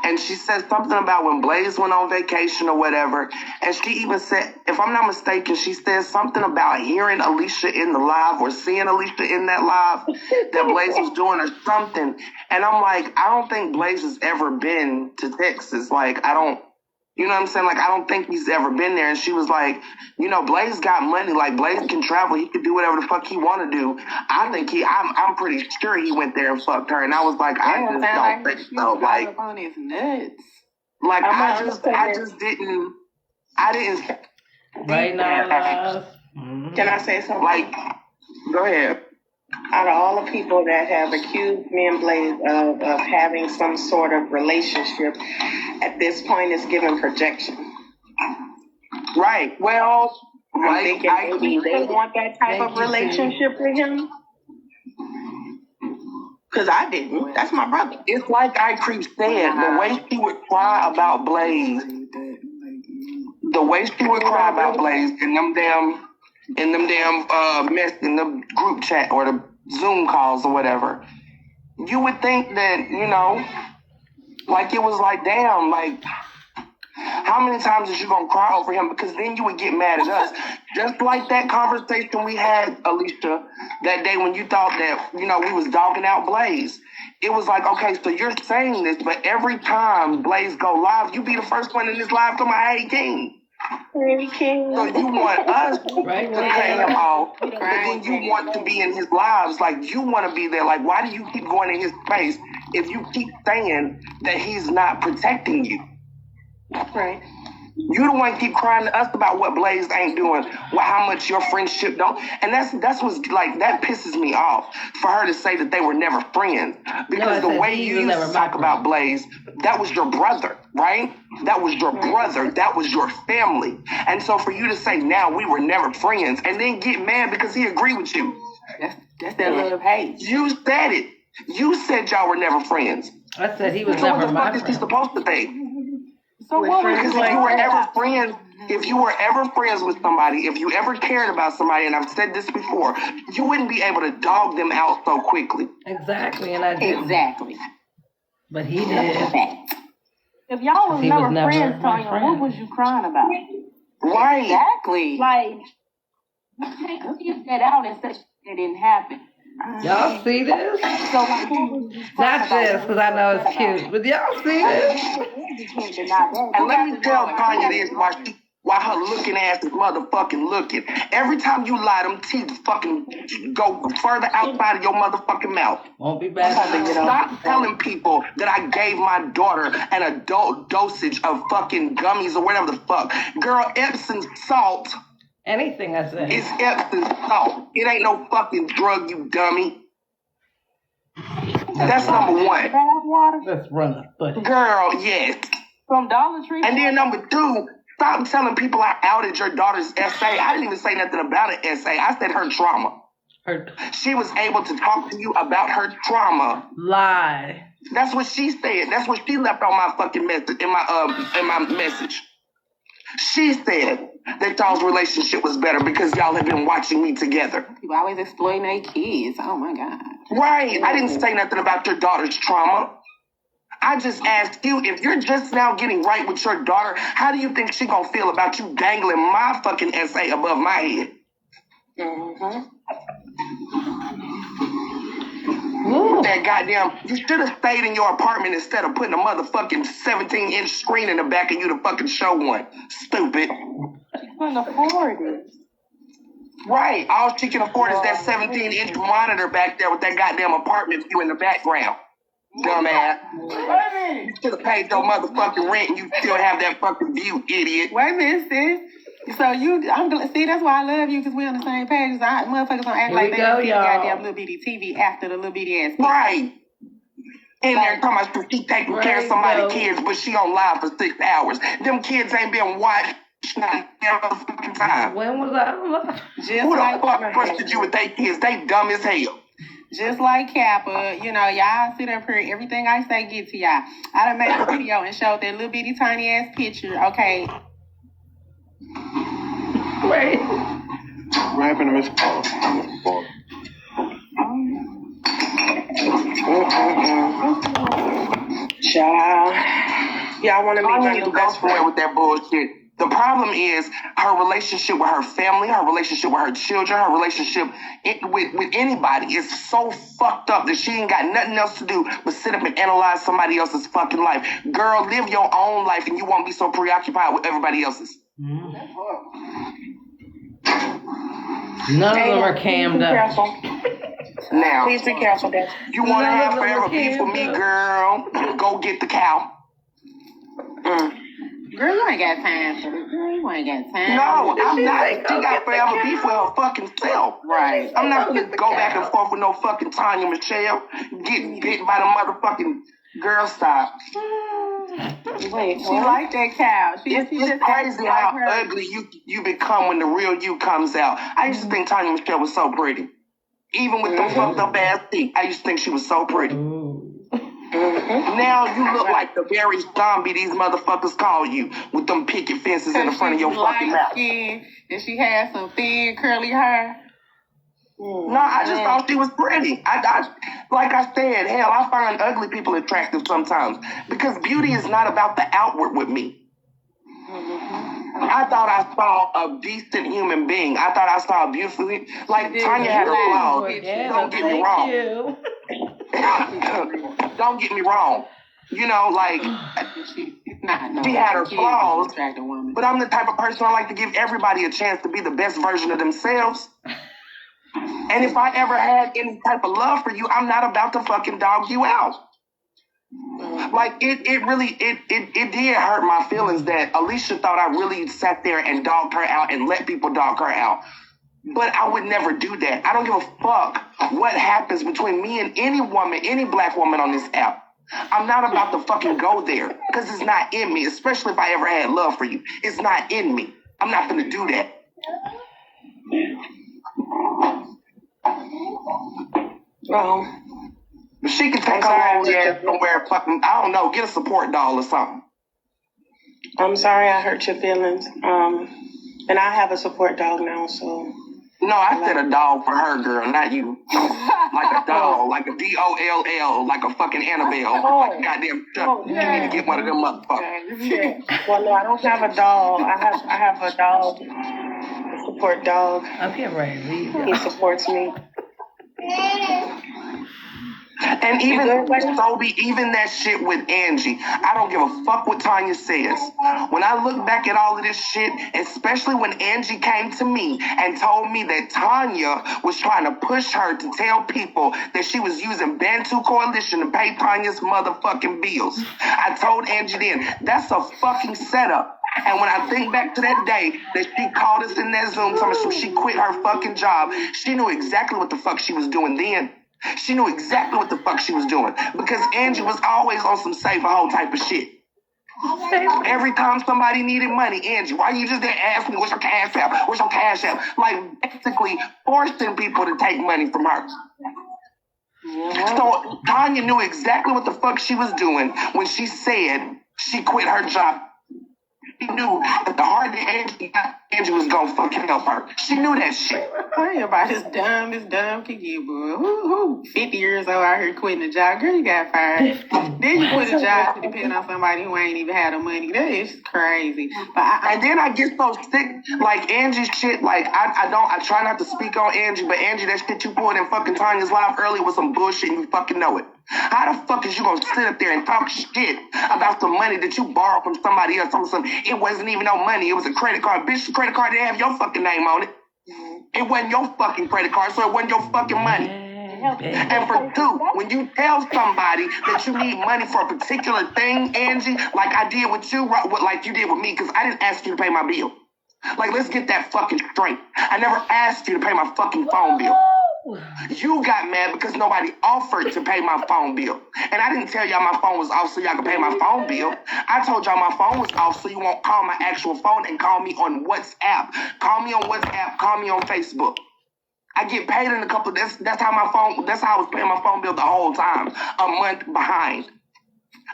And she said something about when Blaze went on vacation or whatever. And she even said, if I'm not mistaken, she said something about hearing Alicia in the live or seeing Alicia in that live that Blaze was doing or something. And I'm like, I don't think Blaze has ever been to Texas. Like, I don't, you know what I'm saying? Like, I don't think he's ever been there. And she was like, Blaze got money. Like, Blaze can travel. He can do whatever the fuck he want to do. I think I'm pretty sure he went there and fucked her. And I was like, I just don't think so. Like, on his nuts. Like, I didn't. Right now, Can I say something? Like, go ahead. Out of all the people that have accused me and Blaze of having some sort of relationship, at this point it's given projection. Right. Well, I'm thinking maybe they want that type of relationship with him. Because I didn't. That's my brother. It's like I Creep said, the way she would cry about Blaze, in the group chat or the Zoom calls or whatever, you would think that, like it was like, damn, like, how many times is you gonna cry over him? Because then you would get mad at us. Just like that conversation we had, Alicia, that day when you thought that, we was dogging out Blaze. It was like, okay, so you're saying this, but every time Blaze go live, you be the first one in this live to my Hey King. Hey King. So you want us to pay him off, but then you want to be in his lives. Like, you want to be there. Like, why do you keep going in his space if you keep saying that he's not protecting you? Right. You the one keep crying to us about what Blaze ain't doing, how much your friendship don't. And that's what's like, that pisses me off for her to say that they were never friends. Because the way you used to talk about Blaze, that was your brother, right? That was your brother. That was your family. And so for you to say now we were never friends and then get mad because he agreed with you. That's that love hate. You said it. You said y'all were never friends. I said he was so never my what the fuck is he supposed to think? So what was Because if you were ever friends, with somebody, if you ever cared about somebody, and I've said this before, you wouldn't be able to dog them out so quickly. Exactly, and I did. Exactly. But he did. If y'all was never friends, Tanya, what was you crying about? Right. Exactly. Like, you can't keep that out and say it didn't happen. Y'all see this? So, like, Not this, because I know it's cute, but y'all see this? And let me tell Tanya this, while her looking ass is motherfucking looking. Every time you lie, them teeth fucking go further outside of your motherfucking mouth. Won't be bad. Stop telling people that I gave my daughter an adult dosage of fucking gummies or whatever the fuck. Girl, Epsom salt. Anything I say. It's Epsom salt. It ain't no fucking drug, you dummy. That's number one. Let's run the foot. Girl, yes. From Dollar Tree. And then number two, stop telling people I outed your daughter's essay. I didn't even say nothing about an essay. I said her trauma. She was able to talk to you about her trauma. Lie. That's what she said. That's what she left on my fucking message, in my message. She said that y'all's relationship was better because y'all have been watching me together. People always exploiting their kids. Oh my God. Right. I didn't say nothing about your daughter's trauma. I just asked you, if you're just now getting right with your daughter, how do you think she gonna feel about you dangling my fucking essay above my head? Mm-hmm. That goddamn, you should have stayed in your apartment instead of putting a motherfucking 17-inch screen in the back of you to fucking show one. Stupid. She couldn't afford it. Right. All she can afford is that 17-inch monitor back there with that goddamn apartment view in the background. Dumbass. You should have paid your motherfucking rent and you still have that fucking view, idiot. Wait a minute, sis. So see, that's why I love you, because we're on the same page. Motherfuckers don't act like they don't see the goddamn little bitty TV after the little bitty ass. Right. In there talking about she taking care of somebody's kids, but she on live for 6 hours. Them kids ain't been watched not fucking time. When was I? Who the fuck trusted you with their kids? They dumb as hell. Just like Kappa, y'all sit up here, everything I say get to y'all. I done made a video and showed that little bitty tiny ass picture, okay? Wait. What happened to Miss Paul? Child. Y'all want to meet my new best friend with that bullshit. The problem is her relationship with her family, her relationship with her children, her relationship with anybody is so fucked up that she ain't got nothing else to do but sit up and analyze somebody else's fucking life. Girl, live your own life and you won't be so preoccupied with everybody else's. None of them are cammed up. Now, please be careful, Dad. You want to have forever beef with me, girl? Go get the cow. Girl, you ain't got time for this. Girl, you ain't got time. No, I'm not. She got forever beef with her fucking self. Right. I'm not going to go back and forth with no fucking Tanya Michelle. Get bit by the motherfucking girl. Stop. Wait, she like that cow. It's crazy how ugly you become when the real you comes out. I used to think Tanya Michelle was so pretty. Even with the fucked up ass teeth, I used to think she was so pretty. Now you look like the very zombie these motherfuckers call you with them picket fences in the front of your fucking mouth. And she had some thin curly hair. No, I just thought she was pretty. I like I said, hell, I find ugly people attractive sometimes because beauty is not about the outward with me. I thought I saw a decent human being. I thought I saw a beautiful, like Tanya had her flaws. Don't get me wrong. Don't get me wrong. You know, like she had her flaws, but I'm the type of person I like to give everybody a chance to be the best version of themselves. And if I ever had any type of love for you, I'm not about to fucking dog you out. Like it really did hurt my feelings that Alicia thought I really sat there and dogged her out and let people dog her out. But I would never do that. I don't give a fuck what happens between me and any woman, any black woman on this app. I'm not about to fucking go there because it's not in me, especially if I ever had love for you. It's not in me. I'm not gonna do that. Well, she can take her old ass somewhere fucking, I don't know, get a support doll or something. I'm sorry I hurt your feelings. And I have a support dog now, so. No, I said a dog for her, girl, not you. Like a doll, like a DOLL, like a fucking Annabelle. Like a goddamn Chuck. You need to get one of them motherfuckers. Well, no, I don't have a doll. I have a dog, a support dog. I'm getting ready to leave. He supports me. And even Sobe, even that shit with Angie, I don't give a fuck what Tanya says. When I look back at all of this shit, especially when Angie came to me and told me that Tanya was trying to push her to tell people that she was using Bantu Coalition to pay Tanya's motherfucking bills. I told Angie then, that's a fucking setup. And when I think back to that day that she called us in that Zoom, telling me she quit her fucking job, she knew exactly what the fuck she was doing then. She knew exactly what the fuck she was doing because Angie was always on some save a hoe type of shit. Every time somebody needed money, Angie, why you just didn't ask me what's your cash app? What's your cash app? Like basically forcing people to take money from her. So Tanya knew exactly what the fuck she was doing when she said she quit her job. She knew that the harder Angie got, Angie was gonna fucking help her. She knew that shit. I ain't about as dumb can get, boy. Who 50 years old out here quitting a job? Girl, you got fired. Then you quit a job to depend on somebody who ain't even had the money. That is crazy. But and then I get so sick, like Angie's shit, like I try not to speak on Angie, but Angie, that shit you pulled in fucking Tanya's live earlier was some bullshit and you fucking know it. How the fuck is you gonna sit up there and talk shit about some money that you borrowed from somebody else? It wasn't even no money. It was a credit card. Bitch, the credit card didn't have your fucking name on it. It wasn't your fucking credit card, so it wasn't your fucking money. And for two, when you tell somebody that you need money for a particular thing, Angie, like I did with you, like you did with me, because I didn't ask you to pay my bill. Like, let's get that fucking straight. I never asked you to pay my fucking phone bill. You got mad because nobody offered to pay my phone bill. And I didn't tell y'all my phone was off so y'all could pay my phone bill. I told y'all my phone was off so you won't call my actual phone and call me on WhatsApp. Call me on WhatsApp, call me on Facebook. I get paid in a couple of, that's how I was paying my phone bill the whole time, a month behind.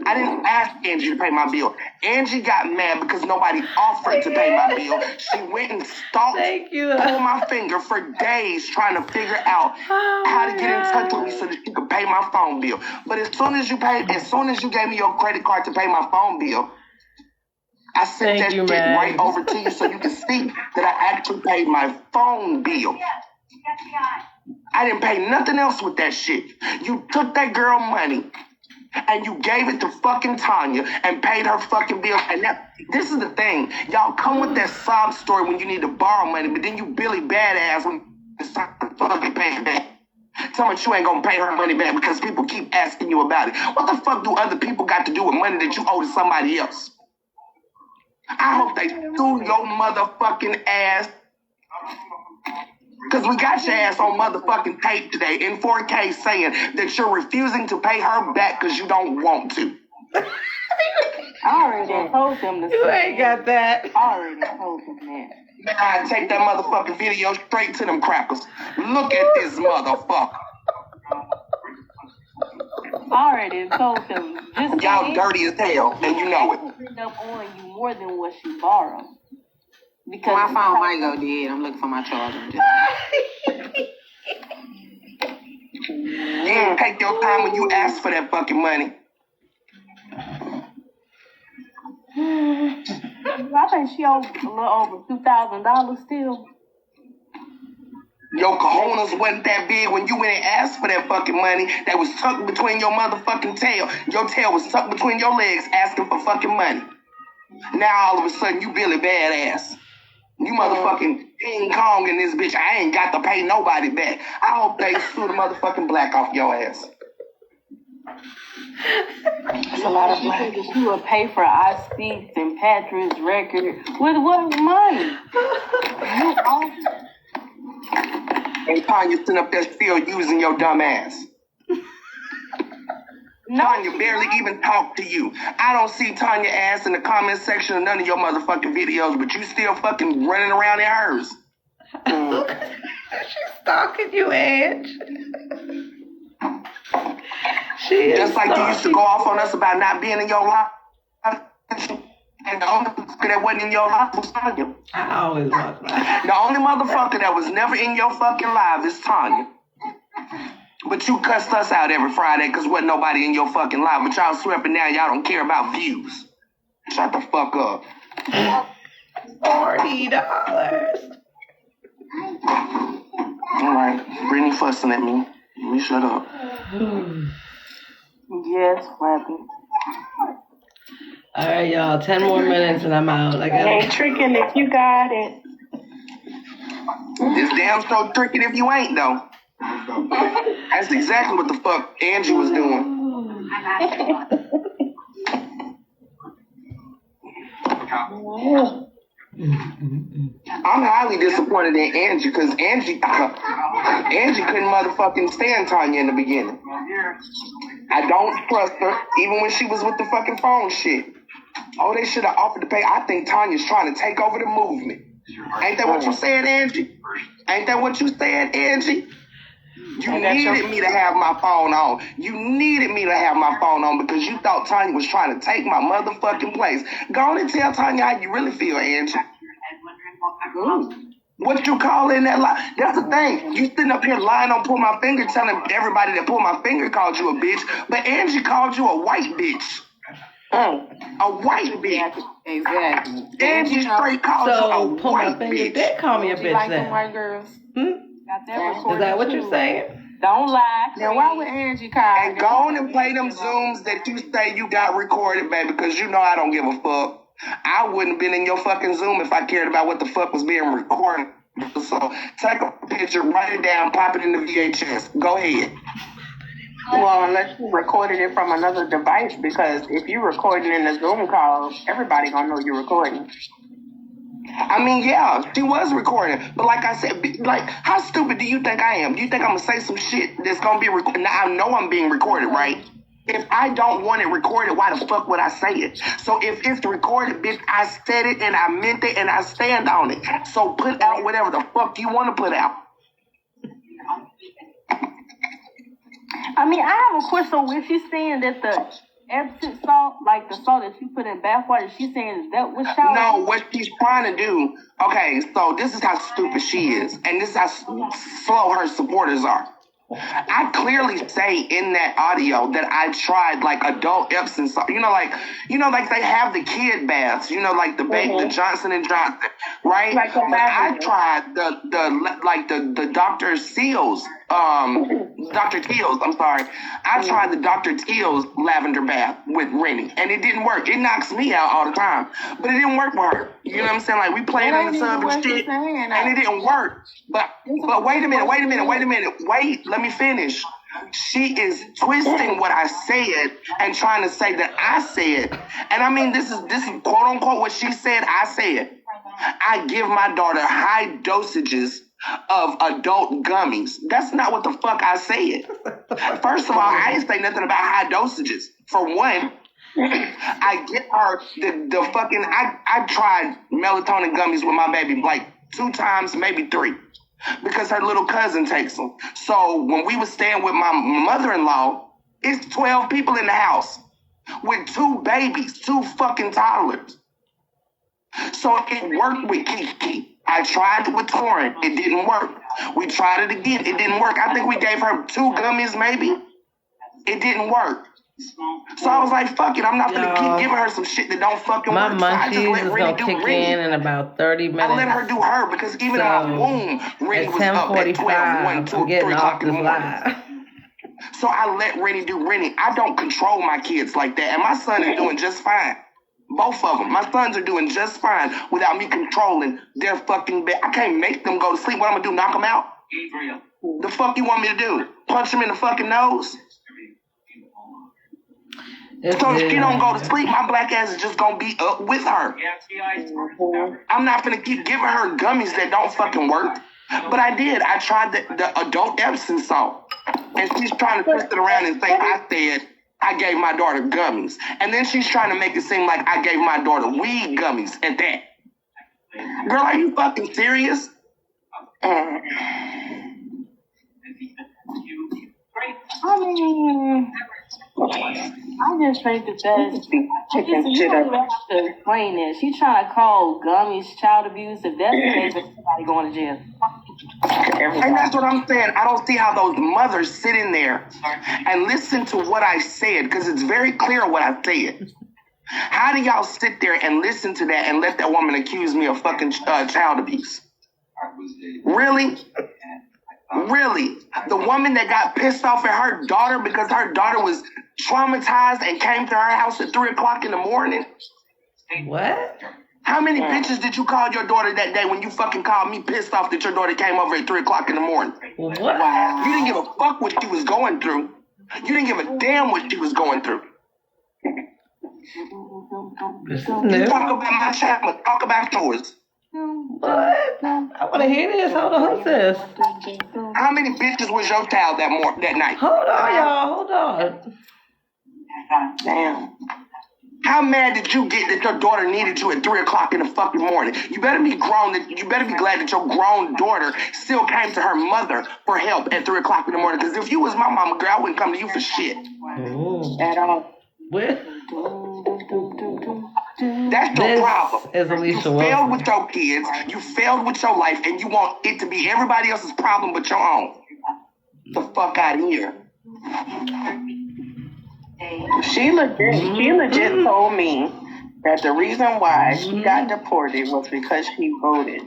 I didn't ask Angie to pay my bill. Angie got mad because nobody offered to pay my bill. She went and stalked, pulled my finger for days trying to figure out how to get in touch with me so that she could pay my phone bill. But as soon as you gave me your credit card to pay my phone bill, I sent that shit right over to you so you can see that I actually paid my phone bill. I didn't pay nothing else with that shit. You took that girl money and you gave it to fucking Tanya and paid her fucking bills. And this is the thing. Y'all come with that sob story when you need to borrow money, but then you Billy Badass when it's time to fucking pay it back. Tell me you ain't gonna pay her money back because people keep asking you about it. What the fuck do other people got to do with money that you owe to somebody else? I hope they sue your motherfucking ass. Because we got your ass on motherfucking tape today in 4K saying that you're refusing to pay her back because you don't want to. I already told them this. You ain't got that. I already told them that. I take that motherfucking video straight to them crackers. Look at this motherfucker. I already told him. Just y'all dirty as hell, and you know it. End up on you more than what she borrowed. Because my phone might go dead. I'm looking for my charger. You didn't take your time when you asked for that fucking money. I think she owed a little over $2,000 still. Your cojones wasn't that big when you went and asked for that fucking money that was tucked between your motherfucking tail. Your tail was tucked between your legs asking for fucking money. Now all of a sudden you Billy Badass. You motherfucking King Kong in this bitch. I ain't got to pay nobody back. I hope they sue the motherfucking black off your ass. That's a lot of black. She would pay for I Speaks and Patrick's record with what money? And Tanya sitting up there still using your dumb ass. No, Tanya barely even talked to you. I don't see Tanya ass in the comment section of none of your motherfucking videos, but you still fucking running around in hers. She's stalking you, Ange. She is just like you used to go off on us about not being in your life. And the only motherfucker that wasn't in your life was Tanya. I always was right. The only motherfucker that was never in your fucking life is Tanya. But you cussed us out every Friday because wasn't nobody in your fucking life. But y'all swearing now, y'all don't care about views. Shut the fuck up. $40. All right, Brittany fussing at me. Let me shut up. yes, Flappy. All right, y'all. 10 more minutes and I'm out. Ain't tricking if you got it. This damn so tricking if you ain't, though. That's exactly what the fuck Angie was doing. I'm highly disappointed in Angie because Angie couldn't motherfucking stand Tanya in the beginning. I don't trust her, even when she was with the fucking phone shit. Oh, they should have offered to pay. I think Tanya's trying to take over the movement. Ain't that what you said, Angie? Ain't that what you said, Angie? You needed me to have my phone on. You needed me to have my phone on because you thought Tanya was trying to take my motherfucking place. Go on and tell Tanya how you really feel, Angie. What you calling that lie? That's the thing. You sitting up here lying on Pull My Finger telling everybody that Pull My Finger called you a bitch, but Angie called you a white bitch. A white bitch. Exactly. Angie straight called you a Pull My white Finger bitch. did call me a bitch like then. them white girls? Got that Is that what you're saying? Don't lie. Now, why would Angie call? And go on and play them Zooms that you say you got recorded, baby, because you know I don't give a fuck. I wouldn't have been in your fucking Zoom if I cared about what the fuck was being recorded. So take a picture, write it down, pop it in the VHS. Go ahead. Well, unless you recorded it from another device, because if you recorded in a Zoom call, everybody gonna know you're recording. I mean, yeah, she was recording. But like I said, like, how stupid do you think I am? Do you think I'm going to say some shit that's going to be recorded? Now, I know I'm being recorded, right? If I don't want it recorded, why the fuck would I say it? So if it's recorded, bitch, I said it and I meant it and I stand on it. So put out whatever the fuck you want to put out. I mean, I have a question. So if she's saying that the Epsom salt, like the salt that you put in bathwater, she's saying is that what shower? No, what she's trying to do, okay, so this is how stupid she is. And this is how slow her supporters are. I clearly say in that audio that I tried like adult Epsom salt. Like they have the kid baths, like the the Johnson and Johnson, right? Like but I tried the Dr. Seals, Dr. Teal's, I'm sorry. I tried the Dr. Teal's lavender bath with Rennie, and it didn't work. It knocks me out all the time, but it didn't work for her. You know what I'm saying? Like we played in the sub and shit, and it didn't work. But wait a minute. Wait, let me finish. She is twisting what I said and trying to say that I said. And I mean, this is quote unquote what she said. I said, I give my daughter high dosages of adult gummies. That's not what the fuck I said. First of all, I ain't say nothing about high dosages. For one, I get her the fucking, I tried melatonin gummies with my baby like 2 times, maybe 3. Because her little cousin takes them. So when we was staying with my mother-in-law, it's 12 people in the house with 2 babies, 2 fucking toddlers. So it worked with Kiki. I tried it with Torrin. It didn't work. We tried it again. It didn't work. I think we gave her 2 gummies maybe. It didn't work. So I was like, fuck it. I'm not going to keep giving her some shit that don't fucking work. So I just let Rennie do Rennie. In about 30 minutes. I let her do her because even in my womb, Rennie was up at 12, 1, 2, 3 o'clock in the morning. So I let Rennie do Rennie. I don't control my kids like that. And my son is doing just fine. Both of them. My sons are doing just fine without me controlling their fucking bed. I can't make them go to sleep. What I'm going to do, knock them out? The fuck you want me to do? Punch them in the fucking nose? So if she don't go to sleep, my black ass is just gonna be up with her. I'm not gonna keep giving her gummies that don't fucking work. But I did. I tried the adult Epsom salt. And she's trying to twist it around and say I said I gave my daughter gummies. And then she's trying to make it seem like I gave my daughter weed gummies at that. Girl, are you fucking serious? I mean, I just think that you don't even have to explain it. She's trying to call gummies child abuse. If that's the case, then somebody going to jail. And that's what I'm saying. I don't see how those mothers sit in there and listen to what I said, because it's very clear what I said. How do y'all sit there and listen to that and let that woman accuse me of fucking child abuse? Really? Really? The woman that got pissed off at her daughter because her daughter was traumatized and came to her house at 3 o'clock in the morning? What? How many bitches did you call your daughter that day when you fucking called me pissed off that your daughter came over at 3 o'clock in the morning? What? You didn't give a fuck what she was going through. You didn't give a damn what she was going through. You talk about my child, talk about yours. What? I want to hear this. Hold on, sis. How many bitches was your child that night? Hold on, y'all. Hold on. Damn. How mad did you get that your daughter needed you at 3 o'clock in the fucking morning? You better be grown. You better be glad that your grown daughter still came to her mother for help at 3 o'clock in the morning. Because if you was my mama, girl, I wouldn't come to you for shit. Ooh. At all. What? That's your problem. Is Alicia you Wilson. failed with your kids, you failed with your life, and you want it to be everybody else's problem but your own. The fuck out of here. She legit told me that the reason why she got deported was because she voted.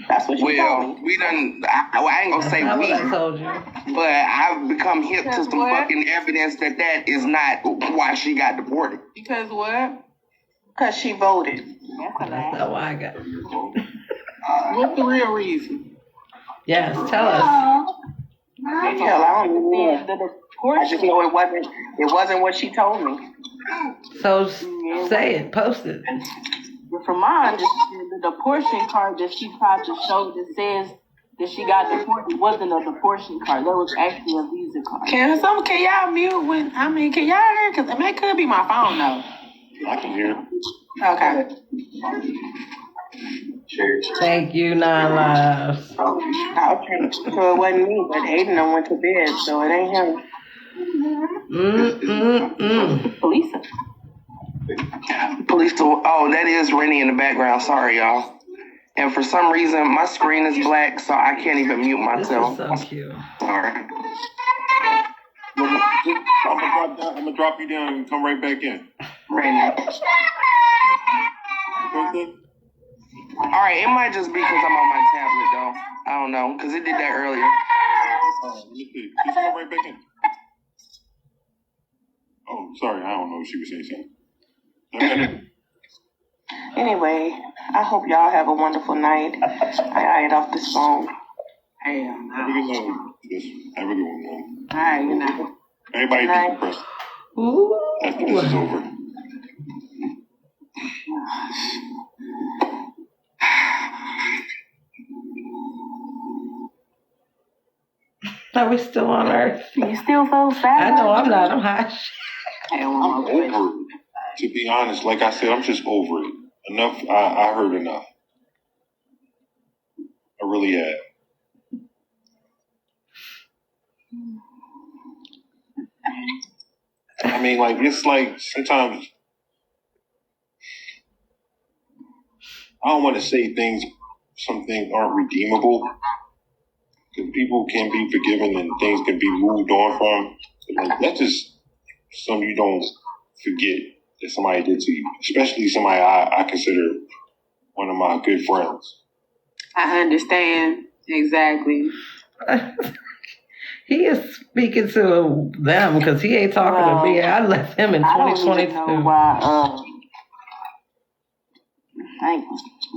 That's what she told me. We done, I ain't gonna say we, I told you. but I've become hip to some fucking evidence that is not why she got deported. Because what? Because she voted. That's not why I got. What's the real reason? Yes, tell us. Hell, I don't know. I just know it wasn't what she told me. So say it, post it. From my understanding, the deportation card that she tried to show that says that she got deported wasn't a deportation card. That was actually a visa card. Can y'all mute can y'all hear? Because it could be my phone though. I can hear. Okay. Thank you, 9 Lives. Okay, so it wasn't me, but Aiden done went to bed, so it ain't him. Lisa. Police, oh, that is Rennie in the background. Sorry, y'all. And for some reason, my screen is black, so I can't even mute myself. This is so cute. Sorry. I'm gonna drop you down and come right back in. Rennie. All right, it might just be because I'm on my tablet, though. I don't know, because it did that earlier. Let me see. Just come right back in. Oh, sorry. I don't know if she was saying something. Anyway, I hope y'all have a wonderful night. I ate off this phone. Hell no. Have a good night. Have a good one, man. All right, good night. Everybody decompress. Ooh. After this is over. Are we still on Earth? You still feel sad? I know I'm not. I'm high. I'm over it. To be honest, like I said, I'm just over it. Enough. I heard enough. I really have. I mean, like, it's like sometimes I don't want to say some things aren't redeemable. Because people can be forgiven and things can be moved on from. Like, that's just something you don't forget that somebody did to you. Especially somebody I consider one of my good friends. I understand exactly. He is speaking to them because he ain't talking to me. I left him in 2022. I don't even know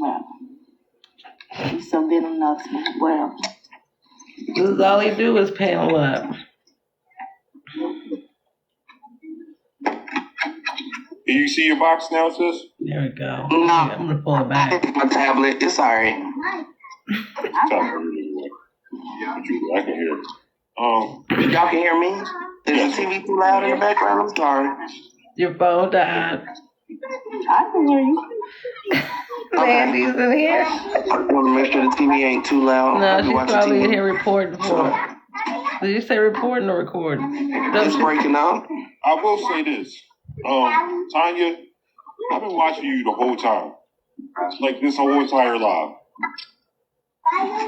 why. He's so good enough. Well, this is all he do is panel up. Can you see your box now, sis? There we go. No. I'm gonna pull it back. My tablet. It's all right. I can hear it. Y'all can hear me? Is the TV too loud in the background? I'm sorry. Your phone died. I can hear you. Mandy's in here. I want to make sure the TV ain't too loud. No, she's probably in here reporting for it. Did you say reporting or recording? It's breaking up. I will say this. Tanya, I've been watching you the whole time. Like this whole entire live.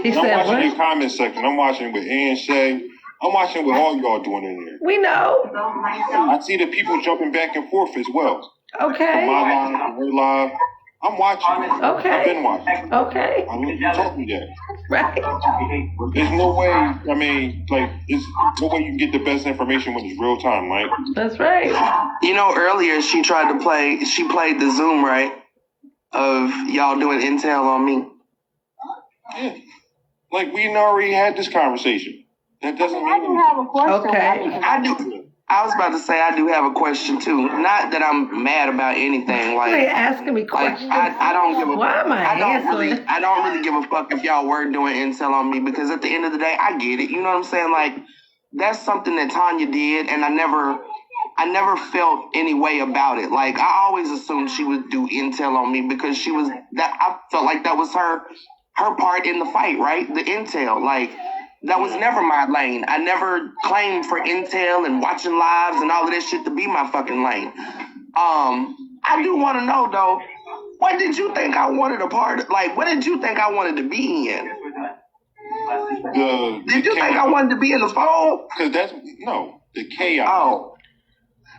He I'm said watching what? your comment section. I'm watching with Ann Shay. I'm watching what all y'all doing in there. We know. I see the people jumping back and forth as well. Okay. My live, her live. I'm watching. Okay. I've been watching. Okay. You taught me that. Right. There's no way, I mean, like, there's no way you can get the best information when it's real time, right? That's right. You know, earlier she played the Zoom, right? Of y'all doing intel on me. Yeah. Like, we already had this conversation. That doesn't I do have a question. Okay. I do. I was about to say I do have a question too. Not that I'm mad about anything. Like, They asking me like questions. I don't give a. Why am I answering? I don't really give a fuck if y'all were doing intel on me because at the end of the day, I get it. You know what I'm saying? Like, that's something that Tanya did, and I never felt any way about it. Like, I always assumed she would do intel on me because she was that. I felt like that was her part in the fight, right? The intel, like. That was never my lane. I never claimed for intel and watching lives and all of this shit to be my fucking lane. I do want to know though, what did you think I wanted a part of? Like, what did you think I wanted to be in? Did you think I wanted to be in the phone? Because the chaos. Oh.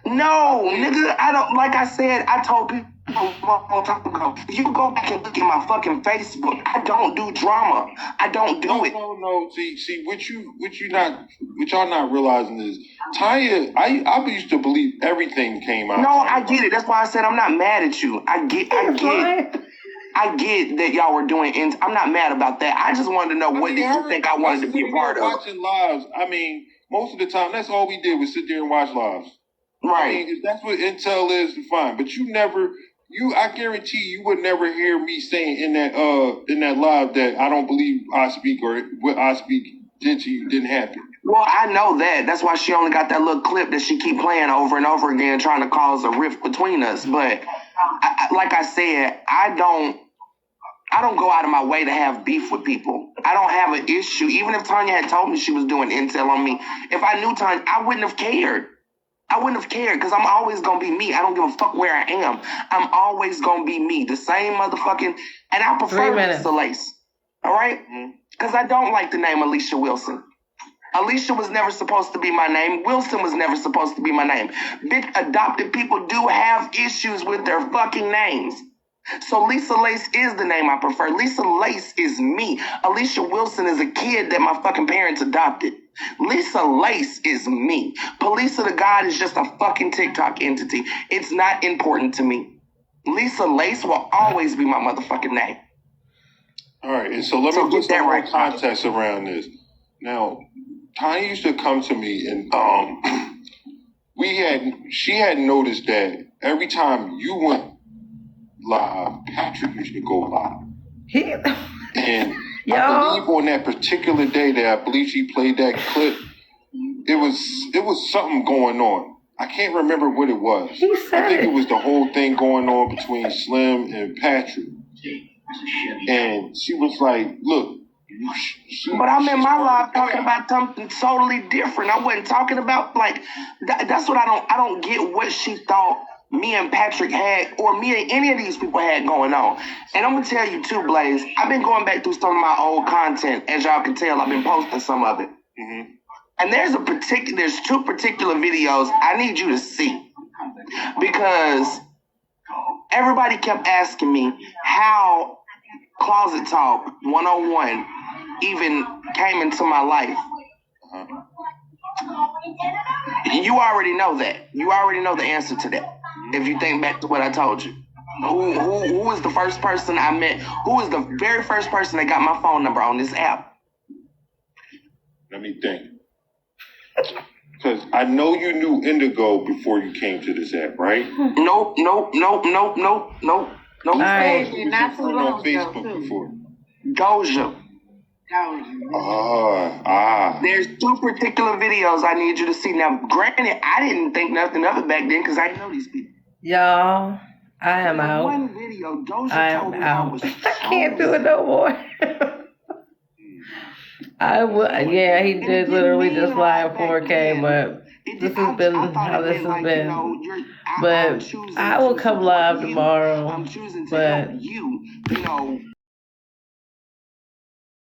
No, nigga, I don't, like I said, I told people a long time ago, you go back and look at my fucking Facebook, I don't do drama. I don't do it. No. See, what y'all not realizing is, Tanya, I used to believe everything came out. No, I get it. That's why I said I'm not mad at you. I get that y'all were doing, and I'm not mad about that. I just wanted to know what did you think I wanted to be a part of? Watching lives, I mean, most of the time, that's all we did was sit there and watch lives. Right. I mean, if that's what intel is, fine. But I guarantee you would never hear me saying in that live that I don't believe I speak or what I speak did to you didn't happen. Well, I know that. That's why she only got that little clip that she keep playing over and over again, trying to cause a rift between us. But like I said, I don't go out of my way to have beef with people. I don't have an issue. Even if Tanya had told me she was doing intel on me, if I knew Tanya, I wouldn't have cared. I wouldn't have cared because I'm always going to be me. I don't give a fuck where I am. I'm always going to be me. The same motherfucking... And I prefer Lisa Lace. All right? Because I don't like the name Alicia Wilson. Alicia was never supposed to be my name. Wilson was never supposed to be my name. Big adopted people do have issues with their fucking names. So Lisa Lace is the name I prefer. Lisa Lace is me. Alicia Wilson is a kid that my fucking parents adopted. Lisa Lace is me. Police of the God is just a fucking TikTok entity. It's not important to me. Lisa Lace will always be my motherfucking name. All right, and so let me put some more context around this. Now, Tanya used to come to me and she had noticed that every time you went live, Patrick used to go live. And I believe on that particular day that I believe she played that clip, it was something going on. I can't remember what it was. He said I think it was the whole thing going on between Slim and Patrick. And she was like, look. But I'm in my life talking about something totally different. I wasn't talking about, like, that's what I don't get what she thought me and Patrick had, or me and any of these people had going on. And I'm going to tell you too, Blaze, I've been going back through some of my old content. As y'all can tell, I've been posting some of it. Mm-hmm. And there's two particular videos I need you to see, because everybody kept asking me how Closet Talk 101 even came into my life. You already know that. You already know the answer to that. If you think back to what I told you. Who was the first person I met? Who was the very first person that got my phone number on this app? Let me think. Because I know you knew Indigo before you came to this app, right? Nope. All right. Not too long on Facebook before. Doja. There's two particular videos I need you to see. Now, granted, I didn't think nothing of it back then because I didn't know these people. Y'all, I am out. One video, Doja I am told me out. I can't do it no more. I would. Yeah, he did literally just live 4K, but this has been how this has been. But I will come live tomorrow. I'm choosing to but help you,